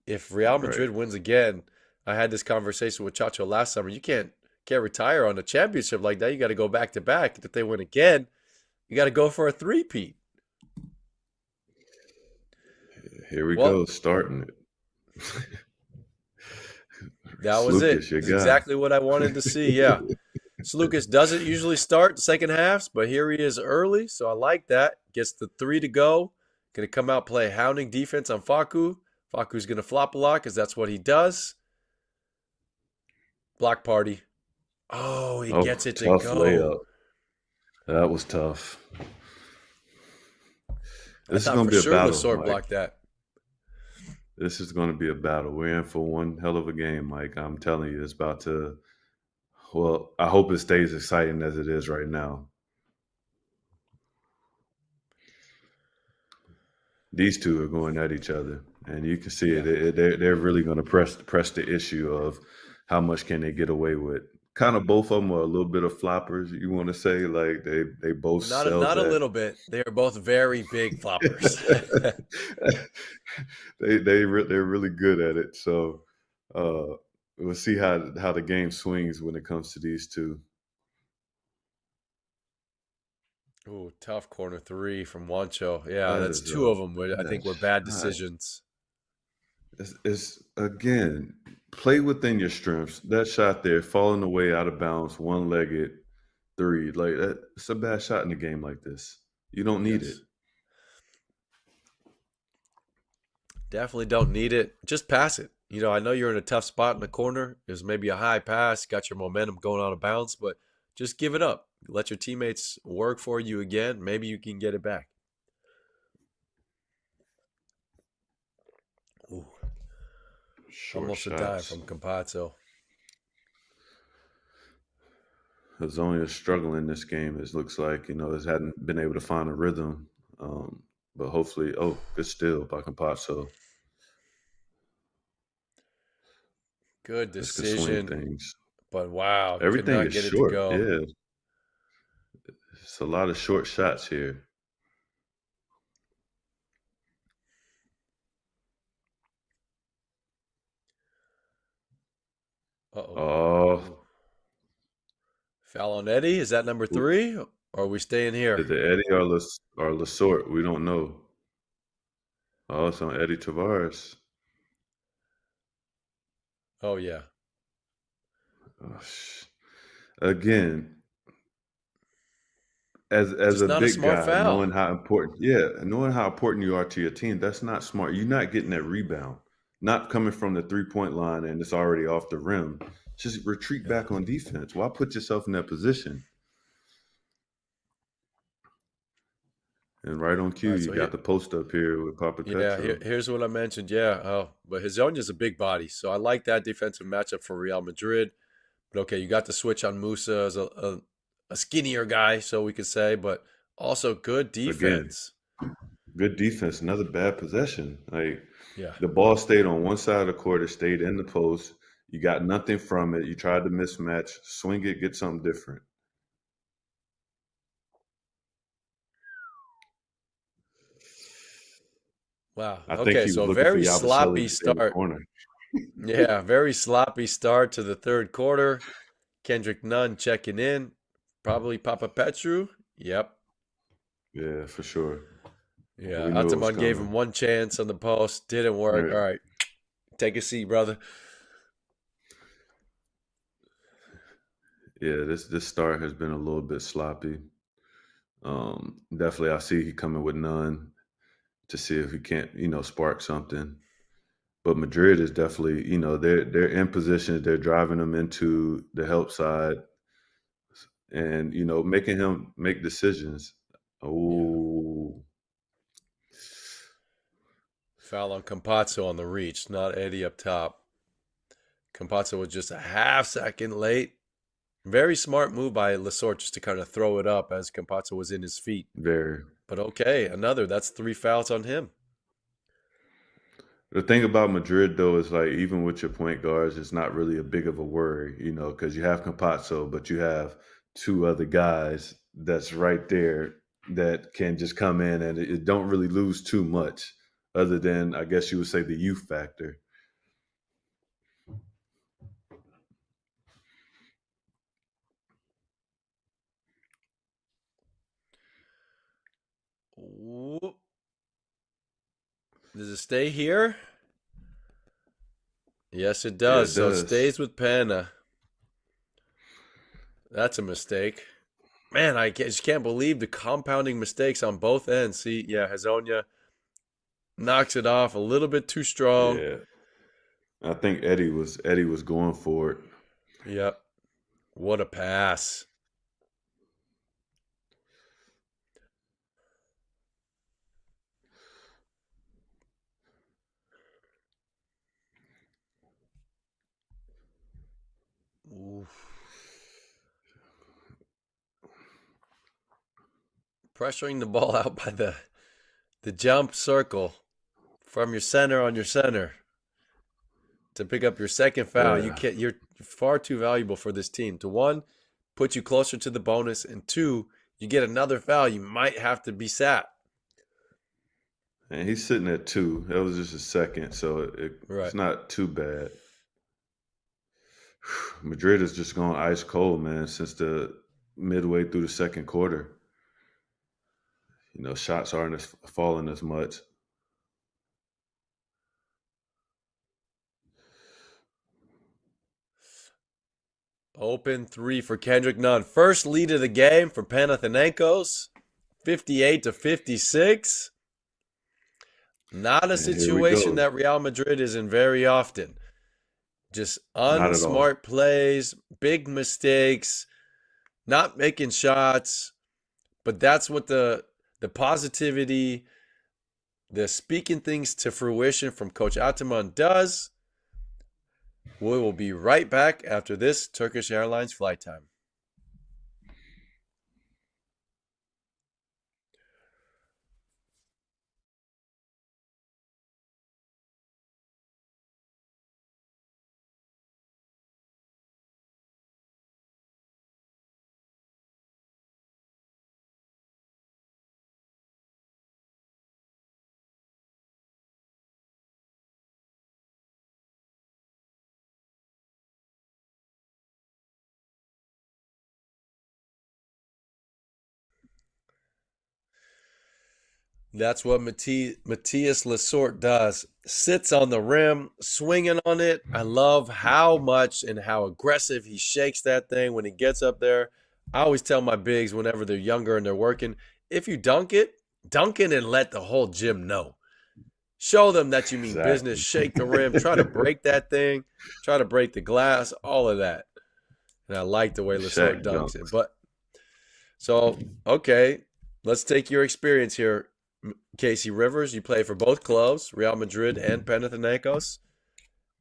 if Real Right. Madrid wins again, I had this conversation with Chacho last summer. You can't retire on a championship like that. You got to go back to back. If they win again, you got to go for a three-peat. Here we Well, go, starting it. that was it. Lucas, your It's guy. exactly what I wanted to see. Yeah. Lucas doesn't usually start the second halves, but here he is early, so I like that. Gets the three to go. Going to come out play hounding defense on Facu. Facu's going to flop a lot because that's what he does. Block party. Oh, he Oh, gets it to tough go. layup. That was tough. I This is thought going for to be a sure battle, Lasort Mike. blocked that. This is going to be a battle. We're in for one hell of a game, Mike. I'm telling you, it's about to. Well, I hope it stays exciting as it is right now. These two are going at each other, and you can see Yeah. it. They're really going to press the issue of how much can they get away with. Kind of both of them are a little bit of floppers. You want to say like they both sell Not a that. little bit. They are both very big floppers. They're really good at it. So uh, we'll see how the game swings when it comes to these two. Ooh, tough corner three from Wancho. Yeah, That that's is two of them. I think that were bad shot. decisions. It's again, play within your strengths. That shot there, falling away out of bounds, one-legged three, like that, it's a bad shot in a game like this. You don't need it. Yes. Definitely don't need it. Just pass it. I know you're in a tough spot in the corner. There's maybe a high pass, got your momentum going out of bounds, but just give it up. Let your teammates work for you again. Maybe you can get it back. Ooh, Short almost a dime shots. from Campazzo. Hazonia struggling this game. It looks like it hadn't been able to find a rhythm. But hopefully, good steal by Campazzo. Good This could swing decision, things. but wow, could Everything not is get it to short. go. Yeah, it's a lot of short shots here. Uh-oh. Oh, Ooh. Foul on Eddie. Is that number 3? Or are we staying here? is it Eddie or Lasort? We don't know. Oh, it's on Eddie Tavares. Oh, yeah. Oh, again, as Just a not a big smart guy, foul. knowing how important you are to your team, that's not smart. You're not getting that rebound, not coming from the 3-point line and it's already off the rim. Just retreat Yeah. back on defense. Why put yourself in that position? And right on All cue, right, you so got the post up here with Papa Petro. here's what I mentioned. Yeah. Oh, but Hezonja's a big body, so I like that defensive matchup for Real Madrid. But okay, you got the switch on Musa as a skinnier guy, so we could say, but also good Again, defense. good defense, another bad possession. Like Yeah. the ball stayed on one side of the court, it stayed in the post. You got nothing from it. You tried to mismatch, swing it, get something different. Wow. I think Okay, he was so a looking for very Yabusele sloppy to stay in the start. corner. Yeah, very sloppy start to the third quarter. Kendrick Nunn checking in. Probably Papa Petru. Yep. Yeah, for sure. Yeah. We knew it was Ataman gave coming. him one chance on the post. Didn't work. Right. All right. Take a seat, brother. Yeah, this start has been a little bit sloppy. Definitely, I see he coming with none to see if he can't, spark something. But Madrid is definitely, they're in position. They're driving him into the help side, and making him make decisions. Yeah. Oh, Foul on Campazzo on the reach, not Eddie up top. Campazzo was just a half second late. Very smart move by Lasort just to kind of throw it up as Campazzo was in his feet. very. But okay, that's 3 fouls on him. The thing about Madrid, though, is like even with your point guards, it's not really a big of a worry, because you have Campazzo, but you have two other guys that's right there that can just come in and it don't really lose too much, other than I guess you would say the youth factor. Whoop. Does it stay here? Yes, it Yeah, does. it So it does. stays with Pana. That's a mistake. Man, just can't believe the compounding mistakes on both ends. See, yeah, Hazonia knocks it off a little bit too strong. Yeah, I think Eddie was going for it. Yep. What a pass. Oof. Pressuring the ball out by the jump circle from your center on your center to pick up your second foul. Yeah, You're far too valuable for this team. To one, put you closer to the bonus, and two, you get another foul, you might have to be sat. and he's sitting at 2. That was just a second, so Right. it's not too bad. Madrid has just gone ice cold, man, since the midway through the second quarter. Shots aren't falling as much. Open three for Kendrick Nunn. First lead of the game for Panathinaikos, 58-56. Not a And here we situation go. that Real Madrid is in very often. Just Not at all. unsmart plays, big mistakes, not making shots. But that's what the positivity, the speaking things to fruition from Coach Ataman does. We will be right back after this Turkish Airlines flight time. That's what Matthias Lesort does. Sits on the rim, swinging on it. I love how much and how aggressive he shakes that thing when he gets up there. I always tell my bigs whenever they're younger and they're working, if you dunk it and let the whole gym know. Show them that you mean business. Exactly. Shake the rim. Try to break that thing. Try to break the glass. All of that. And I like the way Lesort Shaq dunks it. dunks. But so, okay, let's take your experience here. Casey Rivers, you play for both clubs, Real Madrid and Panathinaikos.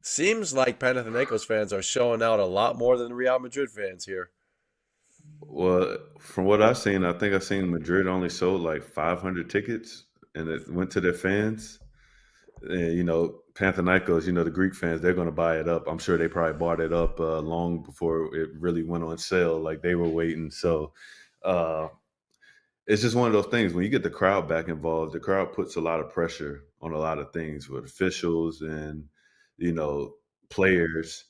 Seems like Panathinaikos fans are showing out a lot more than Real Madrid fans here. Well, from what I've seen, I think I've seen Madrid only sold like 500 tickets, and it went to their fans. And Panathinaikos, the Greek fans, they're going to buy it up. I'm sure they probably bought it up long before it really went on sale. Like they were waiting. So uh, it's just one of those things. When you get the crowd back involved, the crowd puts a lot of pressure on a lot of things with officials and you know players.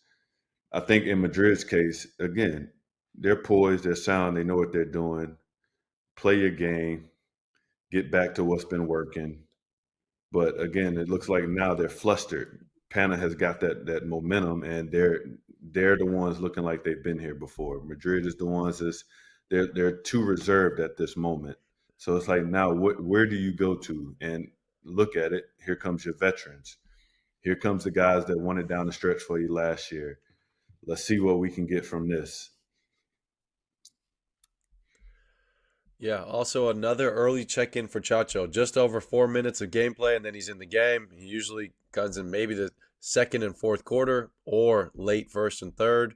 I think in Madrid's case, again, they're poised, they're sound, they know what they're doing. Play your game, get back to what's been working. But again, it looks like now they're flustered. Pana has got that momentum, and they're the ones looking like they've been here before. Madrid is the ones that's they're too reserved at this moment. So it's like now, where do you go to and look at it? Here comes your veterans. Here comes the guys that won it down the stretch for you last year. Let's see what we can get from this. Yeah, also another early check in for Chacho. Just over 4 minutes of gameplay, and then he's in the game. He usually comes in maybe the second and fourth quarter or late first and third.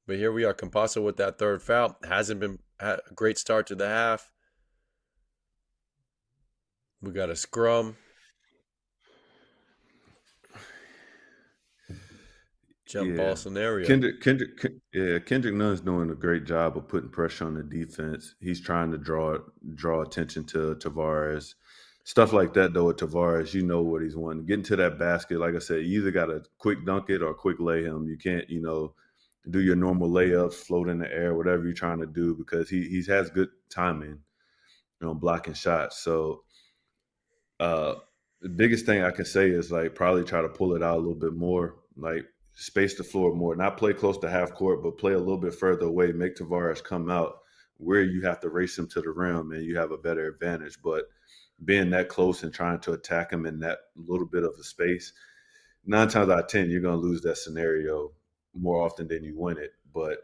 But here we are, Campasso with that third foul. Hasn't been had a great start to the half. We got a scrum, jump ball Yeah. scenario. Kendrick Nunn's doing a great job of putting pressure on the defense. He's trying to draw attention to Tavares. Stuff like that though with Tavares, you know what he's wanting. Getting to that basket, like I said, you either gotta quick dunk it or quick lay him. You can't, do your normal layups, float in the air, whatever you're trying to do, because he has good timing, blocking shots. So uh, the biggest thing I can say is like probably try to pull it out a little bit more, like space the floor more, not play close to half court, but play a little bit further away. Make Tavares come out where you have to race him to the rim, and you have a better advantage. But being that close and trying to attack him in that little bit of a space, 9 times out of 10, you're going to lose that scenario more often than you win it. But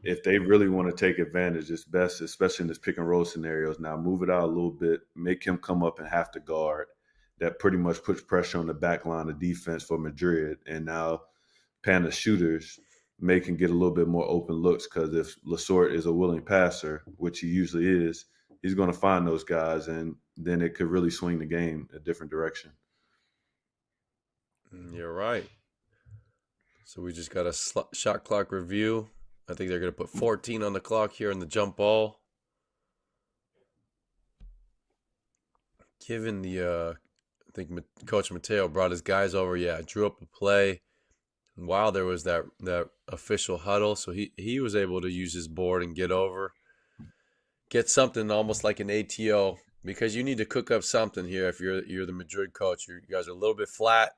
if they really want to take advantage, it's best, especially in this pick and roll scenarios. Now move it out a little bit, make him come up and have to guard. That pretty much puts pressure on the back line of defense for Madrid. And now Panda shooters make him get a little bit more open looks, because if Lasort is a willing passer, which he usually is, he's going to find those guys, and then it could really swing the game a different direction. You're right. So we just got a shot clock review. I think they're going to put 14 on the clock here in the jump ball. Given I think Coach Mateo brought his guys over. Yeah, drew up a play. And while there was that official huddle, so he was able to use his board and get over, get something almost like an ATO, because you need to cook up something here if you're the Madrid coach. You guys are a little bit flat.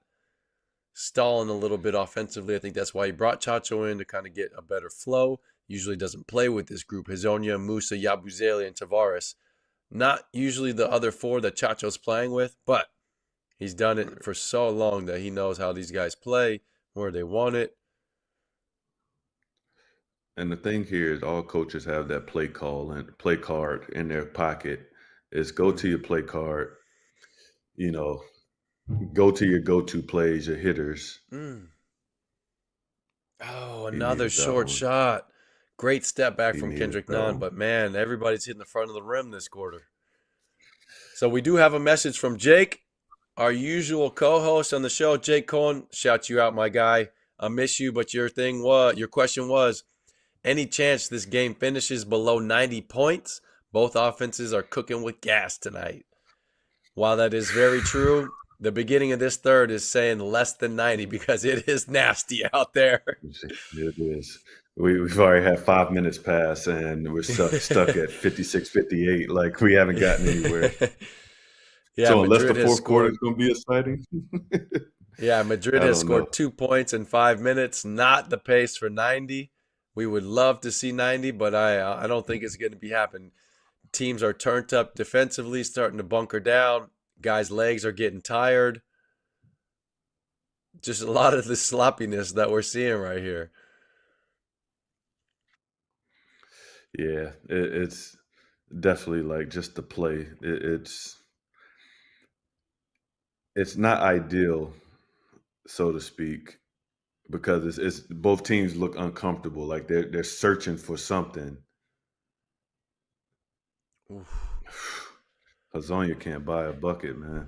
stalling a little bit offensively. I think that's why he brought Chacho in to kind of get a better flow. Usually doesn't play with this group. Hazonia, Musa, Yabusele, and Tavares. Not usually the other four that Chacho's playing with, but he's done it for so long that he knows how these guys play, where they want it. And the thing here is all coaches have that play call and play card in their pocket is go to your play card, you know, go to your go-to plays, your hitters. Mm. Oh, He another needed that short one. shot. Great step back He from needed Kendrick that Nunn, one. but man, everybody's hitting the front of the rim this quarter. So we do have a message from Jake, our usual co-host on the show. Jake Cohen, shout you out, my guy. I miss you, but your question was, any chance this game finishes below 90 points? Both offenses are cooking with gas tonight. While that is very true, the beginning of this third is saying less than 90 because it is nasty out there. It is. We've already had 5 minutes pass and we're stuck at 56, 58. Like we haven't gotten anywhere. Yeah, So unless the Madrid has fourth quarter scored. is going to be exciting, Yeah, Madrid I has don't know. scored 2 points in 5 minutes. Not the pace for 90. We would love to see 90, but I don't think it's going to be happening. Teams are turned up defensively, starting to bunker down. Guys' legs are getting tired. Just a lot of the sloppiness that we're seeing right here. Yeah, it's definitely like just the play. It's not ideal, so to speak, because it's both teams look uncomfortable, like they're searching for something. Oof. Hazonia can't buy a bucket, man.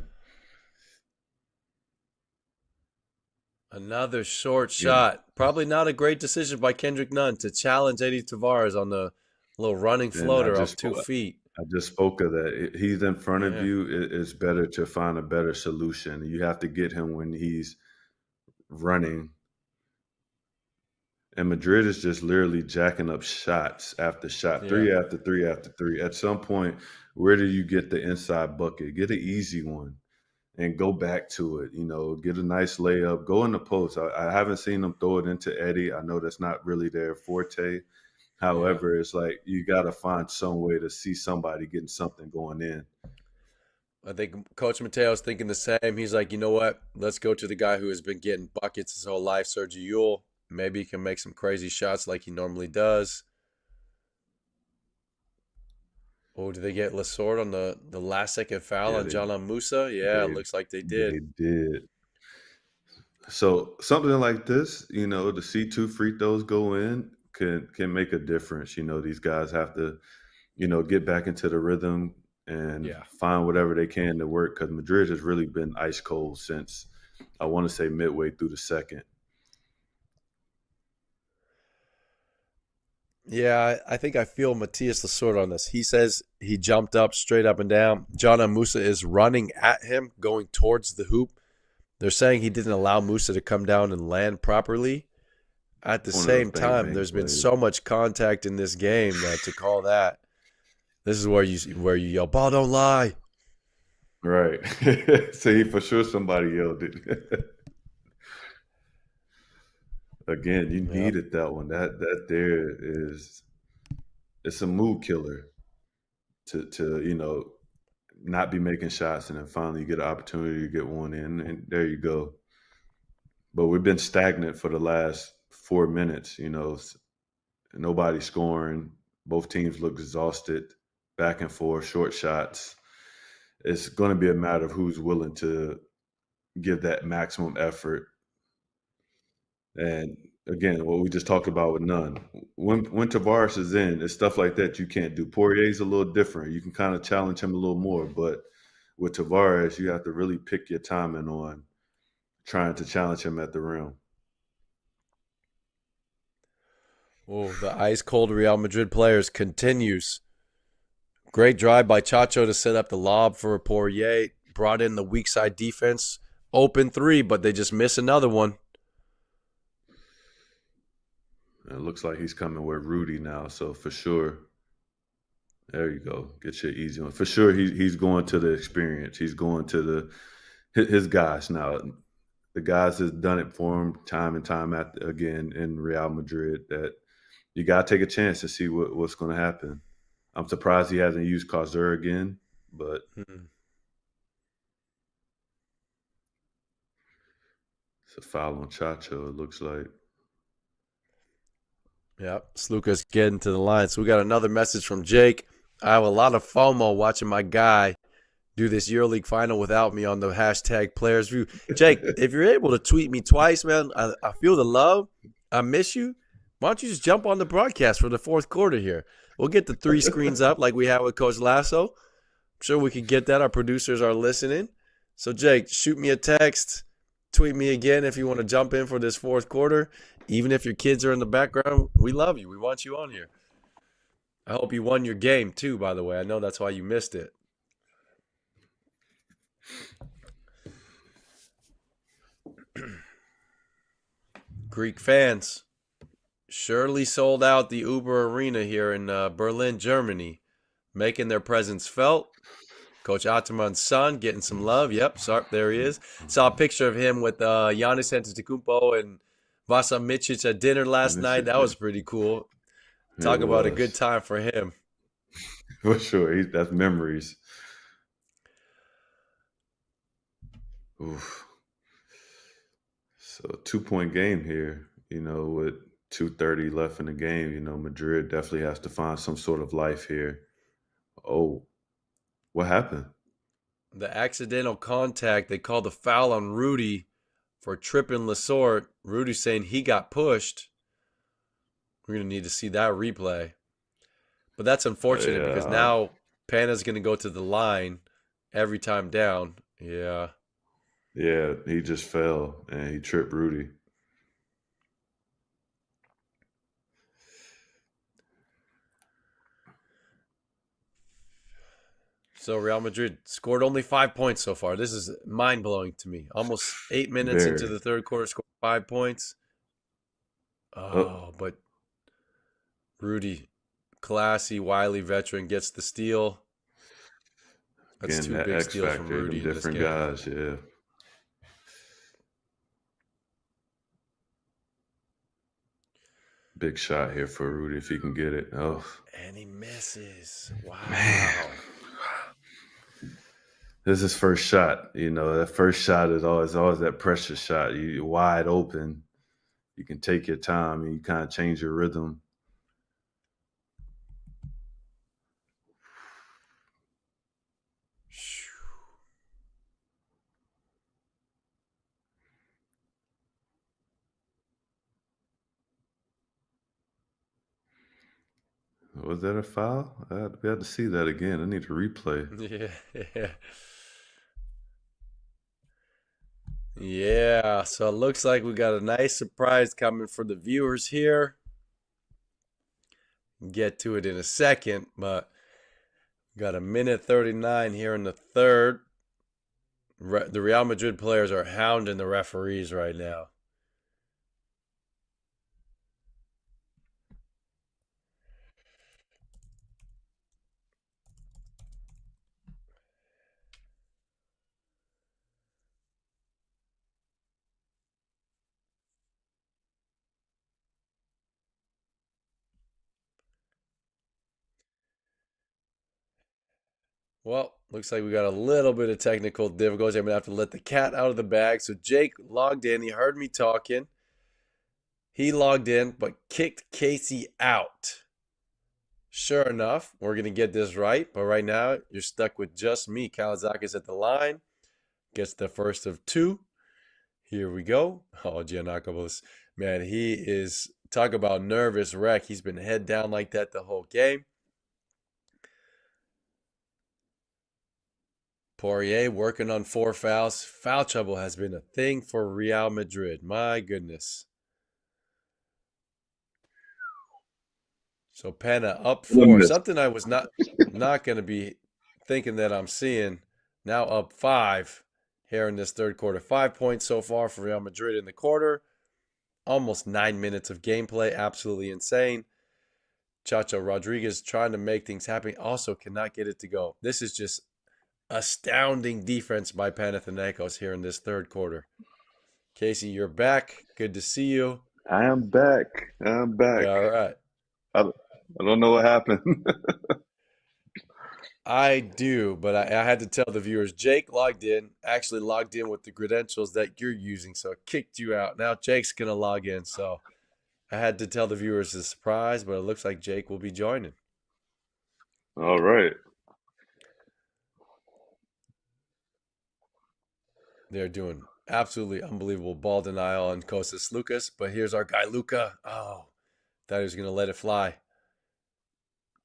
Another short You know, shot. Probably not a great decision by Kendrick Nunn to challenge Eddie Tavares on the little running and floater off 2 feet. I just spoke of that. He's in front of Yeah. you. It's better to find a better solution. You have to get him when he's running. And Madrid is just literally jacking up shots after shot, Yeah. three after three after three. At some point, where do you get the inside bucket? Get an easy one and go back to it. Get a nice layup, go in the post. I haven't seen them throw it into Eddie. I know that's not really their forte. Yeah. However, it's like you got to find some way to see somebody getting something going in. I think Coach Mateo's thinking the same. He's like, you know what? Let's go to the guy who has been getting buckets his whole life, Sergio Yul. Maybe he can make some crazy shots like he normally does. Oh, did they get Lasort on the last second foul Yeah, on John Musa? Yeah, it they looks like they they did. did. So something like this, the C2 free throws go in can make a difference. These guys have to, get back into the rhythm and Yeah. find whatever they can to work because Madrid has really been ice cold since I want to say midway through the second. Yeah, I think I feel Matthias Lasort on this. He says he jumped up straight up and down. John Musa is running at him, going towards the hoop. They're saying he didn't allow Musa to come down and land properly. At the One of those same bang time, bang there's been plays. so much contact in this game that to call that, this is where you yell, "Ball don't lie." Right. See, for sure somebody yelled it. Again, you Yep. needed that one. That there is it's a mood killer to not be making shots and then finally you get an opportunity to get one in and there you go. But we've been stagnant for the last 4 minutes, nobody scoring. Both teams look exhausted, back and forth, short shots. It's going to be a matter of who's willing to give that maximum effort. And again, what we just talked about with Nunn. When Tavares is in, it's stuff like that you can't do. Poirier's a little different. You can kind of challenge him a little more, but with Tavares, you have to really pick your timing on trying to challenge him at the rim. Oh, the ice cold Real Madrid players continues. Great drive by Chacho to set up the lob for Poirier. Brought in the weak side defense. Open three, but they just miss another one. And it looks like he's coming with Rudy now, so for sure. There you go. Get your easy one. For sure, he's going to the experience. He's going to his guys now. the guys has done it for him time and time again in Real Madrid. That you got to take a chance to see what's going to happen. I'm surprised he hasn't used Causer again, but Hmm. it's a foul on Chacho, it looks like. Yep, Sluka's getting to the line. So we got another message from Jake. I have a lot of FOMO watching my guy do this EuroLeague final without me on the hashtag players view. Jake, if you're able to tweet me twice, man, I feel the love. I miss you. Why don't you just jump on the broadcast for the fourth quarter here? We'll get the 3 screens up like we had with Coach Lasso. I'm sure we could get that. Our producers are listening. So, Jake, shoot me a text. Tweet me again if you want to jump in for this fourth quarter. Even if your kids are in the background, we love you. We want you on here. I hope you won your game, too, by the way. I know that's why you missed it. Greek fans surely sold out the Uber Arena here in Berlin, Germany, making their presence felt. Coach Ataman's son getting some love. Yep, Sarp, there he is. Saw a picture of him with Giannis Antetokounmpo and Vasa Micic at dinner last night. That was pretty cool. Talk about a good time for him. For sure. That's memories. Oof. So 2-point game here, with 2:30 left in the game. Madrid definitely has to find some sort of life here. Oh, what happened? The accidental contact, they called the foul on Rudy for tripping Laso. Rudy saying he got pushed. We're going to need to see that replay. But that's unfortunate because now Pana's going to go to the line every time down. Yeah. Yeah, he just fell and he tripped Rudy. So Real Madrid scored only 5 points so far. This is mind-blowing to me. Almost 8 minutes into the third quarter, scored 5 points. But Rudy, classy, wily veteran, gets the steal. That's Again, 2 that big X steals factor, from Rudy in this different game. guys, yeah. Big shot here for Rudy if he can get it. Oh. And he misses. Wow. Man. This is his first shot. That first shot is always that pressure shot. You're wide open. You can take your time and you kind of change your rhythm. Was that a foul? We had to see that again. I need to replay. Yeah. Yeah, so it looks like we got a nice surprise coming for the viewers here. Get to it in a second, but got a minute 39 here in the third. The Real Madrid players are hounding the referees right now. Well, looks like we got a little bit of technical difficulty. I'm going to have to let the cat out of the bag. So Jake logged in. He heard me talking. He logged in, but kicked Casey out. Sure enough, we're going to get this right. But right now, you're stuck with just me. Kawasaki at the line. Gets the first of 2. Here we go. Oh, Giannakopoulos. Man, he is, talk about nervous wreck. He's been head down like that the whole game. Poirier working on 4 fouls. Foul trouble has been a thing for Real Madrid. My goodness. So Pana up 4. Something I was not going to be thinking that I'm seeing. Now up 5 here in this third quarter. 5 points so far for Real Madrid in the quarter. Almost 9 minutes of gameplay. Absolutely insane. Chacho Rodriguez trying to make things happen. Also cannot get it to go. This is just astounding defense by Panathinaikos here in this third quarter. Casey, you're back. Good to see you. I am back. I'm back. All right. I don't know what happened. I do, but I had to tell the viewers Jake actually logged in with the credentials that you're using, so it kicked you out. Now Jake's going to log in, so I had to tell the viewers a surprise, but it looks like Jake will be joining. All right. They're doing absolutely unbelievable ball denial on Kostas Lucas, but here's our guy Luca. Oh, thought he was going to let it fly.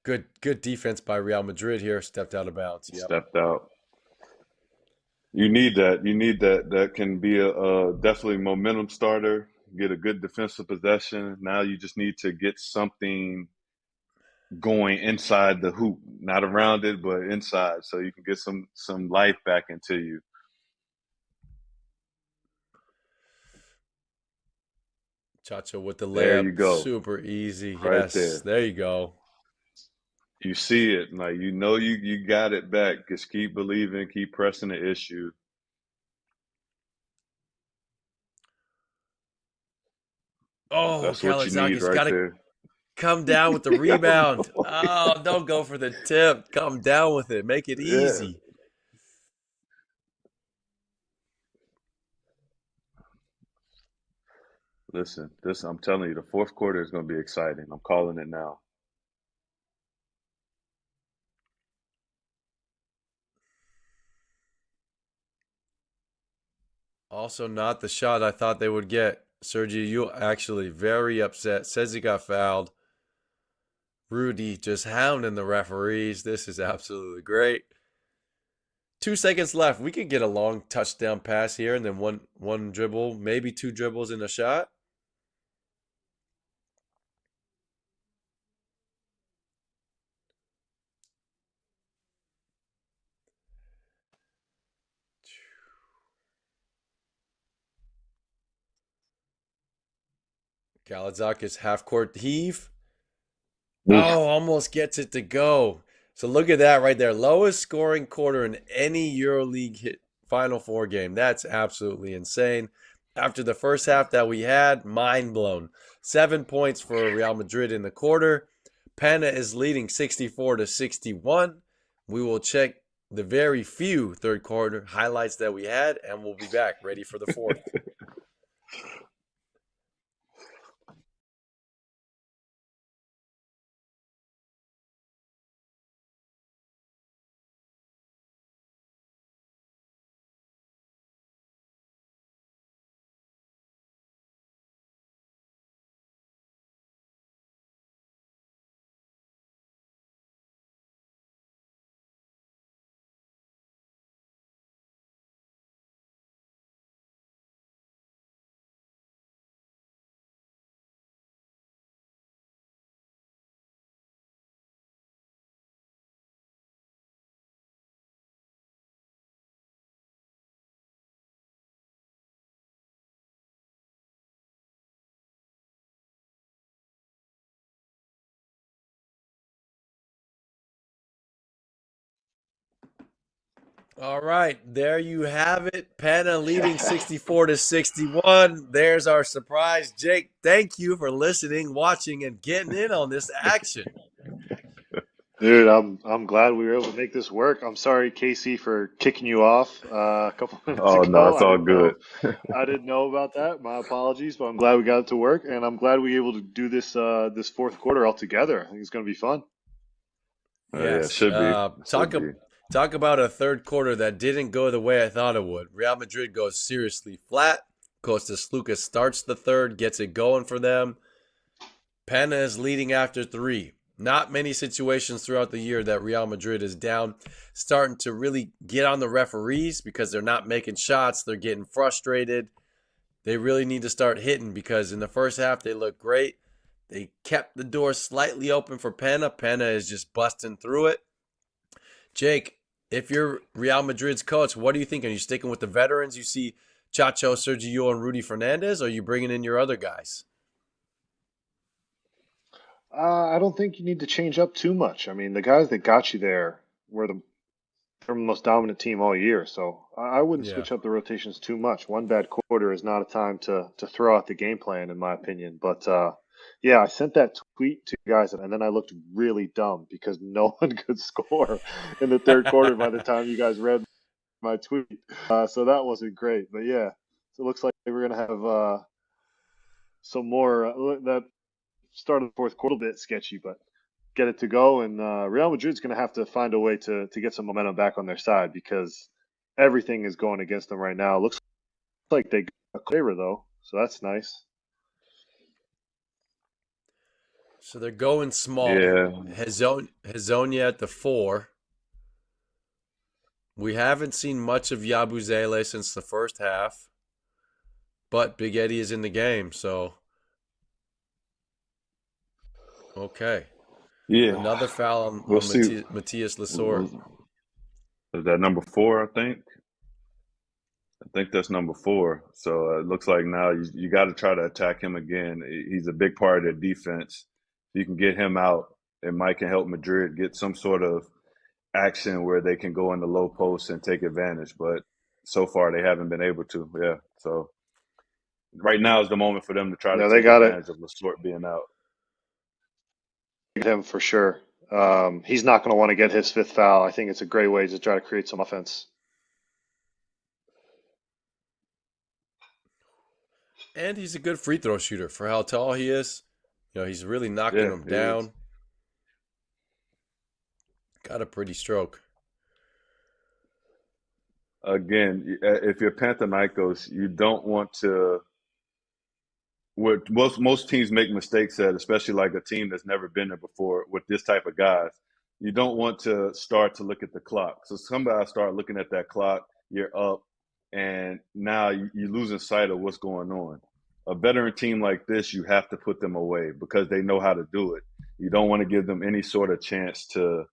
Good defense by Real Madrid here. Stepped out of bounds. Yep. Stepped out. You need that. You need that. That can be a definitely momentum starter. Get a good defensive possession. Now you just need to get something going inside the hoop, not around it, but inside, so you can get some life back into you. Chacho with the There you layup. go, Super easy. right Yes. there. There you go. You see it, like you got it back. Just keep believing, keep pressing the issue. Oh, That's what you need Kalazakis right got to there. come down with the rebound. Oh, don't go for the tip. Come down with it. Make it Yeah. easy. Listen, this I'm telling you, the fourth quarter is going to be exciting. I'm calling it now. Also, not the shot I thought they would get. Sergio, you actually very upset. Says he got fouled. Rudy just hounding the referees. This is absolutely great. 2 seconds left. We could get a long touchdown pass here and then one dribble, maybe two dribbles in a shot. Kalazakis half-court heave. Oof. Oh, almost gets it to go. So look at that right there. Lowest scoring quarter in any EuroLeague Final Four game. That's absolutely insane. After the first half that we had, mind blown. 7 points for Real Madrid in the quarter. Pana is leading 64-61. We will check the very few third quarter highlights that we had, and we'll be back ready for the fourth. All right, there you have it. Pana leading 64-61. There's our surprise. Jake, thank you for listening, watching, and getting in on this action. Dude, I'm glad we were able to make this work. I'm sorry, Casey, for kicking you off a couple minutes Oh no, ago. it's all good. I didn't know about that. My apologies, but I'm glad we got it to work, and I'm glad we were able to do this fourth quarter all together. I think it's going to be fun. Yeah, it Yes. should be. It should be. Talk about a third quarter that didn't go the way I thought it would. Real Madrid goes seriously flat. Kostas Lucas starts the third, gets it going for them. Pana is leading after three. Not many situations throughout the year that Real Madrid is down, starting to really get on the referees because they're not making shots. They're getting frustrated. They really need to start hitting because in the first half they look great. They kept the door slightly open for Pana. Pana is just busting through it. Jake, if you're Real Madrid's coach, what are you thinking? Are you sticking with the veterans? You see Chacho, Sergio, and Rudy Fernandez, or are you bringing in your other guys? I don't think you need to change up too much. I mean, the guys that got you there were the the most dominant team all year. So I wouldn't Yeah. switch up the rotations too much. One bad quarter is not a time to throw out the game plan, in my opinion. But yeah, I sent that tweet to you guys, and then I looked really dumb because no one could score in the third quarter by the time you guys read my tweet. So that wasn't great. But yeah, so it looks like we're gonna have some more. That start of the fourth quarter a bit sketchy, but get it to go. And Real Madrid's going to have to find a way to get some momentum back on their side because everything is going against them right now. Looks like they got a favor though, so that's nice. So they're going small. Yeah, Hazonia at the 4. We haven't seen much of Yabusele since the first half, but Big Eddie is in the game, so okay. yeah. Another foul We'll on see. Matthias Lesor. Was that number 4? I think. I think that's number 4. So it looks like now you got to try to attack him again. He's a big part of their defense. If you can get him out, it might can help Madrid get some sort of action where they can go in the low post and take advantage. But so far they haven't been able to. Yeah. So right now is the moment for them to try to Yeah, they take got it. advantage of Lesort being out. Him for sure. He's not going to want to get his fifth foul. I think it's a great way to try to create some offense. And he's a good free throw shooter for how tall he is. He's really knocking Yeah, them he is. down. Got a pretty stroke. Again, if you're Panathinaikos, you don't want to. Where most teams make mistakes at, especially like a team that's never been there before with this type of guys. You don't want to start to look at the clock. So somebody start looking at that clock, you're up, and now you're losing sight of what's going on. A veteran team like this, you have to put them away because they know how to do it. You don't want to give them any sort of chance to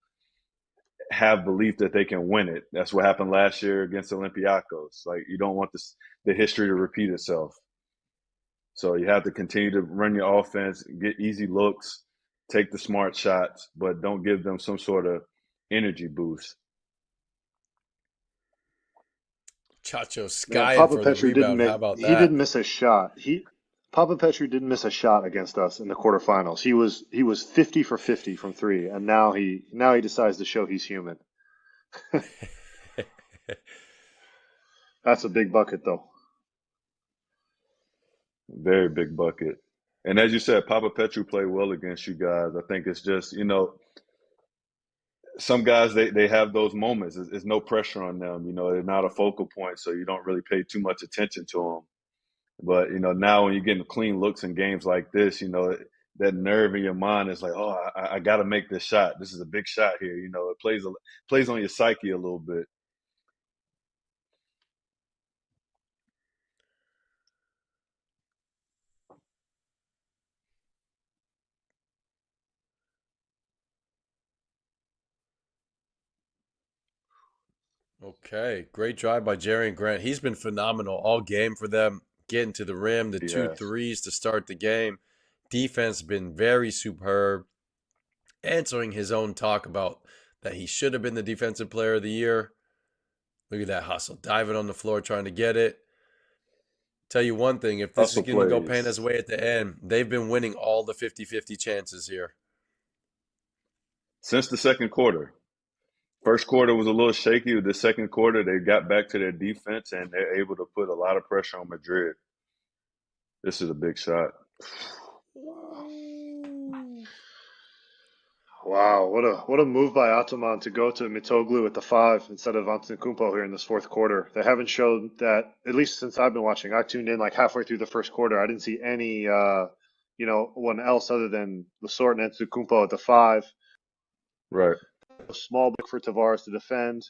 have belief that they can win it. That's what happened last year against Olympiacos. Like you don't want the history to repeat itself. So you have to continue to run your offense, get easy looks, take the smart shots, but don't give them some sort of energy boost. Chacho Yeah, skying Papa for the Petru didn't rebound. How make. about He that? didn't miss a shot. Papa Petru didn't miss a shot against us in the quarterfinals. He was 50 for 50 from three, and now he decides to show he's human. That's a big bucket though. Very big bucket. And as you said, Papa Petru played well against you guys. I think it's just, some guys they have those moments. There's no pressure on them. They're not a focal point, so you don't really pay too much attention to them. But now when you're getting clean looks in games like this, that nerve in your mind is like, oh, I got to make this shot. This is a big shot here. It plays on your psyche a little bit. Okay, great drive by Jerry and Grant. He's been phenomenal all game for them, getting to the rim, the two Yes. threes to start the game. Defense been very superb, answering his own talk about that he should have been the defensive player of the year. Look at that hustle, diving on the floor trying to get it. Tell you one thing, if this is Hustle going to go plays Panda's way at the end, they've been winning all the 50-50 chances here. since the second quarter. First quarter was a little shaky. The second quarter, they got back to their defense and they're able to put a lot of pressure on Madrid. This is a big shot. Ooh. Wow, what a move by Ataman to go to Mitoglu at the five instead of Antetokounmpo here in this fourth quarter. They haven't showed that, at least since I've been watching. I tuned in like halfway through the first quarter. I didn't see any one else other than Lasort and Antetokounmpo at the five. Right. A small block for Tavares to defend.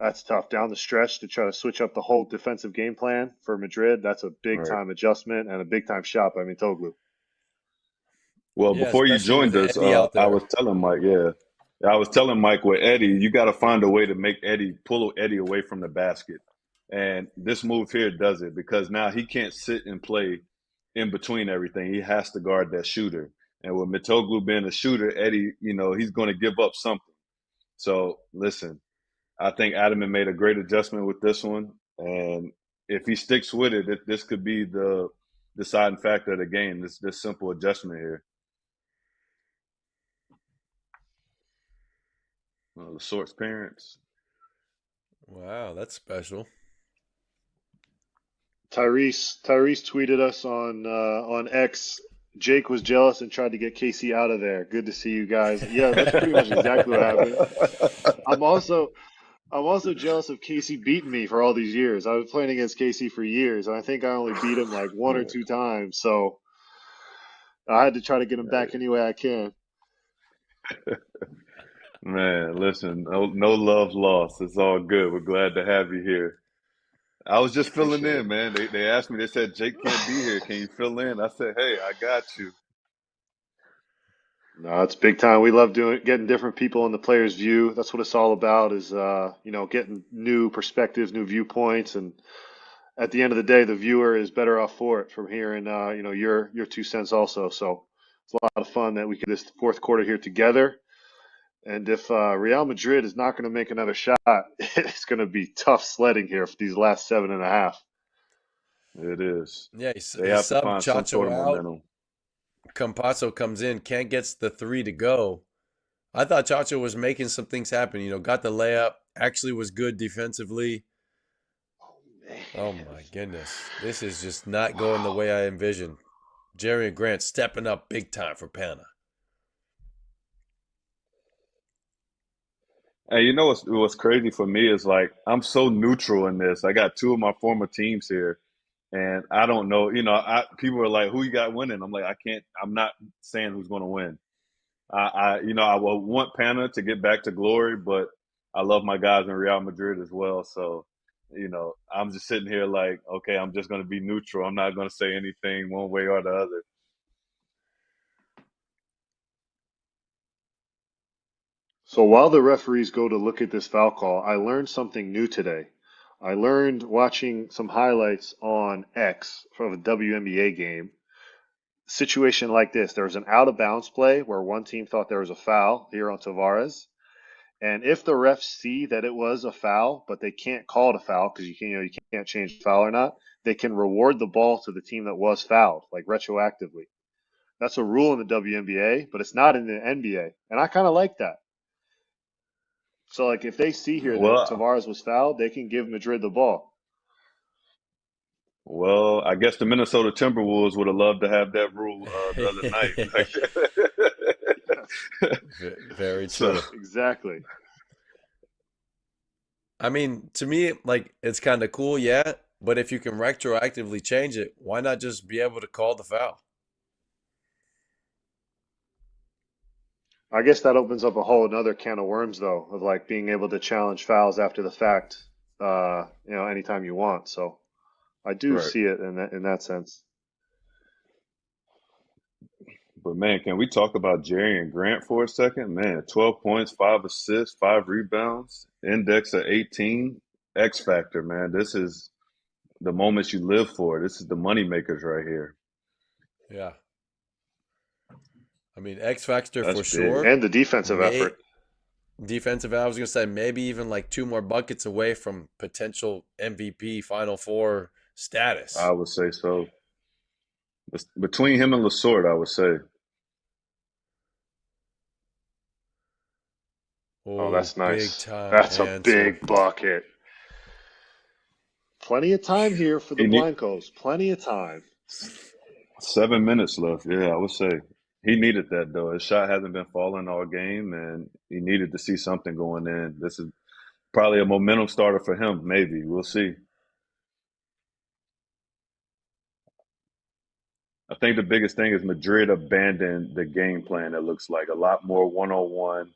That's tough down the stretch to try to switch up the whole defensive game plan for Madrid. That's a big Right. time adjustment and a big time shot by Mitoglu. Well, Yeah, before you especially with joined us, Eddie out I there. was telling Mike, yeah, I was telling Mike with Eddie, you got to find a way to make pull Eddie away from the basket. And this move here does it because now he can't sit and play in between everything. He has to guard that shooter. And with Mitoglu being a shooter, Eddie, he's going to give up something. So listen, I think Adamant made a great adjustment with this one, and if he sticks with it, this could be the deciding factor of the game. This simple adjustment here. The Sort's parents. Wow, that's special. Tyrese tweeted us on X. Jake was jealous and tried to get Casey out of there. Good to see you guys. Yeah, that's pretty much exactly what happened. I'm also I'm also jealous of Casey beating me for all these years. I was playing against Casey for years, and I think I only beat him like one or Yeah, two times. So I had to try to get him back any way I can. man, listen, no love lost. It's all good. We're glad to have you here. I was just filling Appreciate in, it. man. They asked me, they said, Jake can't be here. Can you fill in? I said, hey, I got you. No, it's big time. We love getting different people in the player's view. That's what it's all about is getting new perspectives, new viewpoints, and at the end of the day, the viewer is better off for it from hearing your 2 cents also. So it's a lot of fun that we can this fourth quarter here together. And if Real Madrid is not going to make another shot, it's going to be tough sledding here for these last 7.5. It is. Yeah, They he have to subbed find some sort Chacho of out. momentum. Campazzo comes in, can't get the three to go. I thought Chacho was making some things happen. Got the layup, actually was good defensively. Oh Man, my goodness. This is just not going the wow. way I envisioned. Jerry and Grant stepping up big time for Pana. And what's crazy for me is like I'm so neutral in this. I got two of my former teams here, and I don't know. People are like, "Who you got winning?" I'm like, I can't. I'm not saying who's going to win. I will want Pana to get back to glory, but I love my guys in Real Madrid as well. So, I'm just sitting here like, okay, I'm just going to be neutral. I'm not going to say anything one way or the other. So while the referees go to look at this foul call, I learned something new today. I learned watching some highlights on X from a WNBA game. Situation like this, there was an out of bounds play where one team thought there was a foul here on Tavares. And if the refs see that it was a foul, but they can't call it a foul because you can't change the foul or not, they can reward the ball to the team that was fouled, like retroactively. That's a rule in the WNBA, but it's not in the NBA. And I kind of like that. So like if they see here that Well, Tavares was fouled, they can give Madrid the ball. well, I guess the Minnesota Timberwolves would have loved to have that rule the other night. Yes, Very So, true. exactly. I mean, to me, like, it's kind of cool, yeah, but if you can retroactively change it, why not just be able to call the foul? I guess that opens up a whole another can of worms though, of like being able to challenge fouls after the fact, anytime you want. So I do right. see it in that sense. But man, can we talk about Jerry and Grant for a second? Man, 12 points, 5 assists, 5 rebounds, index of 18, X factor, man. This is the moments you live for. This is the money makers right here. Yeah. I mean, X Factor That's for big. sure. And the defensive May effort. defensive, I was gonna say maybe even like two more buckets away from potential MVP Final Four I status. would say so. Between him and Lasort, I would say. Oh, Oh, that's big nice. time That's a answer. big bucket. Plenty of time here for the He need Blancos. Plenty of time. 7 minutes left. Yeah, I would say. He needed that though. His shot hasn't been falling all game, and he needed to see something going in. This is probably a momentum starter for him. Maybe we'll see. I think the biggest thing is Madrid abandoned the game plan. It looks like a lot more one-on-one.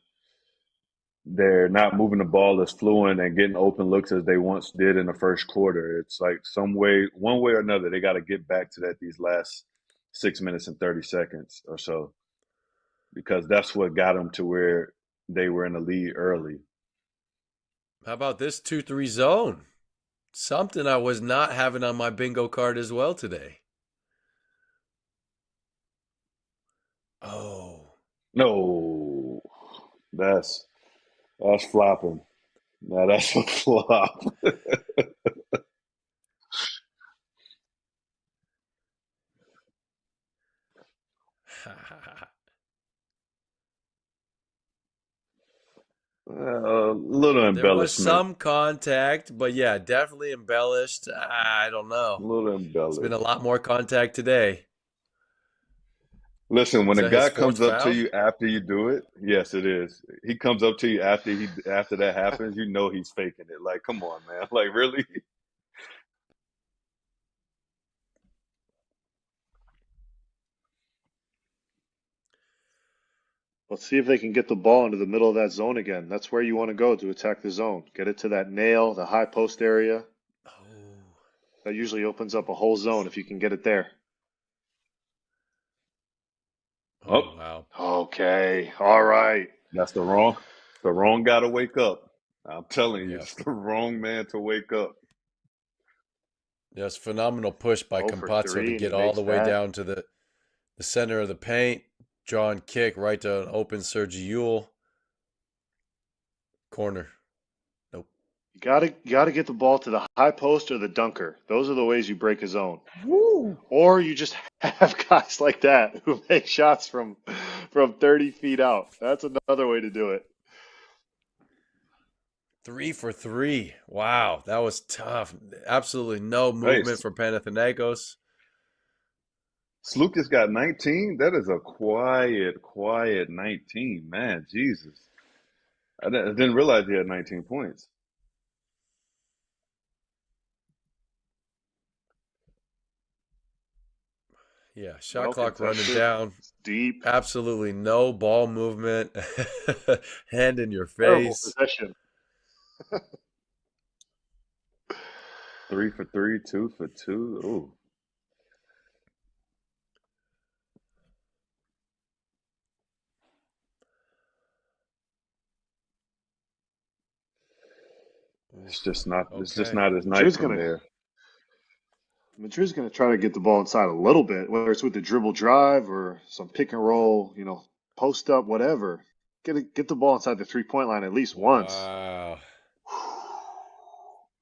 They're not moving the ball as fluent and getting open looks as they once did in the first quarter. It's like some way, one way or another, they got to get back to that these last 6 minutes and 30 seconds or so, because that's what got them to where they were in the lead early. How about this 2-3 zone? Something I was not having on my bingo card as well today. Oh, No, that's flopping. Now that's a flop. A little There was embellishment. some contact, but yeah, definitely embellished. I don't A know. little It's been a embellished. lot more contact today. Listen, Is when a that his guy fourth comes up to foul? you after you do it, yes, it is. He comes up to you after that happens, you know he's faking it. Like, come on, man. Like, really? Let's see if they can get the ball into the middle of that zone again. That's where you want to go to attack the zone. Get it to that nail, the high post area. Oh, That usually opens up a whole zone if you can get it there. oh Oh, wow. Okay. All right. that's the wrong guy to wake up. I'm telling you, Yeah. it's the wrong man to wake up. Yes, phenomenal push by 0 for Campazzo to 3, and he get all makes the way that. down to the center of the paint. Draw and kick right to an open Sergi Yule. Corner. Nope. You gotta get the ball to the high post or the dunker. Those are the ways you break a zone. Woo! Or you just have guys like that who make shots from 30 feet out. That's another way to do it. 3 for 3. Wow, that was tough. Absolutely no Hey, movement for Panathinaikos. Slukas got 19. That is a quiet 19. Man, Jesus. I didn't realize he had 19 points. Yeah, shot Well clock running contested. down. It's deep. Absolutely no ball movement. Hand in your Terrible face. possession. 3 for 3, 2 for 2. Ooh. It's just Okay. not his night Madrid's from gonna there. Madrid's gonna try to get the ball inside a little bit, whether it's with the dribble drive or some pick and roll, post up, whatever. Get the ball inside the 3-point line at least once. Wow.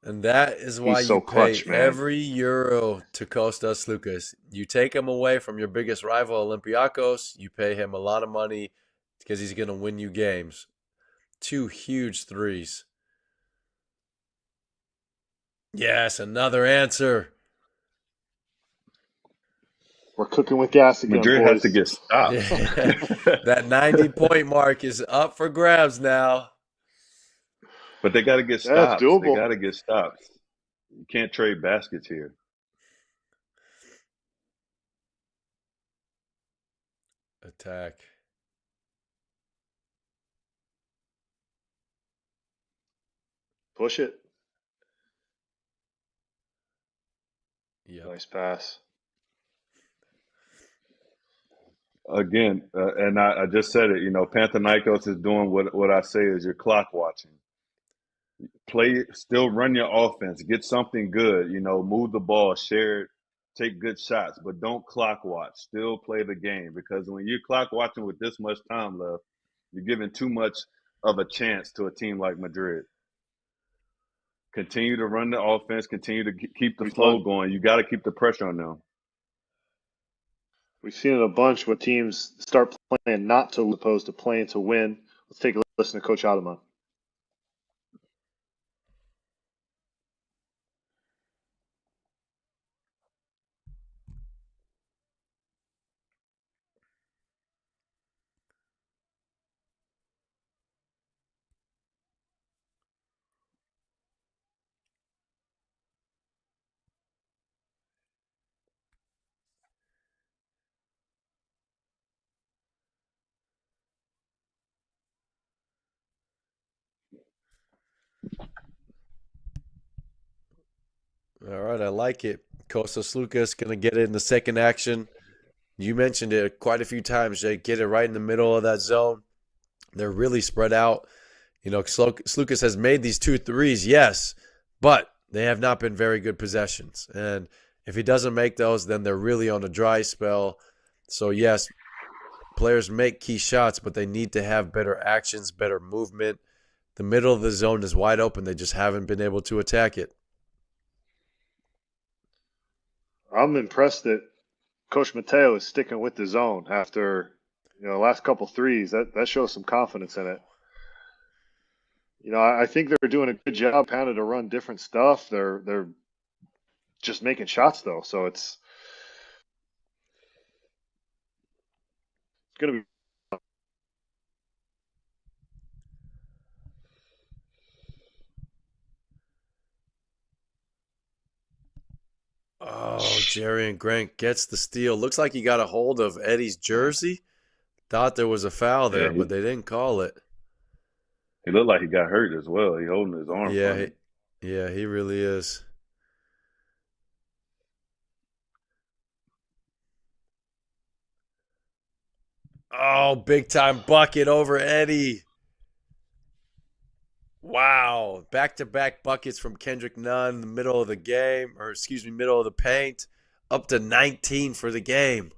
And that is why He's you so pay clutch, man. every euro to Kostas Lukas. You take him away from your biggest rival, Olympiacos. You pay him a lot of money because he's going to win you games. 2 huge threes. Yes, another answer. We're cooking with gas again, Madrid has to boys. get stops. Yeah. That 90-point mark is up for grabs now. But they got to get That's stops. They doable. got to get stops. You can't trade baskets here. Attack. Push it. Yep. Nice pass. Again, and I just said it, Panathinaikos is doing what I say is you're clock watching. Still run your offense, get something good, move the ball, share it, take good shots, but don't clock watch. Still play the game because when you're clock watching with this much time left, you're giving too much of a chance to a team like Madrid. Continue to run the offense, continue to keep the We thought flow going. You got to keep the pressure on them. we've seen it a bunch when teams start playing not to lose opposed to playing to win. Let's take a listen to Coach Ademan. All right, I like it. Kostas Lukas going to get it in the second action. You mentioned it quite a few times, Jay. Get it right in the middle of that zone. They're really spread out. Slukas has made these 2 threes, yes, but they have not been very good possessions. And if he doesn't make those, then they're really on a dry spell. So, yes, players make key shots, but they need to have better actions, better movement, The middle of the zone is wide open. They just haven't been able to attack it. I'm impressed that Coach Mateo is sticking with the zone after the last couple threes. That shows some confidence in it. I think they're doing a good job kind of to run different stuff. They're just making shots though, so it's going to be. Oh, Jerry and Grant gets the steal. Looks like he got a hold of Eddie's jersey. Thought there was a foul there, but they didn't call it. He looked like he got hurt as well. He holding his arm. Yeah, he really is. Oh, big time bucket over Eddie. Wow. Back-to-back buckets from Kendrick Nunn in the middle of the game, or excuse me, middle of the paint. Up to 19 for the game.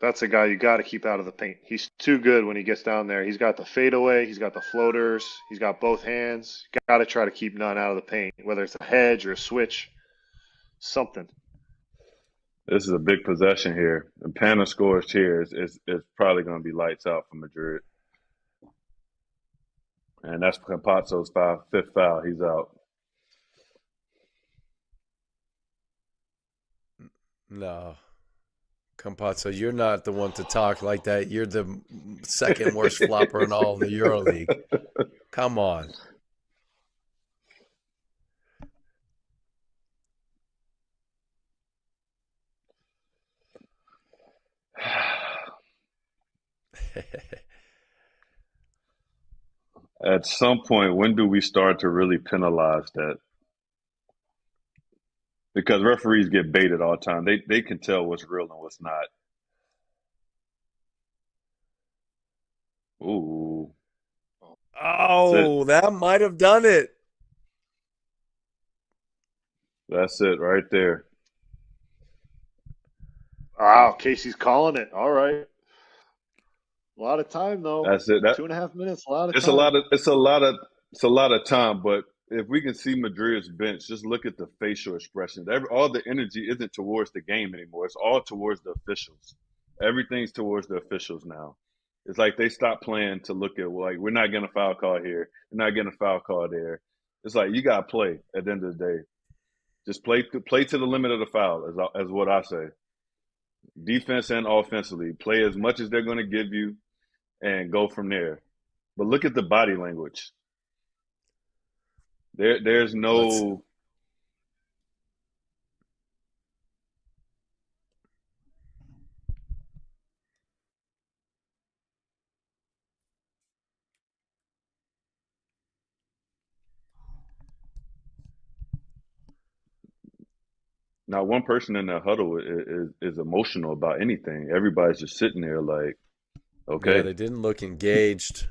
That's a guy you got to keep out of the paint. He's too good when he gets down there. He's got the fadeaway. He's got the floaters. He's got both hands. Got to try to keep Nunn out of the paint, whether it's a hedge or a switch, something. This is a big possession here. And Pana scores here. It's probably going to be lights out for Madrid. And that's Campazzo's fifth foul. He's out. No. Campazzo, you're not the one to talk like that. You're the second worst flopper in all of the EuroLeague. Come on. At some point, when do we start to really penalize that? Because referees get baited all the time. They can tell what's real and what's not. Ooh. Oh, that might have done it. That's it right there. Wow, Casey's calling it. All right. A lot of time though. That's it. 2.5 minutes. A lot of It's time. a lot of time, but if we can see Madrid's bench, just look at the facial expressions. All the energy isn't towards the game anymore. It's all towards the officials. Everything's towards the officials now. It's like they stopped playing to look at, like, we're not getting a foul call here. We're not getting a foul call there. It's like you got to play at the end of the day. Just play to the limit of the foul, as what I say. Defense and offensively. Play as much as they're going to give you and go from there. But look at the body language. There's no not one person in the huddle is emotional about anything. Everybody's just sitting there like, okay. Yeah, they didn't look engaged.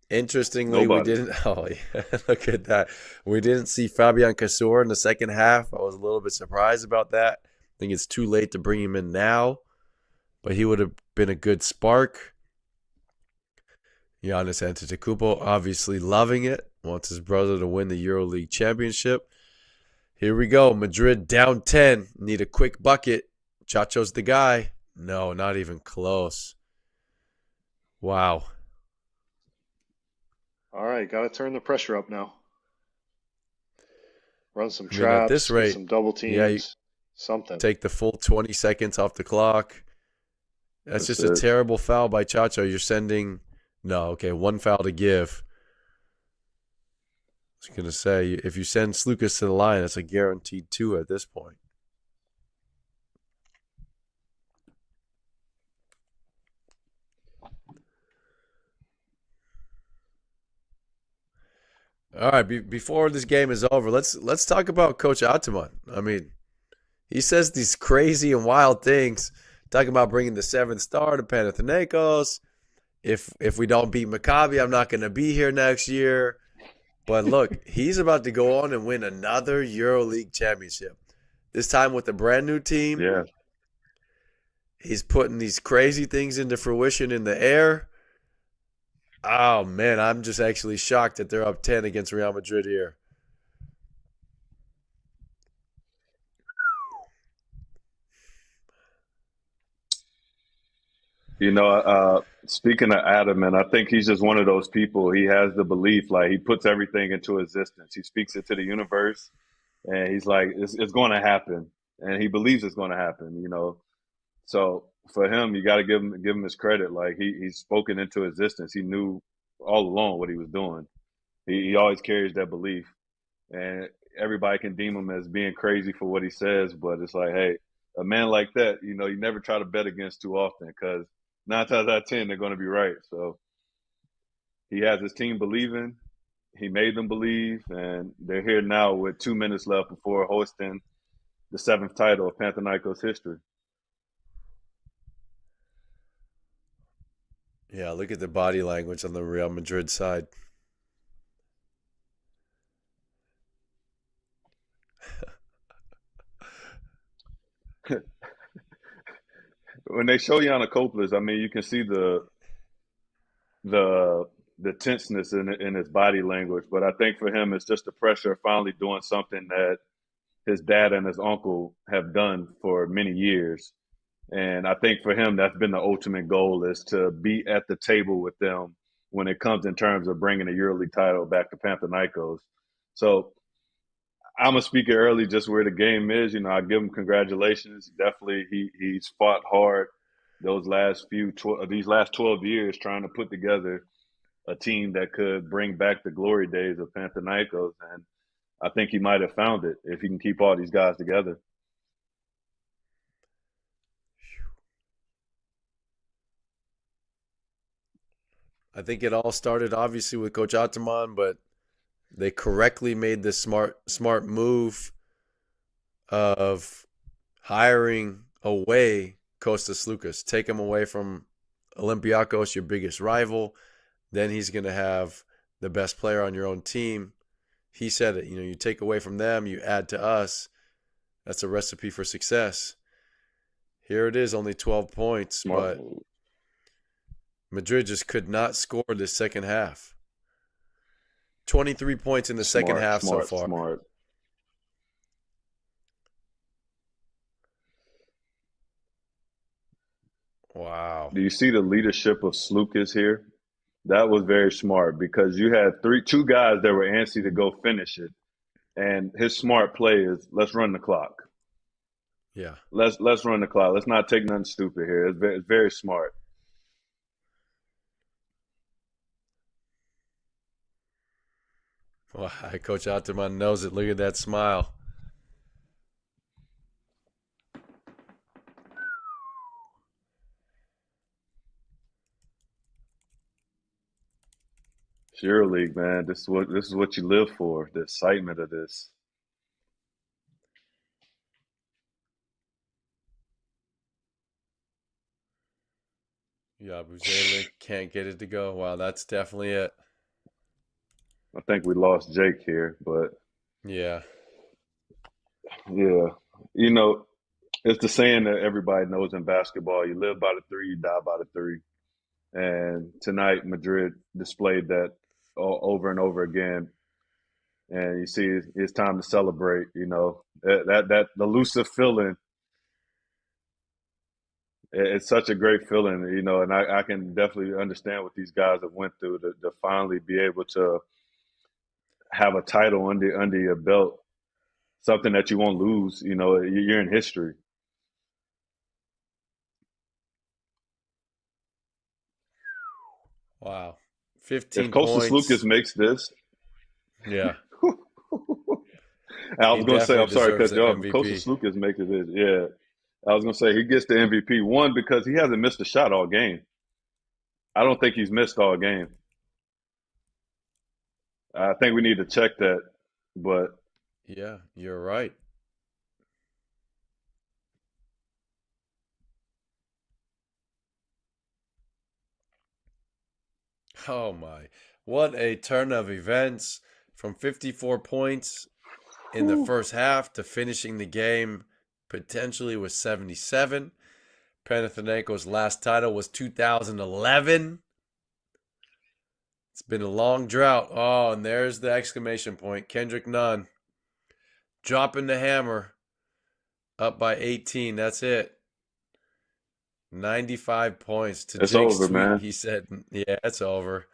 Interestingly, Nobody. we didn't. Oh, yeah, look at that. We didn't see Fabian Casor in the second half. I was a little bit surprised about that. I think it's too late to bring him in now, but he would have been a good spark. Giannis Antetokounmpo obviously loving it. Wants his brother to win the EuroLeague championship. Here we go. Madrid down 10. Need a quick bucket. Chacho's the guy. No, not even close. Wow. All right, got to turn the pressure up now. Run some At traps, this get rate, some double teams, yeah, something. take the full 20 seconds off the clock. That's just a terrible foul by Chacho. You're sending one foul to give. I was going to say, if you send Slukas to the line, that's a guaranteed 2 at this point. All right, before this game is over, let's talk about Coach Ataman. I mean, he says these crazy and wild things, talking about bringing the 7th star to Panathinaikos. If we don't beat Maccabi, I'm not going to be here next year. But look, he's about to go on and win another EuroLeague championship. This time with a brand new team. Yeah. He's putting these crazy things into fruition in the air. Oh man, I'm just actually shocked that they're up 10 against Real Madrid here. Speaking of Adam, and I think he's just one of those people. He has the belief, like he puts everything into existence. He speaks it to the universe, and he's like, it's going to happen, and he believes it's going to happen. So for him, you got to give him his credit. Like he's spoken into existence. He knew all along what he was doing. He always carries that belief, and everybody can deem him as being crazy for what he says. But it's like, hey, a man like that, you never try to bet against too often because 9 times out of 10 they're going to be right. So he has his team believing. He made them believe, and they're here now with 2 minutes left before hosting the seventh title of Panathinaikos history. Yeah, look at the body language on the Real Madrid side. When they show Yanakopoulos, I mean, you can see the the tenseness in his body language. But I think for him, it's just the pressure of finally doing something that his dad and his uncle have done for many years. And I think for him, that's been the ultimate goal is to be at the table with them when it comes in terms of bringing a EuroLeague title back to Panathinaikos. So I'm gonna speak it early, just where the game is. I give him congratulations. Definitely, he's fought hard these last 12 years trying to put together a team that could bring back the glory days of Panathinaikos, and I think he might have found it if he can keep all these guys together. I think it all started obviously with Coach Ataman, but they correctly made the smart move of hiring away Kostas Lukas. Take him away from Olympiacos, your biggest rival. Then he's going to have the best player on your own team. He said it, you take away from them, you add to us. That's a recipe for success. Here it is, only 12 points, Smart but move. Madrid just could not score this second half. 23 points in the second Smart, half so smart, far. smart. Wow. Do you see the leadership of Slukas here? That was very smart because you had two guys that were antsy to go finish it, and his smart play is let's run the clock. Yeah. Let's run the clock. Let's not take nothing stupid here. It's very smart. Wow. Coach Ataman knows it. Look at that smile. It's EuroLeague, man. This is what you live for. The excitement of this. Yeah, Buzele can't get it to go. Wow, that's definitely it. I think we lost Jake here, but Yeah. yeah, you know, it's the saying that everybody knows in basketball: you live by the three, you die by the three. And tonight, Madrid displayed that over and over again. And you see, it's time to celebrate. That elusive feeling. It's such a great feeling, and I can definitely understand what these guys have went through to finally be able to have a title under your belt, something that you won't lose. You're in history. Wow. If 15 Kostas Lucas points. makes this, Yeah. I He was going to say, definitely I'm sorry, deserves cut the you off. If Kostas MVP. Lucas makes it, yeah, I was going to say he gets the MVP. One, because he hasn't missed a shot all game. I don't think he's missed all game. I think we need to check that, but Yeah, you're right. Oh my. What a turn of events from 54 points in the whew, first half to finishing the game potentially with 77. Panathinaikos' last title was 2011. It's been a long drought. Oh, and there's the exclamation point. Kendrick Nunn dropping the hammer, up by 18. That's it. 95 points to It's Jake's over, tweet. man. He said, "Yeah, it's over."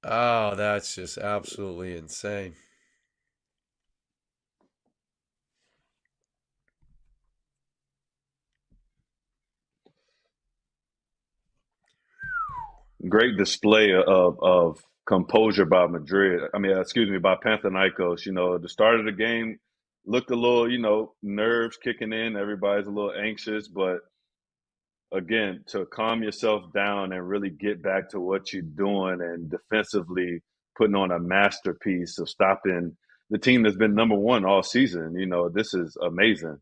Oh, that's just absolutely insane. Great display of composure by Madrid. I mean, excuse me, by Panathinaikos. You know, the start of the game looked a little, nerves kicking in. Everybody's a little anxious, but again, to calm yourself down and really get back to what you're doing and defensively putting on a masterpiece of stopping the team that's been number one all season. This is amazing.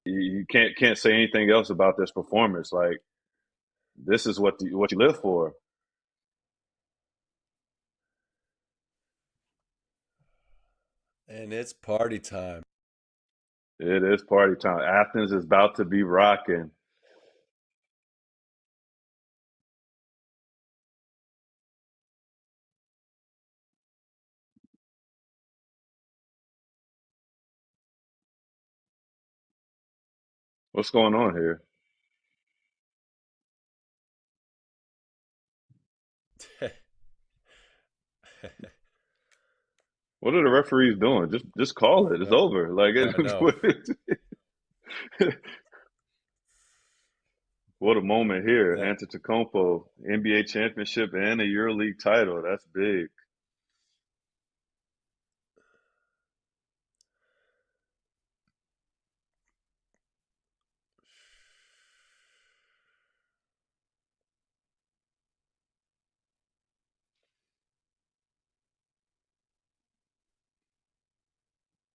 You can't say anything else about this performance. Like, this is what you live for. And it's party time. It is party time. Athens is about to be rocking. What's going on here? What are the referees doing? Just call it. It's No, over. Like, I know. what a moment here. Yeah. Antetokounmpo, NBA championship and a EuroLeague title. That's big.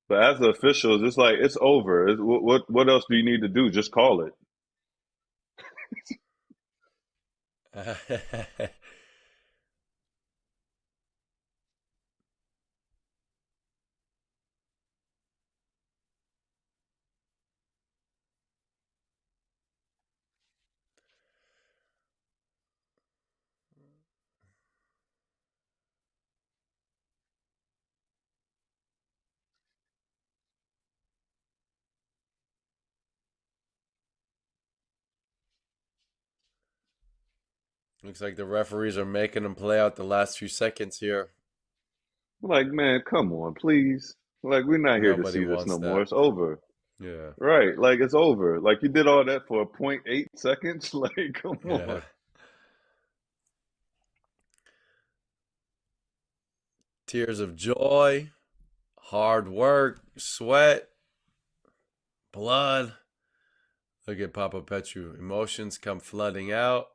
But as the officials, it's like it's over. What else do you need to do? Just call it. Looks like the referees are making them play out the last few seconds here. Like, man, come on, please. Like, we're not here to Nobody see this wants no more. that. It's over. Yeah. Right. Like, it's over. Like, you did all that for 0.8 seconds. Like, come Yeah. on. Tears of joy, hard work, sweat, blood. Look at Papa Petru. Emotions come flooding out.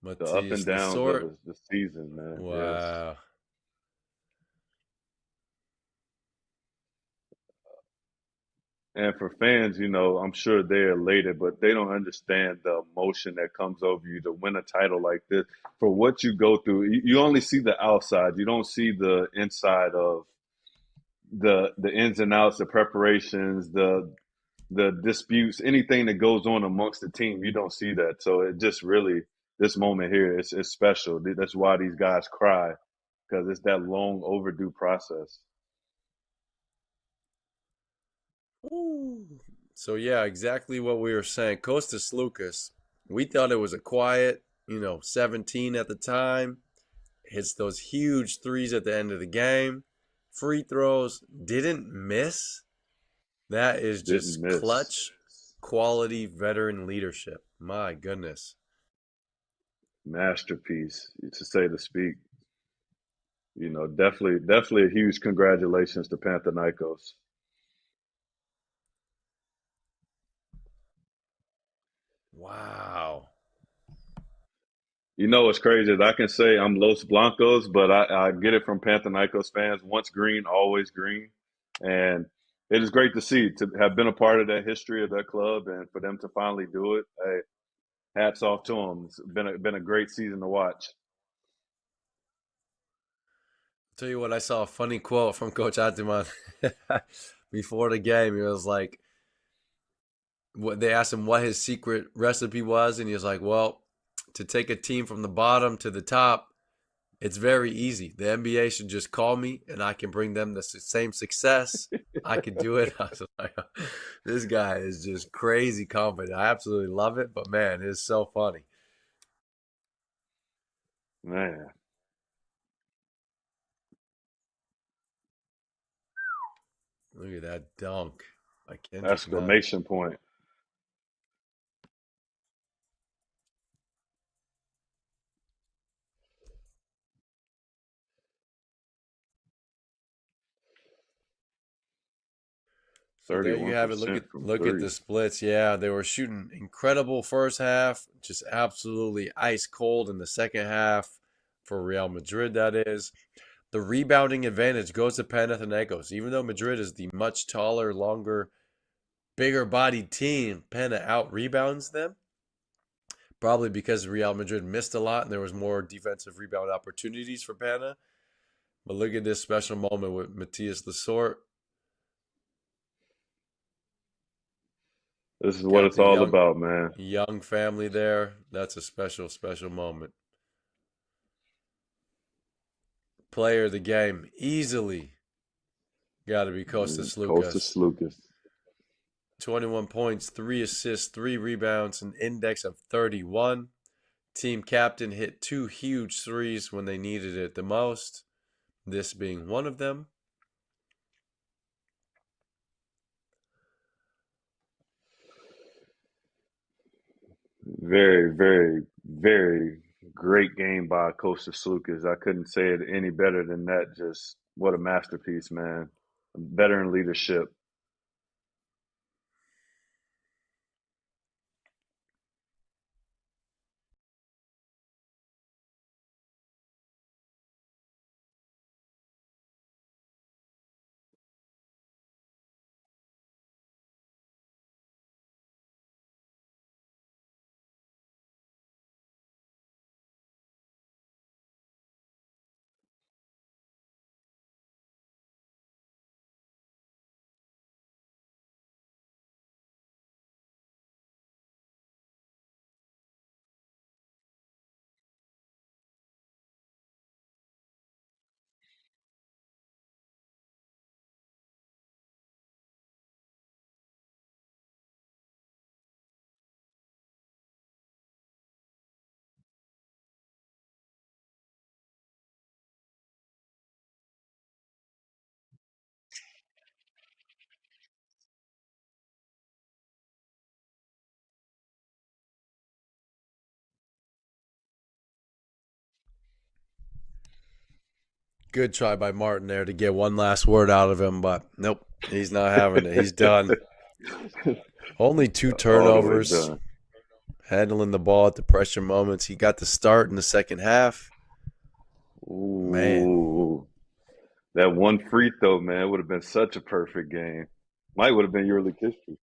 The up and Matthias downs of Lesort. the season, man. Yes. Wow. And for fans, I'm sure they're elated, but they don't understand the emotion that comes over you to win a title like this. For what you go through, you only see the outside. You don't see the inside of the ins and outs, the preparations, the disputes, anything that goes on amongst the team. You don't see that. So it just really, this moment here is special. That's why these guys cry, because it's that long overdue process. Woo. So yeah, exactly what we were saying. Costas Lucas. We thought it was a quiet, 17 at the time. Hits those huge threes at the end of the game. Free throws. Didn't miss. That is Didn't just miss. clutch quality veteran leadership. My goodness. Masterpiece, to say the speak. Definitely a huge congratulations to Panathinaikos. Wow. What's crazy is I can say I'm Los Blancos, but I get it from Panathinaikos fans. Once green, always green. And it is great to see, to have been a part of that history of that club and for them to finally do it. Hey, hats off to them. It's been a great season to watch. Tell you what, I saw a funny quote from Coach Atiman before the game. He was like, what they asked him what his secret recipe was, and he was like, "Well, to take a team from the bottom to the top, it's very easy. The NBA should just call me and I can bring them the same success. I could do it. I was like, this guy is just crazy confident. I absolutely love it, but man, it's so funny. Man, Look at that dunk by Kendrick Nunn. exclamation point. So there you have it. 31% from Look at three. the splits. Yeah, they were shooting incredible first half, just absolutely ice cold in the second half for Real Madrid, that is. The rebounding advantage goes to Panathinaikos. Even though Madrid is the much taller, longer, bigger bodied team, Pana out rebounds them. Probably because Real Madrid missed a lot and there was more defensive rebound opportunities for Pana. But look at this special moment with Matthias Lesort. This is what Got it's the all about, man. young family there. That's a special, special moment. Player of the game, easily got to be Kostas Kostas Lukas. Lucas. 21 points, 3 assists, 3 rebounds, an index of 31. Team captain hit 2 huge threes when they needed it the most, this being one of them. Very, very, very great game by Kostas Lucas. I couldn't say it any better than that. Just what a masterpiece, man. Veteran leadership. Good try by Martin there to get one last word out of him, but nope, he's not having it. He's done. Only 2 All the way turnovers, done. handling the ball at the pressure moments. He got the start in the second half. Man, Ooh. That one free throw, man, would have been such a perfect game. Might would have been EuroLeague history.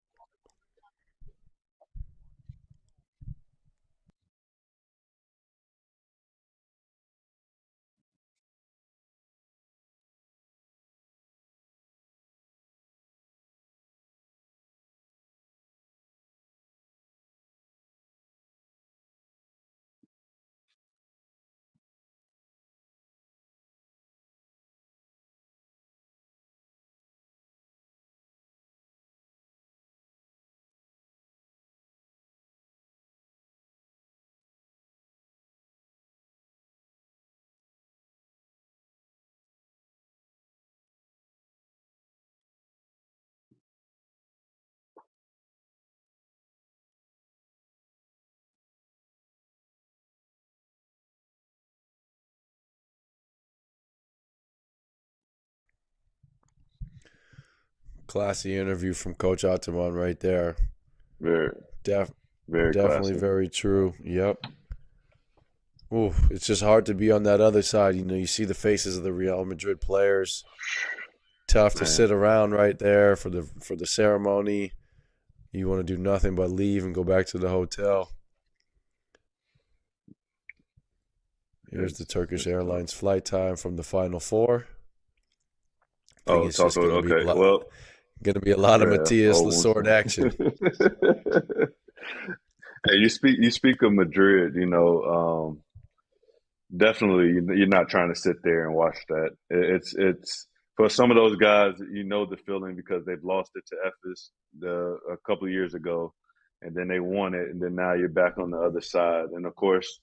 classy interview from Coach Ataman right there. Very, Def- very Definitely classy. very true. Yep. Ooh, it's just hard to be on that other side. You know, you see the faces of the Real Madrid players. Tough to Man, sit around right there for the ceremony. You want to do nothing but leave and go back to the hotel. Here's the it's Turkish it's tough. Airlines flight time from the Final Four. I think Oh, it's talk just about okay. Well, gonna be a lot of yeah, Matthias almost. Lesort action. Hey, you speak of Madrid, definitely you're not trying to sit there and watch that. It's for some of those guys, the feeling because they've lost it to Ephes a couple of years ago, and then they won it, and then now you're back on the other side. And of course,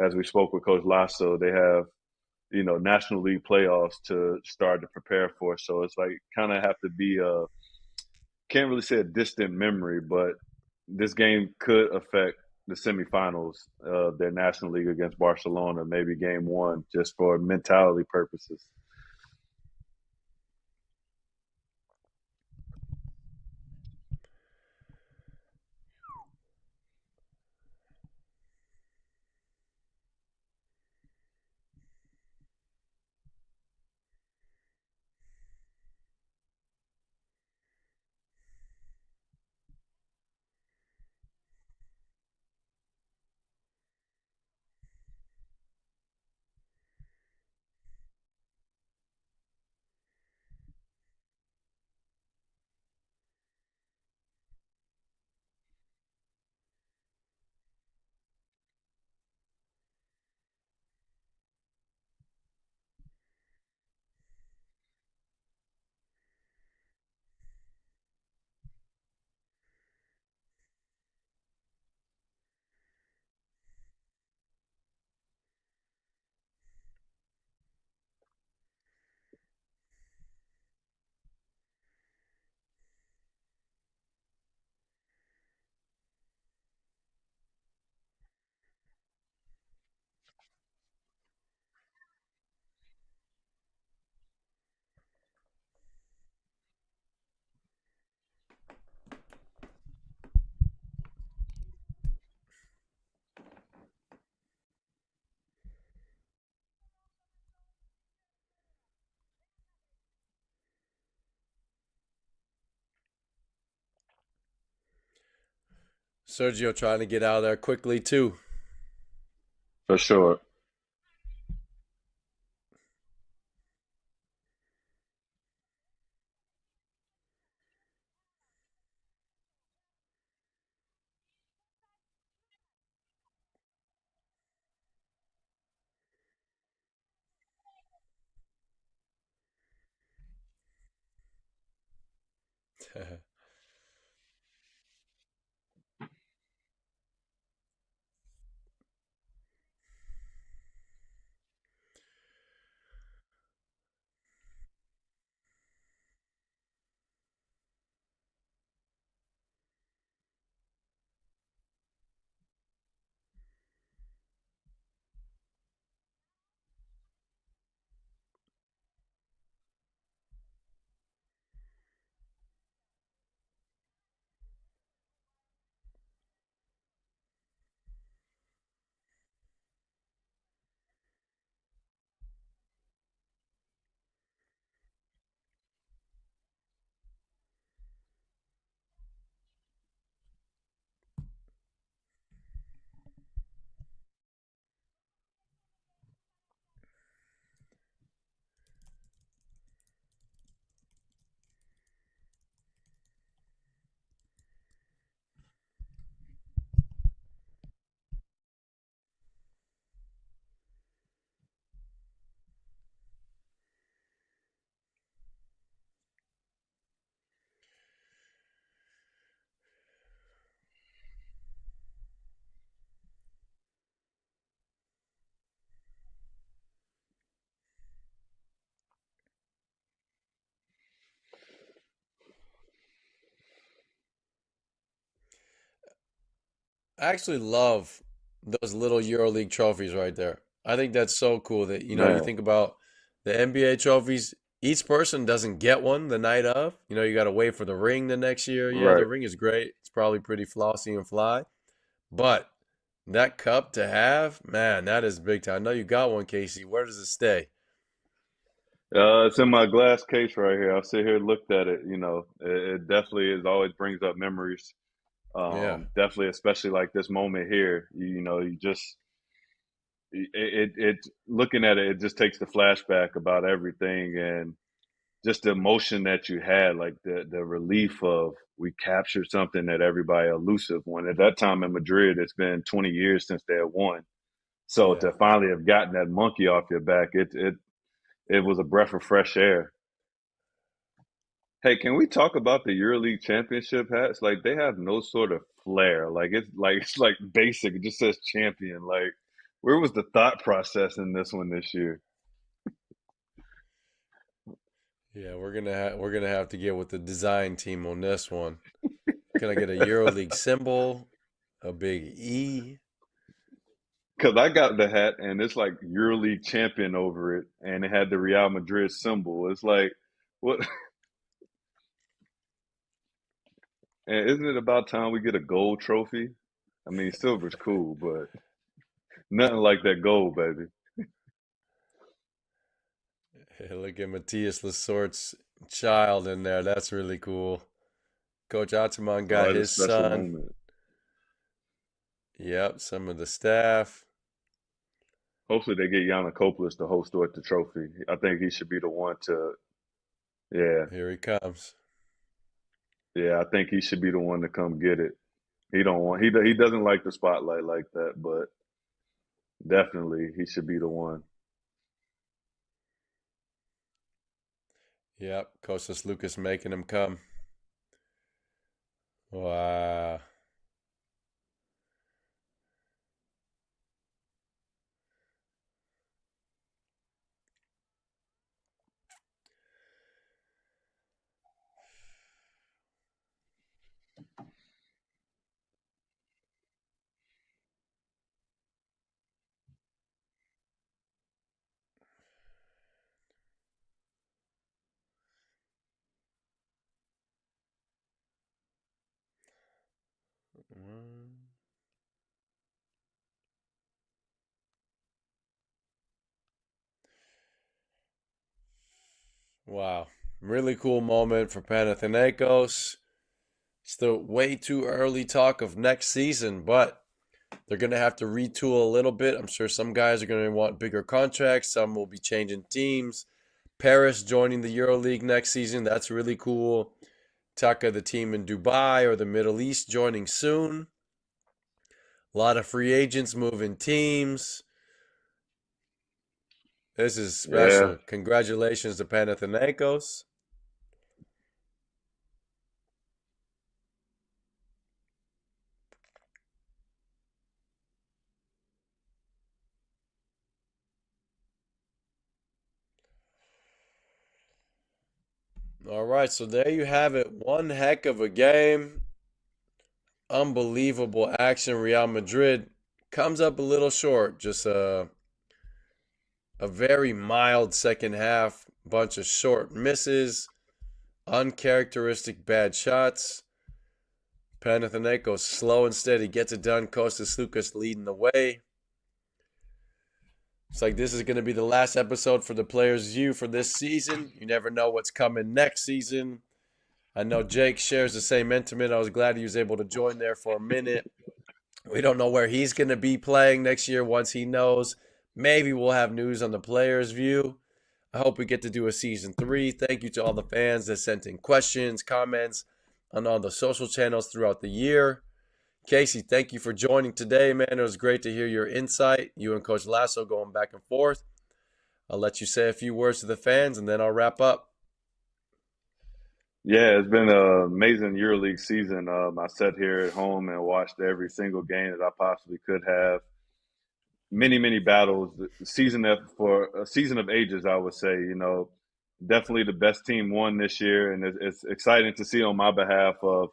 as we spoke with Coach Lasso, they have National League playoffs to start to prepare for. So it's like kind of have to be a can't really say a distant memory, but this game could affect the semifinals of their National League against Barcelona, maybe game one, just for mentality purposes. Sergio trying to get out of there quickly too. For sure. I actually love those little EuroLeague trophies right there. I think that's so cool that you Man, think about the NBA trophies. Each person doesn't get one the night of. You got to wait for the ring the next year. Yeah, the right. ring is great. It's probably pretty flossy and fly, but that cup to have, man, that is big time. I know you got one, Casey. Where does it stay? It's in my glass case right here. I sit here and looked at it. It definitely is always brings up memories. Yeah. Definitely, especially like this moment here. You just it looking at it, it just takes the flashback about everything, and just the emotion that you had, like the relief of we captured something that everybody elusive when at that time in Madrid, it's been 20 years since they had won. So Yeah. to finally have gotten that monkey off your back, it was a breath of fresh air. Hey, can we talk about the EuroLeague championship hats? Like they have no sort of flair. Like it's like basic. It just says champion. Like where was the thought process in this one this year? Yeah, we're gonna have to get with the design team on this one. Can I get a EuroLeague symbol? A big E? Because I got the hat and it's like EuroLeague champion over it, and it had the Real Madrid symbol. It's like, what? And isn't it about time we get a gold trophy? I mean, silver's cool, but nothing like that gold, baby. Hey, look at Matthias Lasort's child in there. That's really cool. Coach Ataman Oh, got it's a his special son. moment. Yep, some of the staff. Hopefully, they get Yanakopoulos to host the trophy. I think he should be the one to. Yeah, Here he comes. yeah, I think he should be the one to come get it. He don't want he doesn't like the spotlight like that, but definitely he should be the one. Yep, Kostas Lucas making him come. Wow. Wow. Really cool moment for Panathinaikos. Still way too early talk of next season, but they're going to have to retool a little bit. I'm sure some guys are going to want bigger contracts. Some will be changing teams. Paris joining the EuroLeague next season. That's really cool. Taka, the team in Dubai or the Middle East, joining soon. A lot of free agents moving teams. This is Yeah, special. Congratulations to Panathinaikos. All right, so there you have it. One heck of a game. Unbelievable action. Real Madrid comes up a little short. Just a very mild second half. Bunch of short misses. Uncharacteristic bad shots. Panathinaikos slow and steady gets it done. Kostas Lukas leading the way. It's like this is going to be the last episode for the Players View for this season. You never know what's coming next season. I know Jake shares the same sentiment. I was glad he was able to join there for a minute. We don't know where he's going to be playing next year. Once he knows, maybe we'll have news on the Players View. I hope we get to do a season 3. Thank you to all the fans that sent in questions, comments on all the social channels throughout the year. Casey, thank you for joining today, man. It was great to hear your insight. You and Coach Lasso going back and forth. I'll let you say a few words to the fans, and then I'll wrap up. yeah, it's been an amazing EuroLeague season. I sat here at home and watched every single game that I possibly could have. Many battles. For a season of ages, I would say. Definitely the best team won this year, and it's exciting to see on my behalf of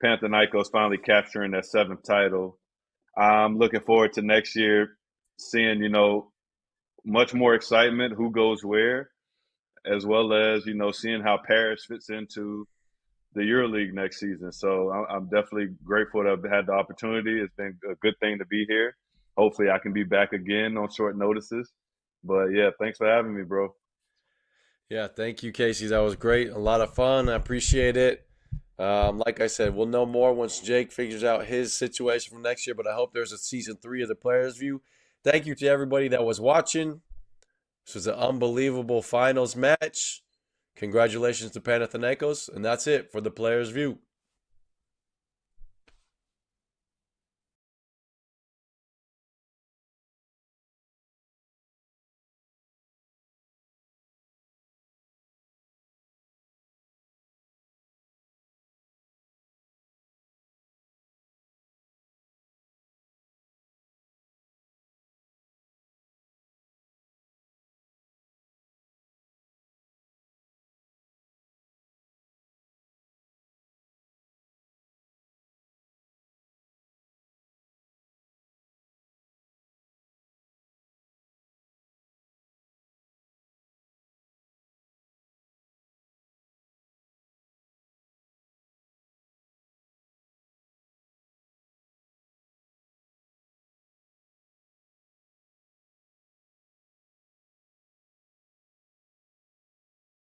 Panathinaikos finally capturing that 7th title. I'm looking forward to next year, seeing much more excitement, who goes where, as well as seeing how Paris fits into the EuroLeague next season. So I'm definitely grateful to have had the opportunity. It's been a good thing to be here. Hopefully, I can be back again on short notices. But yeah, thanks for having me, bro. Yeah, thank you, Casey. That was great. A lot of fun. I appreciate it. Like I said, we'll know more once Jake figures out his situation for next year, but I hope there's a season 3 of the Players View. Thank you to everybody that was watching. This was an unbelievable finals match. Congratulations to Panathinaikos, and that's it for the Players View.